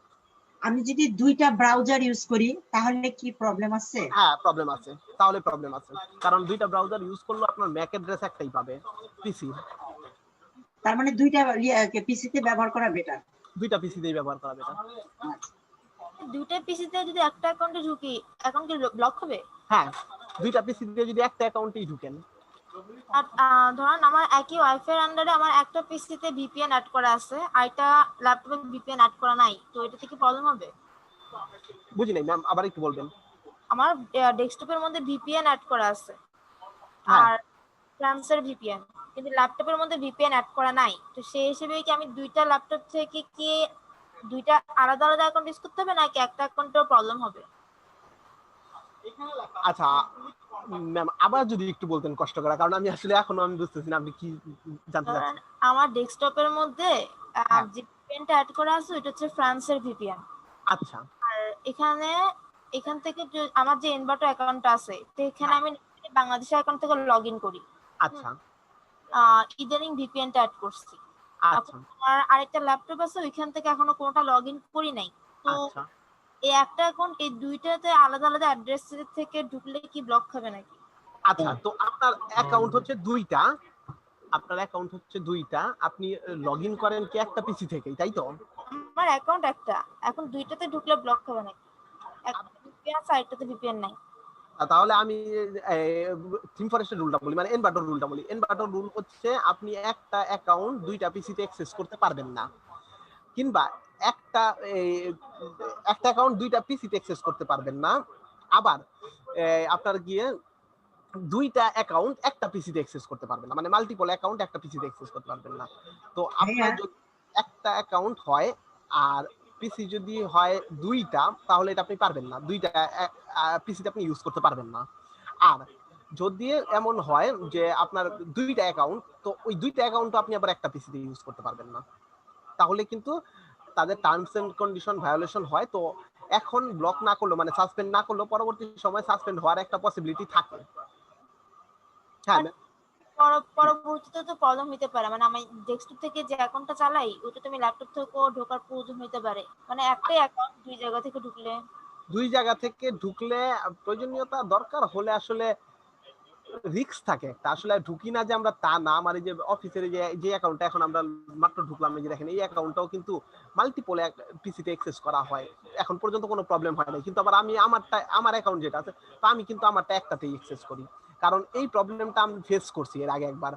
আমি যদি দুইটা ব্রাউজার ইউজ করি তাহলে কি প্রবলেম আছে? হ্যাঁ প্রবলেম আছে, তাহলে প্রবলেম আছে, কারণ দুইটা ব্রাউজার ইউজ করলে আপনার ম্যাক অ্যাড্রেস একটাই পাবে পিসি। তার মানে দুইটা পিসিতে ব্যবহার করা বেটার? দুইটা পিসিতেই ব্যবহার করা বেটার। দুইটা পিসিতে যদি একটা অ্যাকাউন্টে ঢুকি, অ্যাকাউন্ট কি ব্লক হবে? হ্যাঁ, দুইটা পিসি দিয়ে যদি একটা অ্যাকাউন্টেই ঢুকেন আর ধরেন আমার একই ওয়াইফাই আন্ডারে আমার একটা পিসিতে ভিপিএন অ্যাড করা আছে, আরেকটা ল্যাপটপে ভিপিএন অ্যাড করা নাই, তো এটা থেকে প্রবলেম হবে? বুঝি নাই ম্যাম, আবার একটু বলবেন। আমার ডেস্কটপের মধ্যে ভিপিএন অ্যাড করা আছে হ্যাঁ। আর ফ্রান্সের ভিপিএন, কিন্তু ল্যাপটপের মধ্যে ভিপিএন অ্যাড করা নাই, তো সেই হিসেবে কি আমি দুইটা ল্যাপটপ থেকে কি দুইটা আলাদা আলাদা অ্যাকাউন্ট ইউজ করতে হবে নাকি একটা অ্যাকাউন্টেও প্রবলেম হবে? আচ্ছা ম্যাম, আবার যদি একটু বলতেন কষ্ট করে, কারণ আমি আসলে এখনো আমি বুঝতেছি না আপনি কি জানতে চাচ্ছেন। ধরেন আমার ডেস্কটপের মধ্যে হ্যাঁ। যে ভিপিএনটা অ্যাড করা আছে ওটা হচ্ছে ফ্রান্সের ভিপিএন, আচ্ছা আর এখান থেকে আমার যে এনভার্টো অ্যাকাউন্টটা আছে তো এখানে আমি বাংলাদেশের অ্যাকাউন্ট থেকে লগ ইন করি। আচ্ছা ইদানিং ভিপিএনটা অ্যাড করছি। আচ্ছা আর আরেকটা ল্যাপটপ আছে ওইখান থেকে এখনো কোনোটা লগ ইন করি নাই, তো আচ্ছা এই একটা অ্যাকাউন্ট এই দুইটাতে আলাদা আলাদা অ্যাড্রেস থেকে ঢুকলে কি ব্লক খাবে নাকি? আচ্ছা, তো আপনার অ্যাকাউন্ট হচ্ছে দুইটা, আপনি লগ ইন করেন কি একটা পিসি থেকেই, তাই তো? আমার অ্যাকাউন্ট একটা, এখন দুইটাতে ঢুকলে ব্লক খাবে নাকি? একটা ভিপিএন আছে আরেকটাতে ভিপিএন নাই। তাহলে আমি থিম ফরেস্টের রুলটা বলি, মানে এনভার্টর রুলটা বলি। এনভার্টর রুল হচ্ছে আপনি একটা অ্যাকাউন্ট দুইটা পিসিতে অ্যাক্সেস করতে পারবেন না, কিংবা একটা অ্যাকাউন্ট দুইটা পিসিতে অ্যাক্সেস করতে পারবেন না, আবার আপনার গিয়ে দুইটা অ্যাকাউন্ট একটা পিসিতে অ্যাক্সেস করতে পারবেন না, মানে মাল্টিপল অ্যাকাউন্ট একটা পিসিতে অ্যাক্সেস করতে পারবেন না। তো আপনার যদি একটা অ্যাকাউন্ট হয় আর পিসি যদি হয় দুইটা, তাহলে এটা আপনি পারবেন না, দুইটা পিসিতে আপনি ইউজ করতে পারবেন না। আর যদি এমন হয় যে আপনার দুইটা অ্যাকাউন্ট, তো ওই দুইটা অ্যাকাউন্ট আপনি আবার একটা পিসিতে ইউজ করতে পারবেন না, তাহলে কিন্তু তাদের টার্মস এন্ড কন্ডিশন ভায়োলেশন হয়। তো এখন ব্লক না করলো, মানে সাসপেন্ড না করলো, পরবর্তী সময় সাসপেন্ড হওয়ার একটা পসিবিলিটি থাকে। হ্যাঁ, পরবর্তীতে তো প্রবলেম হতে পারে, মানে আমি ডেস্কটপ থেকে যে অ্যাকাউন্টটা চালাই ওটা তুমি ল্যাপটপ থেকেও ঢোকার প্রয়োজন হতে পারে, মানে একটাই অ্যাকাউন্ট দুই জায়গা থেকে ঢুকলে প্রয়োজনীয়তা দরকার হলে আসলে রিস্ক থাকে একটা, আসলে ঢুকি না যে আমরা তা না। আমার এই যে অফিসের যে অ্যাকাউন্টটা এখন আমরা মাত্র ঢুকলাম, এই যে দেখেন এই অ্যাকাউন্টটাও কিন্তু মাল্টিপল পিসিতে অ্যাক্সেস করা হয়, এখন পর্যন্ত কোনো প্রবলেম হয় না। কিন্তু আবার আমি আমার অ্যাকাউন্ট যেটা আছে, তো আমি কিন্তু আমারটা একটাতেই অ্যাক্সেস করি, কারণ এই প্রবলেমটা আমি ফেস করছি এর আগে একবার,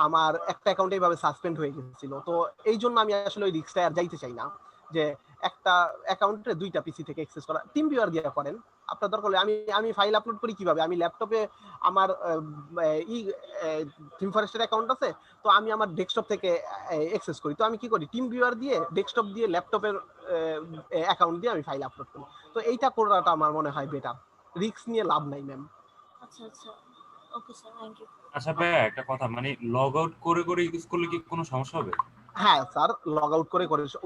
আমার একটা অ্যাকাউন্ট এইভাবে সাসপেন্ড হয়ে গেছিল। তো এই জন্য আমি আসলে ওই রিস্কটা আর যাইতে চাই না যে একটা অ্যাকাউন্টে দুইটা পিসি থেকে অ্যাক্সেস করা। টিম ভিউয়ার দিয়ে করেন আপনার দরকার হলে। আমি ফাইল আপলোড করি কিভাবে, আমি ল্যাপটপে আমার থিম ফরেস্টের অ্যাকাউন্ট আছে, তো আমি আমার ডেস্কটপ থেকে অ্যাক্সেস করি। তো আমি কি করি, টিম ভিউয়ার দিয়ে ডেস্কটপ দিয়ে ল্যাপটপের অ্যাকাউন্ট দিয়ে আমি ফাইল আপলোড করি। তো এইটা করাটা আমার মনে হয় বেটার, রিস্ক নিয়ে লাভ নাই ম্যাম। আচ্ছা আচ্ছা, ওকে স্যার, থ্যাংক ইউ। আচ্ছা ভাইয়া একটা কথা, মানে লগ আউট করে করে ইউজ করলে কি কোনো সমস্যা হবে? হ্যাঁ স্যার, লগ আউট করে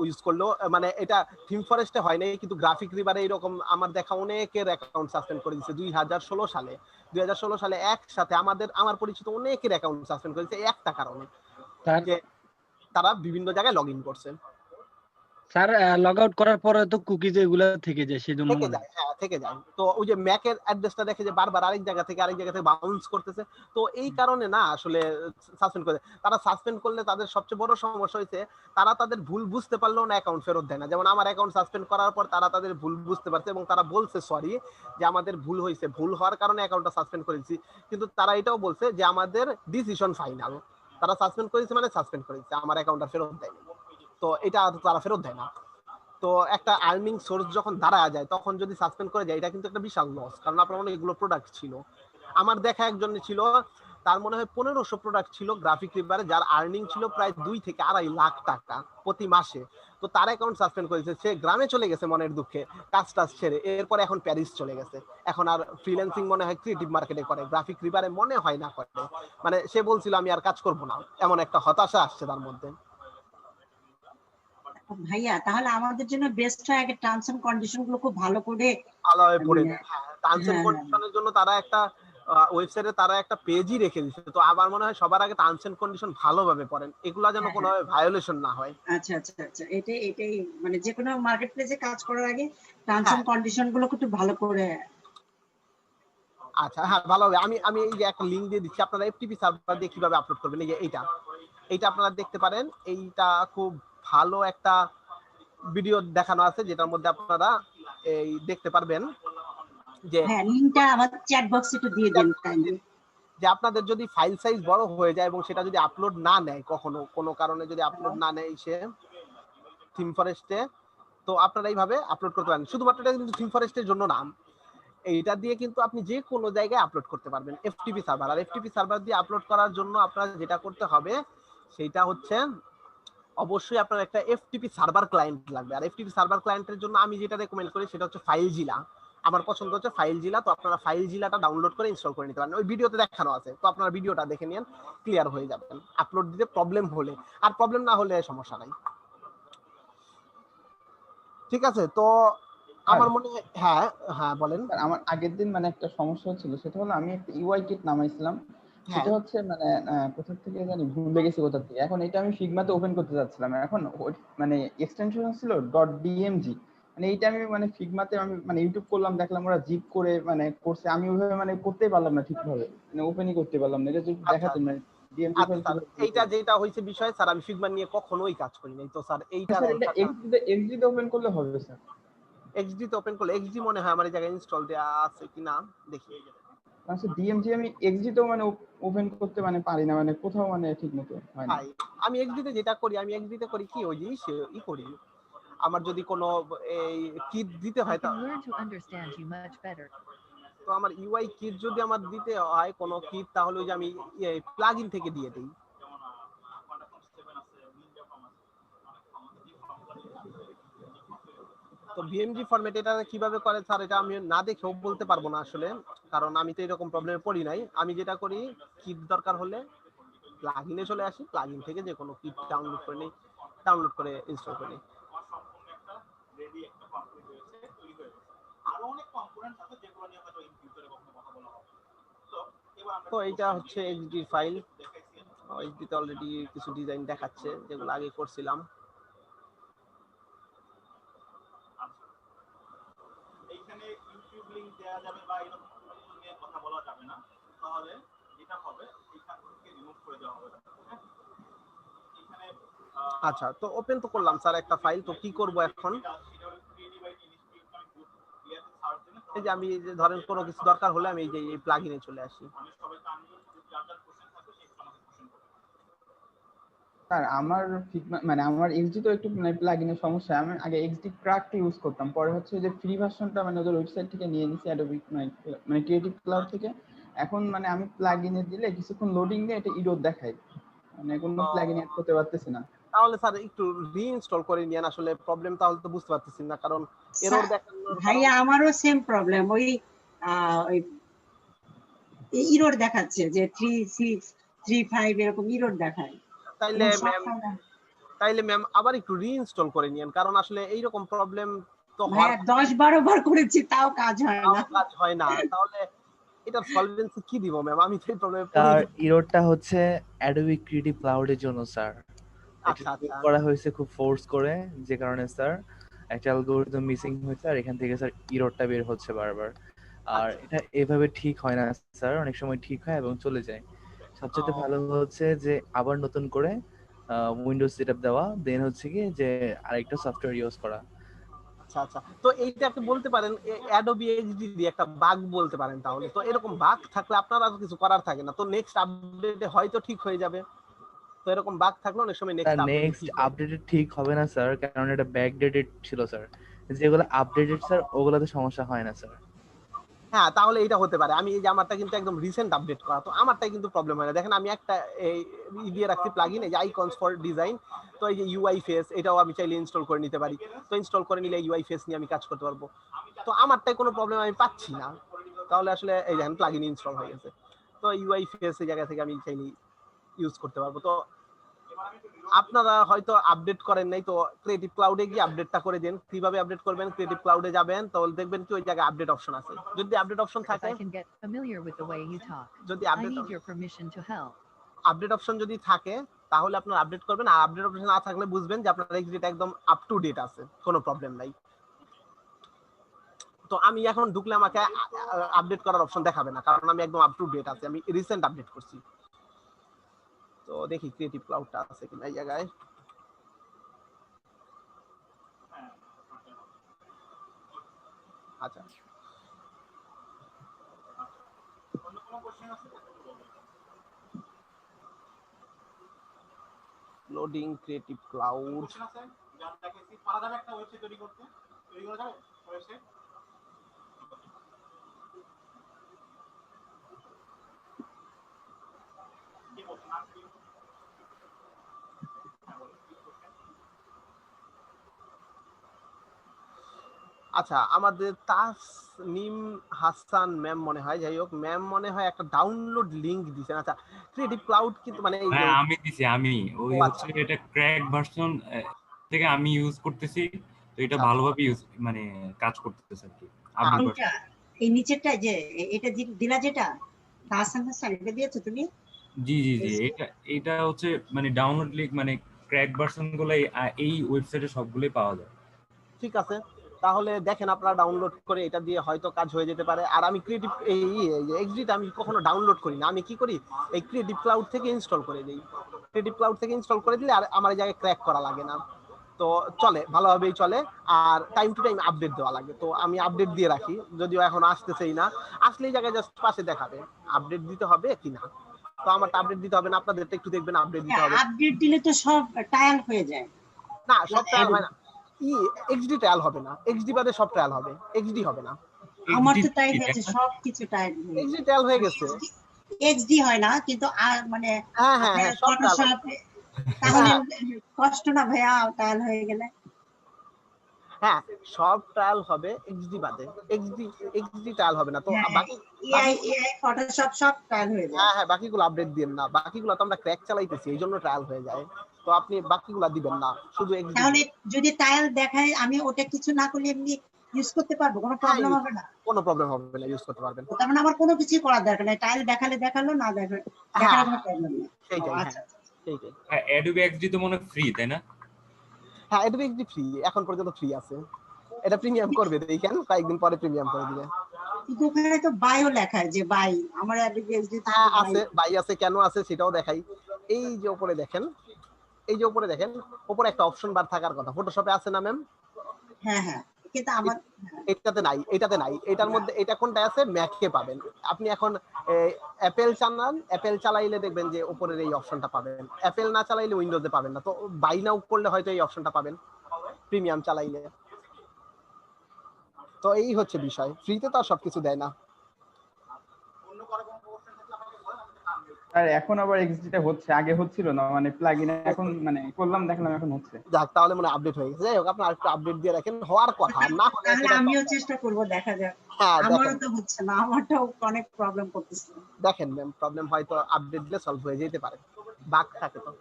ইউজ করলেও, মানে এটা থিম ফরেস্টে হয় নাই, কিন্তু গ্রাফিক রিভারে এরকম আমার দেখা অনেকের অ্যাকাউন্ট সাসপেন্ড করে দিয়েছে 2016 সালে একসাথে আমার পরিচিত অনেকের অ্যাকাউন্ট সাসপেন্ড করে দিয়েছে একটা কারণে, যে তারা বিভিন্ন জায়গায় লগ ইন করছে। স্যার লগ আউট করার পরে তো কুকিজ এগুলা থেকে যায়, সেজন্য থেকে যায়। তো ওই যে ম্যাকের অ্যাড্রেসটা দেখে যে বারবার আরেক জায়গা থেকে বাউন্স করতেছে, তো এই কারণে না আসলে সাসপেন্ড করে। তারা সাসপেন্ড করলে তাদের সবচেয়ে বড় সমস্যা হয়েছে, তারা তাদের ভুল বুঝতে পারলেও না অ্যাকাউন্ট ফেরত দেয় না। যেমন আমার অ্যাকাউন্ট সাসপেন্ড করার পর তারা তাদের ভুল বুঝতে পারছে এবং তারা বলছে সরি, যে আমাদের ভুল হয়েছে, ভুল হওয়ার কারণে অ্যাকাউন্টটা সাসপেন্ড করেছি। কিন্তু তারা এটাও বলছে যে আমাদের ডিসিশন ফাইনাল, তারা সাসপেন্ড করেছে মানে সাসপেন্ড করেছে, আমার অ্যাকাউন্টটা ফেরত দেয়নি। তো এটা তারা ফেরত দেয় না। তো একটা আর্নিং সোর্স যখন দাঁড়া যায়, তখন যদি সাসপেন্ড করে যায়, এটা কিন্তু একটা বিশাল লস, কারণ আপনার অনেকগুলো প্রোডাক্ট ছিল। আমার দেখা একজন ছিল, তার মনে হয় 1500 প্রোডাক্ট ছিল গ্রাফিক রিভারে, যার আর্নিং ছিল প্রায় 2 থেকে 2.5 লাখ টাকা প্রতি মাসে। তো তার অ্যাকাউন্ট সাসপেন্ড করেছে, সে গ্রামে চলে গেছে মনের দুঃখে, কাজ ছেড়ে। এরপর এখন প্যারিস চলে গেছে, এখন আর ফ্রিল্যান্সিং মনে হয় ক্রিয়েটিভ মার্কেটে করে, গ্রাফিক রিভারে মনে হয় না করে। মানে সে বলছিল আমি আর কাজ করব না, এমন একটা হতাশা আসছে তার মধ্যে। ভাইয়া তাহলে আমাদের জন্য বেস্ট হয় আগে টার্মস এন্ড কন্ডিশন গুলো খুব ভালো করে পড়ে। টার্মস এন্ড কন্ডিশনের জন্য তারা একটা ওয়েবসাইটে তারা একটা পেজই রেখে দিয়েছে। তো আমার মনে হয় সবার আগে টার্মস এন্ড কন্ডিশন ভালোভাবে পড়েন, এগুলা যেন কোনোভাবে ভায়োলেশন না হয়। আচ্ছা আচ্ছা আচ্ছা, এটাই মানে যে কোনো মার্কেট প্লেসে কাজ করার আগে টার্মস এন্ড কন্ডিশন গুলো একটু ভালো করে। আচ্ছা হ্যাঁ, ভালো হবে। আমি এই যে একটা লিংক দিয়ে দিচ্ছি, আপনারা এফটিপি সার্ভার দিয়ে কিভাবে আপলোড করবেন, এই যে এইটা আপনারা দেখতে পারেন। এইটা খুব ভালো একটা ভিডিও দেখানো আছে, যেটার মধ্যে আপনারা এই দেখতে পারবেন যে হ্যাঁ, লিংকটা আমার চ্যাট বক্সে একটু দিয়ে দেন কাইন্ডলি। যে আপনাদের যদি ফাইল সাইজ বড় হয়ে যায় এবং সেটা যদি আপলোড না নেয় কখনো কোনো কারণে যদি আপলোড না নেয় সে থিম ফরেস্টে, তো আপনারা এইভাবে আপলোড করতে পারেন। শুধুমাত্র এটা কিন্তু থিম ফরেস্টের জন্য না, এইটা দিয়ে কিন্তু আপনি যে কোনো জায়গায় আপলোড করতে পারবেন এফটিপি সার্ভার। আর এফটিপি সার্ভার দিয়ে আপলোড করার জন্য আপনারা যেটা করতে হবে সেটা হচ্ছে অবশ্যই আপনার একটা এফটিপি সার্ভার ক্লায়েন্ট লাগবে। আর এফটিপি সার্ভার ক্লায়েন্টের জন্য আমি যেটা রেকমেন্ড করি সেটা হচ্ছে ফাইলজিলা। আমার পছন্দ হচ্ছে ফাইলজিলা। তো আপনারা ফাইলজিলাটা ডাউনলোড করে ইনস্টল করে নিতে পারেন, ওই ভিডিওতে দেখানো আছে। তো আপনারা ভিডিওটা দেখে নিন, ক্লিয়ার হয়ে যাবেন আপলোড দিতে প্রবলেম হলে। আর প্রবলেম না হলে সমস্যা নাই। ঠিক আছে, তো আমার মনে হয় হ্যাঁ হ্যাঁ বলেন। আমার আগের দিন মানে একটা সমস্যা ছিল, সেটা হলো আমি একটা ইউআই কিট নামাইছিলাম, সেটা হচ্ছে মানে কোথা থেকে জানি ভুলে গেছি কোথা থেকে। এখন এটা আমি ফিগমাতে ওপেন করতে যাচ্ছিলাম, এখন মানে এক্সটেনশন ছিল .dmg, মানে এইটা আমি মানে ফিগমাতে আমি মানে ইউটিউব করলাম, দেখলাম ওরা জিপ করে মানে করছে, আমি ওইভাবে মানে করতেই পারলাম না ঠিকভাবে, মানে ওপেনই করতে পারলাম না। এটা যদি দেখাতেন মানে ডিএমজি ফাইল স্যার এইটা যেটা হয়েছে বিষয় স্যার, আমি ফিগমা নিয়ে কখনোই কাজ করি নাই। তো স্যার এইটা এক্সডি তে ওপেন করলে হবে স্যার? এক্সডি তে ওপেন করলে এক্সডি মনে হয় আমার এই জায়গায় ইনস্টল দেয়া আছে কিনা দেখি। আচ্ছা ডিএমজি আমি এক্সডি তেও মানে ওপেন করতে মানে পারি না, মানে কোথাও মানে ঠিকমতো হয় না। আমি এক্সডি তে যেটা করি, আমি এক্সডি তে করি কি ওই জিনিস ই করি, আমার যদি কোনো এই কিট দিতে হয় তো আমার ইউআই কিট যদি আমার দিতে হয় কোনো কিট, তাহলে ওই যে আমি প্লাগইন থেকে দিয়ে দেই। তো ভিএমজি ফরম্যাট এটা কিভাবে করে স্যার, এটা আমি না দেখেও বলতে পারবো না আসলে, কারণ আমি তো এরকম প্রবলেমে পড়ি নাই। আমি যেটা করি কিট দরকার হলে প্লাগইনে চলে আসি, প্লাগইন থেকে যে কোনো কিট ডাউনলোড করে নিই, ডাউনলোড করে ইনস্টল করি। তো এইটা হচ্ছে এইচডি ফাইল। এইচডি তে অলরেডি কিছু ডিজাইন দেখাচ্ছে যেগুলো আগে করছিলাম। এইখানে ইউটিউব লিংক দেওয়া যাবে বা এরকম কোনো নিয়ে কথা বলা যাবে না, তাহলে যেটা হবে এইখান থেকে রিমুভ করে দেওয়া হবে। এখানে আচ্ছা, তো ওপেন তো করলাম স্যার একটা ফাইল, তো কি করব এখন? এই যে আমি ধরেন কোনো কিছু দরকার হলে আমি এই যে এই প্লাগইনে চলে আসি। স্যার আমার মানে আমার এক্সডি তো একটু মানে প্লাগইনের সমস্যা। আমি আগে এক্সডি ক্র্যাকটা ইউজ করতাম, পরে হচ্ছে যে ফ্রি ভার্সনটা মানে ওদের ওয়েবসাইট থেকে নিয়ে নিছি, অ্যাডোবি মানে ক্রিয়েটিভ ক্লাউড থেকে। এখন মানে আমি প্লাগইনে দিলে কিছুক্ষণ লোডিং দিয়ে এটা এরর দেখায়, মানে কোনো প্লাগইন অ্যাড করতে পারতেছি না। তাহলে স্যার একটু রিইনস্টল করে নিয়েন, আসলে প্রবলেম তাহলে তো বুঝতে পারতেছি না, কারণ এরর দেখানোর ভাইয়া আমারও সেম প্রবলেম, ওই এরর দেখাচ্ছে যে 3.6 3.5 এরকম এরর দেখায়। তাইলে ম্যাম আবার একটু রিইনস্টল করে নিয়েন, কারণ আসলে এইরকম প্রবলেম তো হ্যাঁ 10-12 বার করেছি তাও কাজ হয় না। তাহলে এটার সলভেন্সি কি দিব ম্যাম? আমি তো এই প্রবলেমে পড়ি। তার এররটা হচ্ছে অ্যাডোবি ক্রিয়েটিভ ক্লাউডের জন্য স্যার। আচ্ছা এটা করা হয়েছে খুব ফোর্স করে, যে কারণে স্যার একটা অ্যালগরিদম মিসিং হয়েছে, আর এখান থেকে স্যার এররটা বের হচ্ছে বারবার। আর এটা এভাবে ঠিক হয় না স্যার, অনেক সময় ঠিক হয় এবং চলে যায়। সবচেয়ে ভালো হচ্ছে যে আবার নতুন করে উইন্ডোজ সেটআপ দেওয়া, দেন হচ্ছে কি যে আরেকটা সফটওয়্যার ইউজ করা। আচ্ছা আচ্ছা, তো এইটা আপনি বলতে পারেন অ্যাডোবি এক্সডি দিয়ে একটা বাগ বলতে পারেন। তাহলে তো এরকম বাগ থাকলে আপনার আর কিছু করার থাকে না, তো নেক্সট আপডেটে হয়তো ঠিক হয়ে যাবে। তো এরকম বাগ থাকলে অনেক সময় নেক্সট আপডেটে ঠিক হবে না স্যার, কারণ এটা ব্যাকডেটেড ছিল স্যার। যেগুলো আপডেটেড স্যার ওগুলাতে সমস্যা হয় না স্যার। হ্যাঁ, তাহলে এটা হতে পারে। আমি এই যে আমারটা কিন্তু একদম রিসেন্ট আপডেট করা, তো আমারটাই কিন্তু প্রবলেম হয় না। দেখেন আমি একটা এই দিয়ে রাখছি প্লাগইন, এই যে আইকনস ফর ডিজাইন। তো এই যে ইউআই ফেস, এটাও আমি চাইলে ইনস্টল করে নিতে পারি। তো ইনস্টল করে নিলে ইউআই ফেস নিয়ে আমি কাজ করতে পারবো। তো আমারটাই কোনো প্রবলেম আমি পাচ্ছি না, তাহলে আসলে এই দেখেন প্লাগইন ইনস্টল হয়ে গেছে। তো ইউআই ফেস এই জায়গা থেকে আমি চাইলে ইউজ করতে পারবো। তো আপনারা হয়তো আপডেট করেন নাই, তো ক্রিয়েটিভ ক্লাউডে গিয়ে আপডেটটা করে দেন। কিভাবে আপডেট করবেন? ক্রিয়েটিভ ক্লাউডে যাবেন, তাহলে দেখবেন কি ওই জায়গায় আপডেট অপশন আছে। যদি আপডেট অপশন থাকে, যদি আপডেট অপশন যদি থাকে তাহলে আপনারা আপডেট করবেন। আর আপডেট অপশন না থাকলে বুঝবেন যে আপনার এক্সিট একদম আপ টু ডেট আছে, কোনো প্রবলেম নাই। তো আমি এখন ঢুকলে আমাকে আপডেট করার অপশন দেখাবে না, কারণ আমি একদম আপ টু ডেট আছি, আমি রিসেন্ট আপডেট করছি। তো দেখি ক্রিয়েটিভ ক্লাউডটা আছে কিনা এই জায়গায়। আচ্ছা, অন্য কোনো কোশ্চেন আছে? Loading creative cloud. কোশ্চেন আছে যার দেখেছি পারা যাবে একটা ওয়েবসাইট তৈরি করতে, তৈরি করা যাবে ওয়েবসাইট? কি বলছেন নাম কি? আচ্ছা, আমাদের তাসনিম হাসান ম্যাম মনে হয়, যাই হোক ম্যাম মনে হয় একটা ডাউনলোড লিংক দিয়েছেন। আচ্ছা, ক্রিয়েটিভ ক্লাউড কিন্তু মানে এই হ্যাঁ আমি দিছি, আমি ওই ও হচ্ছে এটা ক্র্যাক ভার্সন থেকে আমি ইউজ করতেছি, তো এটা আচ্ছা। ভালোভাবে ইউজ মানে কাজ করতেছে আর কি। আপডেট কোনটা? এই নিচেরটা যে এটা দিলা যেটা হাসান হাসান এটা দিয়েছো তুমি? জি জি জি, এটা হচ্ছে মানে ডাউনলোড লিংক মানে ক্র্যাক ভার্সন গুলো এই ওয়েবসাইটে সবগুলোই পাওয়া যায়। ঠিক আছে, তাহলে দেখেন আপনারা ডাউনলোড করে এটা দিয়ে হয়তো কাজ হয়ে যেতে পারে। আর আমি ক্রিয়েটিভ এই এক্সিট আমি কখনো ডাউনলোড করি না, আমি কি করি এই ক্রিয়েটিভ ক্লাউড থেকে ইনস্টল করে দিই। ক্রিয়েটিভ ক্লাউড থেকে ইনস্টল করে দিলে আর আমার এই জায়গায় ক্র্যাক করা লাগে না, তো চলে, ভালোভাবেই চলে। আর টাইম টু টাইম আপডেট দেওয়া লাগে, তো আমি আপডেট দিয়ে রাখি, যদিও এখন আসতেছেই না, আসলে এই জায়গায় জাস্ট পাশে দেখাবে আপডেট দিতে হবে কিনা। তো আমারটা আপডেট দিতে হবে না, আপনাদেরটা একটু দেখবেন আপডেট দিতে হবে। আপডেট দিলে তো সব টায়াল হয়ে যায়। না, সব ট্রায়াল হয় না, এক্সডি ট্রায়াল হবে না, এক্সডি বাদে সব ট্রায়াল হবে, এক্সডি হবে না। আমার তো তাই হয়েছে, সব কিছু টায়াল এক্সডি ট্রায়াল হয়ে গেছে, এক্সডি হয় না কিন্তু মানে হ্যাঁ হ্যাঁ হ্যাঁ সব ট্রায়াল। তাহলে কষ্ট না ভাইয়া টায়াল হয়ে গেলে? হ্যাঁ সব ট্রায়াল হবে এক্সডি বাদে, এক্সডি ট্রায়াল হবে না। তো বাকি এআই ফটোশপ সব ট্রায়াল হয়ে যায়। হ্যাঁ হ্যাঁ বাকিগুলো আপডেট দিবেন না, বাকিগুলো তো আমরা ক্র্যাক চালাইতেছি এই জন্য ট্রায়াল হয়ে যায়, তো আপনি বাকিগুলো দিবেন না, শুধু এক্সডি। তাহলে যদি ট্রায়াল দেখায় আমি ওটা কিছু না করলে এমনি ইউজ করতে পারবো, কোনো প্রবলেম হবে না? কোনো প্রবলেম হবে না, ইউজ করতে পারবেন। তার মানে আমার কোনো কিছু করার দরকার নাই, ট্রায়াল দেখালে দেখালো, না দেখালে কোনো প্রবলেম নেই। সেইটাই, আচ্ছা সেইটাই। হ্যাঁ অ্যাডোবি এক্সডি তো মনে ফ্রি তাই না? হ্যাঁ অ্যাডোবি এক্সডি ফ্রি, এখন পর্যন্ত ফ্রি আছে। এটা প্রিমিয়াম করবে দেখেন, কয়েকদিন পরে প্রিমিয়াম করে দিবে। কিন্তু ওখানে তো বায়ো লেখা আছে যে বাই, আমার অ্যাডোবি এক্সডি হ্যাঁ আছে, বাই আছে, কেন আছে সেটাও দেখাই। এই যে উপরে দেখেন, এই যে উপরে দেখেন, উপরে একটা অপশন বার থাকার কথা, ফটোশপে আছে না ম্যাম? হ্যাঁ হ্যাঁ, কিন্তু আমার এটাতে নাই, এটাতে নাই। এটার মধ্যে এটা কোনটা আছে, ম্যাকে পাবেন আপনি। এখন অ্যাপেল চালান, অ্যাপেল চালাইলে দেখবেন যে উপরের এই অপশনটা পাবেন, অ্যাপেল না চালাইলে উইন্ডোজে পাবেন না। তো বাই নাও করলে হয়তো এই অপশনটা পাবেন প্রিমিয়াম চালাইলে। তো এই হচ্ছে বিষয়, ফ্রিতে তো আর সবকিছু দেয় না। আর এখন আবার এক্সডিটা হচ্ছে, আগে হচ্ছিল না, মানে প্লাগইন এখন মানে করলাম দেখলাম এখন হচ্ছে। যাক, তাহলে মনে আপডেট হয়ে গেছে। যাই হোক, আপনি আরেকটু আপডেট দিয়ে রাখেন, হওয়ার কথা না হলে তাহলে আমিও চেষ্টা করব, দেখা যাক। আমারও তো হচ্ছে না, আমারটাও অনেক প্রবলেম করতেছে। দেখেন ম্যাম, প্রবলেম হয়তো আপডেট দিলে সলভ হয়ে যেতে পারে, বাগ থাকে তো,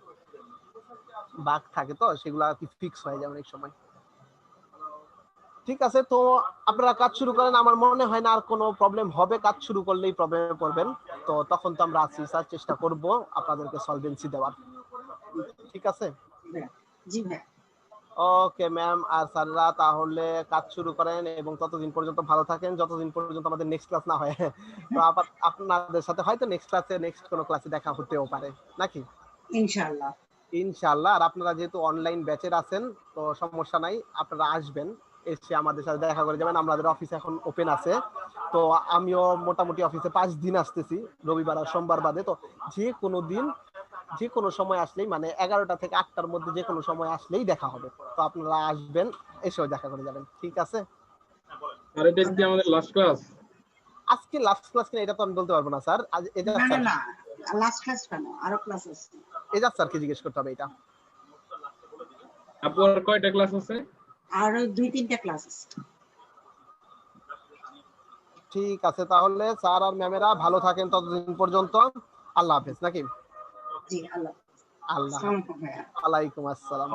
বাগ থাকে তো সেগুলো কি ফিক্স হয়ে যায় অনেক সময়। ঠিক আছে, তো আপনারা কাজ শুরু করেন, আমার মনে হয় না আর কোনো প্রবলেম হবে, কাজ শুরু করলেই প্রবলেমে পড়বেন। তো তখন তো আমরা আছি স্যার, চেষ্টা করব আপনাদেরকে সলভেন্সি দেওয়ার। ঠিক আছে জি ভাই। ওকে ম্যাম আর স্যাররা, তাহলে কাজ শুরু করেন এবং ততদিন পর্যন্ত ভালো থাকেন, যতদিন পর্যন্ত আমাদের নেক্সট ক্লাস না হয়। তো আপনাদের সাথে হয়তো নেক্সট কোনো ক্লাসে দেখা হতেও পারে নাকি? ইনশাআল্লাহ ইনশাআল্লাহ। আর আপনারা যেহেতু অনলাইন ব্যাচের আছেন তো সমস্যা নাই, আপনারা আসবেন, এসে আমাদের সাথে দেখা করে যাবেন। আমাদের অফিস এখন ওপেন আছে, তো আমিও মোটামুটি অফিসে 5 দিন আসতেছি, রবিবার আর সোমবার বাদে। তো যে কোনো দিন যে কোনো সময় আসলেই, মানে 11টা থেকে 8টার মধ্যে যে কোনো সময় আসলেই দেখা হবে। তো আপনারা আসবেন, এসেও দেখা করে যাবেন। ঠিক আছে? আর এটা কি আমাদের লাস্ট ক্লাস? আজকে লাস্ট ক্লাস কিনা এটা তো আমি বলতে পারবো না স্যার। আজ এটা না না লাস্ট ক্লাস কেন, আরো ক্লাস আছে। এটা স্যারকে জিজ্ঞেস করতে হবে এটা। আপু আর কয়টা ক্লাস আছে? আরো 2-3টা ক্লাস আছে। ঠিক আছে, তাহলে স্যার আর ম্যামেরা ভালো থাকেন ততদিন পর্যন্ত। আল্লাহ হাফেজ নাকি? জি আল্লাহ। আল্লাহ, ওয়ালাইকুম আসসালাম।